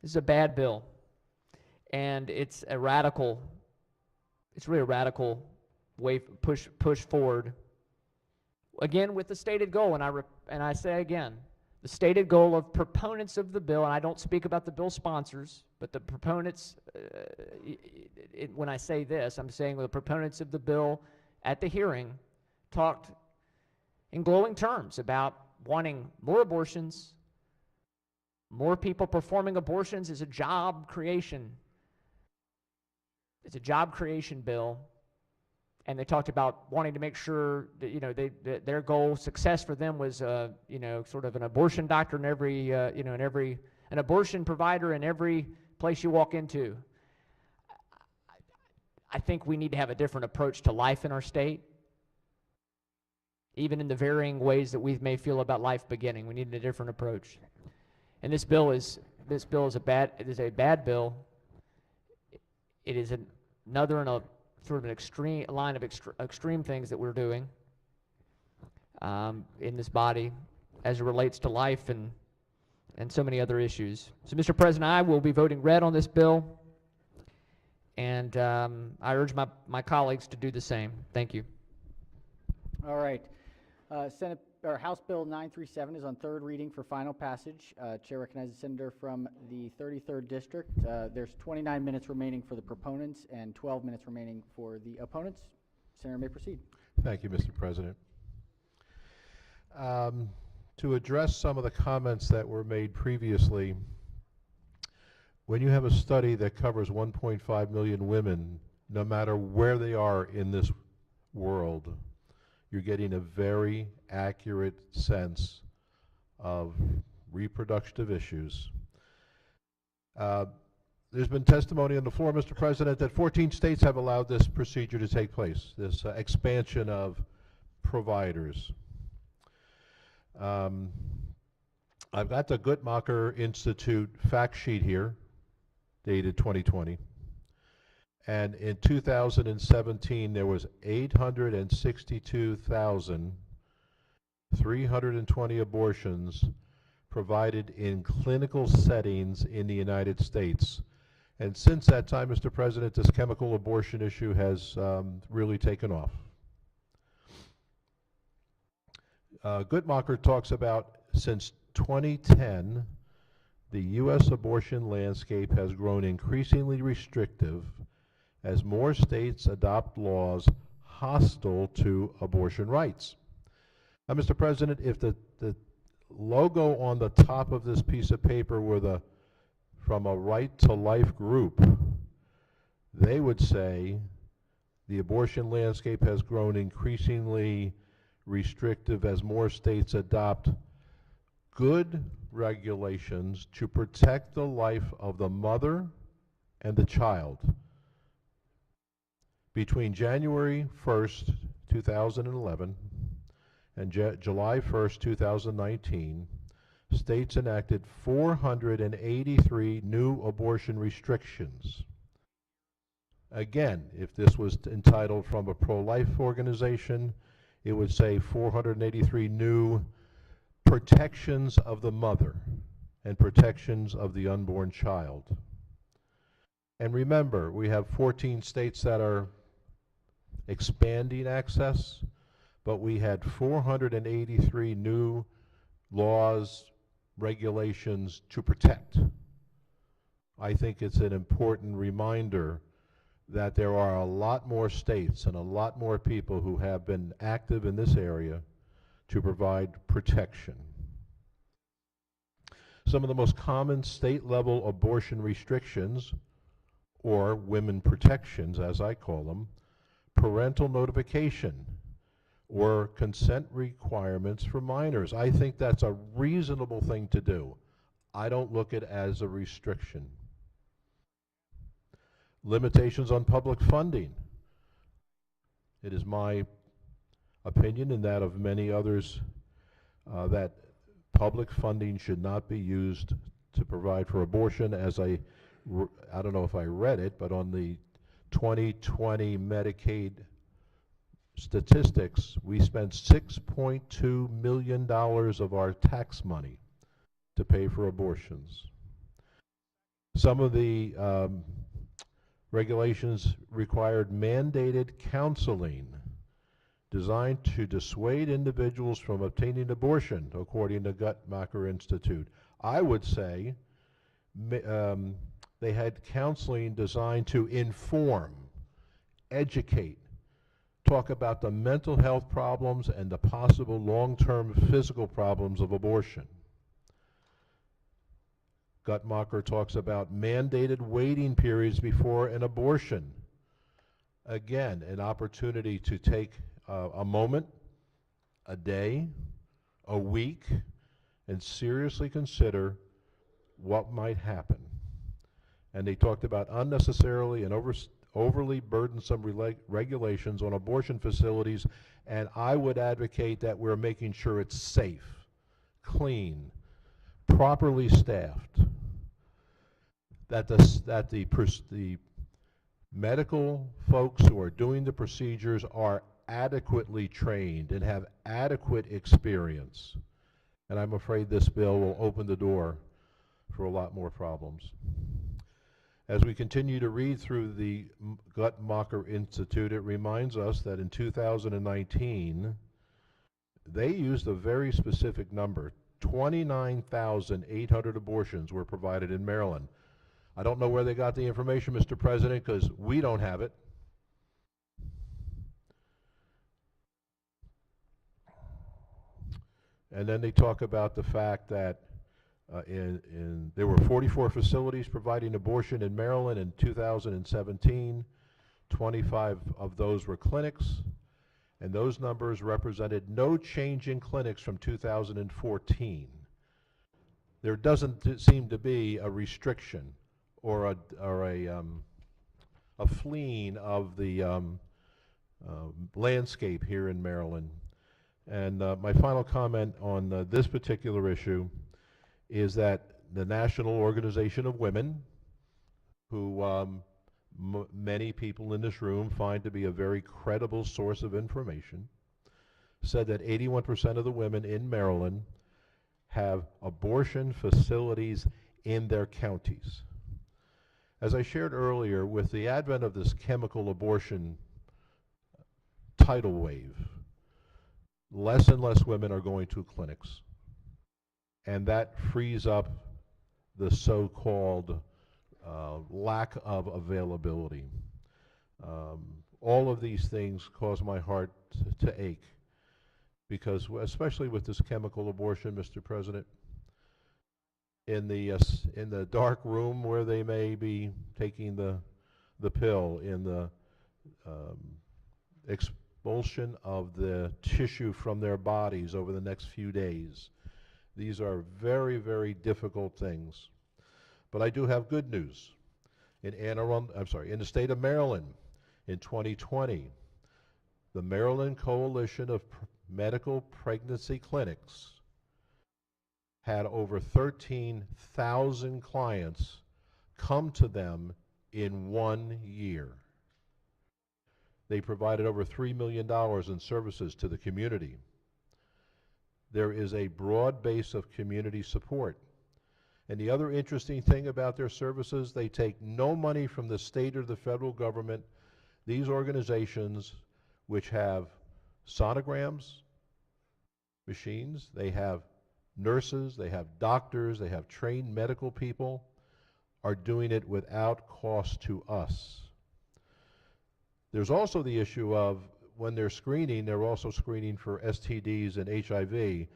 is a bad bill, and it's really a radical way push forward. Again, with the stated goal, and I say again, the stated goal of proponents of the bill, and I don't speak about the bill sponsors, but the proponents, when I say this, I'm saying the proponents of the bill at the hearing talked in glowing terms about wanting more abortions, more people performing abortions as a job creation. It's a job creation bill. And they talked about wanting to make sure that, you know, their goal, success for them was, you know, sort of an abortion doctor in every, an abortion provider in every place you walk into. I think we need to have a different approach to life in our state, even in the varying ways that we may feel about life beginning. We need a different approach. And this bill is a bad bill. It is another in a sort of an extreme line of extreme things that we're doing in this body as it relates to life and so many other issues. So, Mr. President, I will be voting red on this bill, and I urge my colleagues to do the same. Thank you. All right. House Bill 937 is on third reading for final passage. Chair recognizes the senator from the 33rd District. There's 29 minutes remaining for the proponents and 12 minutes remaining for the opponents. Senator may proceed. Thank you, Mr. President. To address some of the comments that were made previously, when you have a study that covers 1.5 million women, no matter where they are in this world, you're getting a very accurate sense of reproductive issues. There's been testimony on the floor, Mr. President, that 14 states have allowed this procedure to take place, this expansion of providers. I've got the Guttmacher Institute fact sheet here, dated 2020. And in 2017, there was 862,320 abortions provided in clinical settings in the United States. And since that time, Mr. President, this chemical abortion issue has really taken off. Guttmacher talks about since 2010, the U.S. abortion landscape has grown increasingly restrictive as more states adopt laws hostile to abortion rights. Mr. President, if the logo on the top of this piece of paper were from a Right to Life group, they would say the abortion landscape has grown increasingly restrictive as more states adopt good regulations to protect the life of the mother and the child. Between January 1st, 2011 and July 1st, 2019, states enacted 483 new abortion restrictions. Again, if this was entitled from a pro-life organization, it would say 483 new protections of the mother and protections of the unborn child. And remember, we have 14 states that are expanding access, but we had 483 new laws, regulations to protect. I think it's an important reminder that there are a lot more states and a lot more people who have been active in this area to provide protection. Some of the most common state-level abortion restrictions, or women protections as I call them, parental notification or consent requirements for minors. I think that's a reasonable thing to do. I don't look at it as a restriction. Limitations on public funding. It is my opinion and that of many others that public funding should not be used to provide for abortion. As I don't know if I read it, but on the 2020 Medicaid statistics, we spent $6.2 million of our tax money to pay for abortions. Some of the regulations required mandated counseling designed to dissuade individuals from obtaining abortion, according to Guttmacher Institute. I would say they had counseling designed to inform, educate, talk about the mental health problems and the possible long-term physical problems of abortion. Guttmacher talks about mandated waiting periods before an abortion. Again, an opportunity to take a moment, a day, a week, and seriously consider what might happen. And they talked about unnecessarily and overly burdensome regulations on abortion facilities, and I would advocate that we're making sure it's safe, clean, properly staffed, that the medical folks who are doing the procedures are adequately trained and have adequate experience. And I'm afraid this bill will open the door for a lot more problems. As we continue to read through the Guttmacher Institute, it reminds us that in 2019, they used a very specific number. 29,800 abortions were provided in Maryland. I don't know where they got the information, Mr. President, because we don't have it. And then they talk about the fact that there were 44 facilities providing abortion in Maryland in 2017. 25 of those were clinics, and those numbers represented no change in clinics from 2014. There doesn't seem to be a restriction or a fleeing of the landscape here in Maryland. And my final comment on this particular issue is that the National Organization of Women, who many people in this room find to be a very credible source of information, said that 81% of the women in Maryland have abortion facilities in their counties. As I shared earlier, with the advent of this chemical abortion tidal wave, less and less women are going to clinics. And that frees up the so-called lack of availability. All of these things cause my heart to ache. because especially with this chemical abortion, Mr. President, in the dark room where they may be taking the pill, in the expulsion of the tissue from their bodies over the next few days. These are very, very difficult things. But I do have good news. In the state of Maryland, in 2020, the Maryland Coalition of Medical Pregnancy Clinics had over 13,000 clients come to them in 1 year. They provided over $3 million in services to the community. There is a broad base of community support. And the other interesting thing about their services, they take no money from the state or the federal government. These organizations, which have sonograms, machines, they have nurses, they have doctors, they have trained medical people, are doing it without cost to us. There's also the issue of when they're screening, they're also screening for STDs and HIV,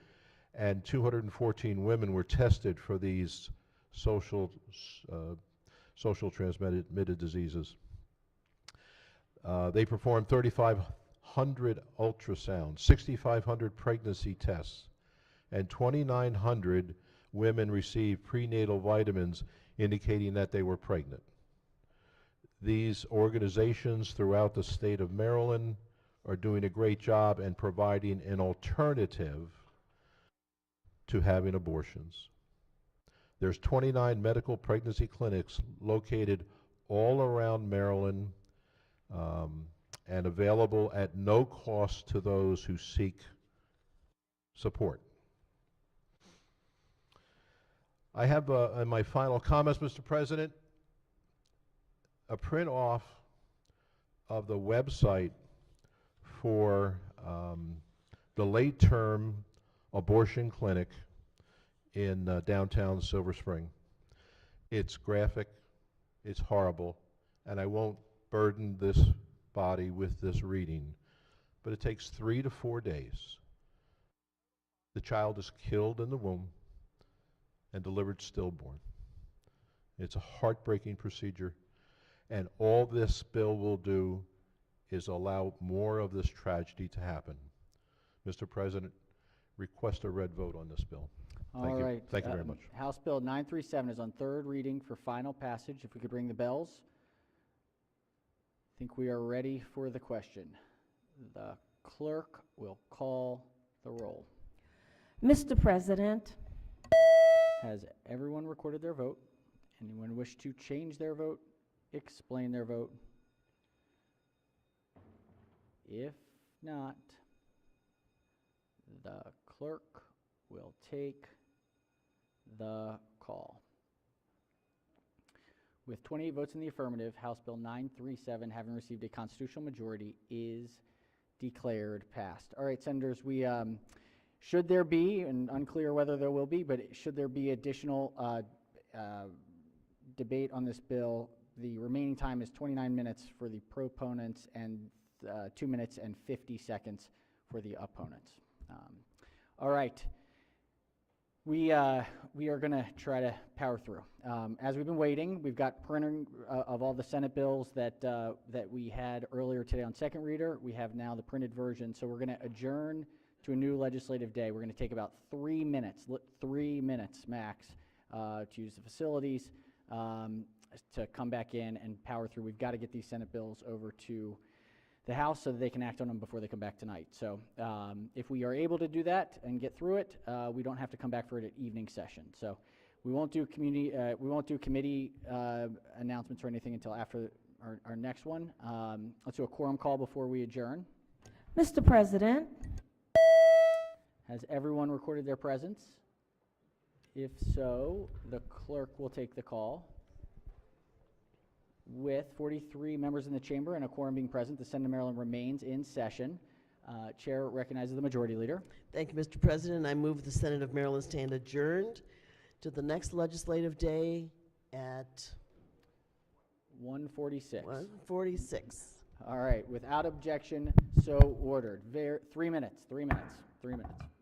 and 214 women were tested for these social transmitted diseases. They performed 3,500 ultrasounds, 6,500 pregnancy tests, and 2,900 women received prenatal vitamins indicating that they were pregnant. These organizations throughout the state of Maryland are doing a great job and providing an alternative to having abortions. There's 29 medical pregnancy clinics located all around Maryland and available at no cost to those who seek support. I have in my final comments, Mr. President, a print off of the website for the late term abortion clinic in downtown Silver Spring. It's graphic, it's horrible, and I won't burden this body with this reading, but it takes 3 to 4 days. The child is killed in the womb and delivered stillborn. It's a heartbreaking procedure, and all this bill will do is allow more of this tragedy to happen. Mr. President, request a red vote on this bill. Thank you. Thank you very much. House Bill 937 is on third reading for final passage. If we could ring the bells. I think we are ready for the question. The clerk will call the roll. Mr. President, Has everyone recorded their vote? Anyone wish to change their vote? Explain their vote? If not, the clerk will take the call. With 28 votes in the affirmative, House Bill 937, having received a constitutional majority, is declared passed. All right, Senators, we should there be, and unclear whether there will be, but should there be additional debate on this bill, the remaining time is 29 minutes for the proponents and 2 minutes and 50 seconds for the opponents. All right. We are going to try to power through. As we've been waiting, we've got printing of all the Senate bills that we had earlier today on second reader. We have now the printed version, so we're going to adjourn to a new legislative day. We're going to take about 3 minutes, 3 minutes max, to use the facilities, to come back in and power through. We've got to get these Senate bills over to the House so that they can act on them before they come back tonight. So if we are able to do that and get through it, we don't have to come back for it at evening session. So we won't do committee announcements or anything until after our next one. Let's do a quorum call before we adjourn. Mr. President, Has everyone recorded their presence? If so, the clerk will take the call. With 43 members in the chamber and a quorum being present, the Senate of Maryland remains in session. Chair recognizes the majority leader. Thank you, Mr. President. I move the Senate of Maryland stand adjourned to the next legislative day at 1:46. 1:46. All right, without objection, so ordered. 3 minutes, 3 minutes, 3 minutes.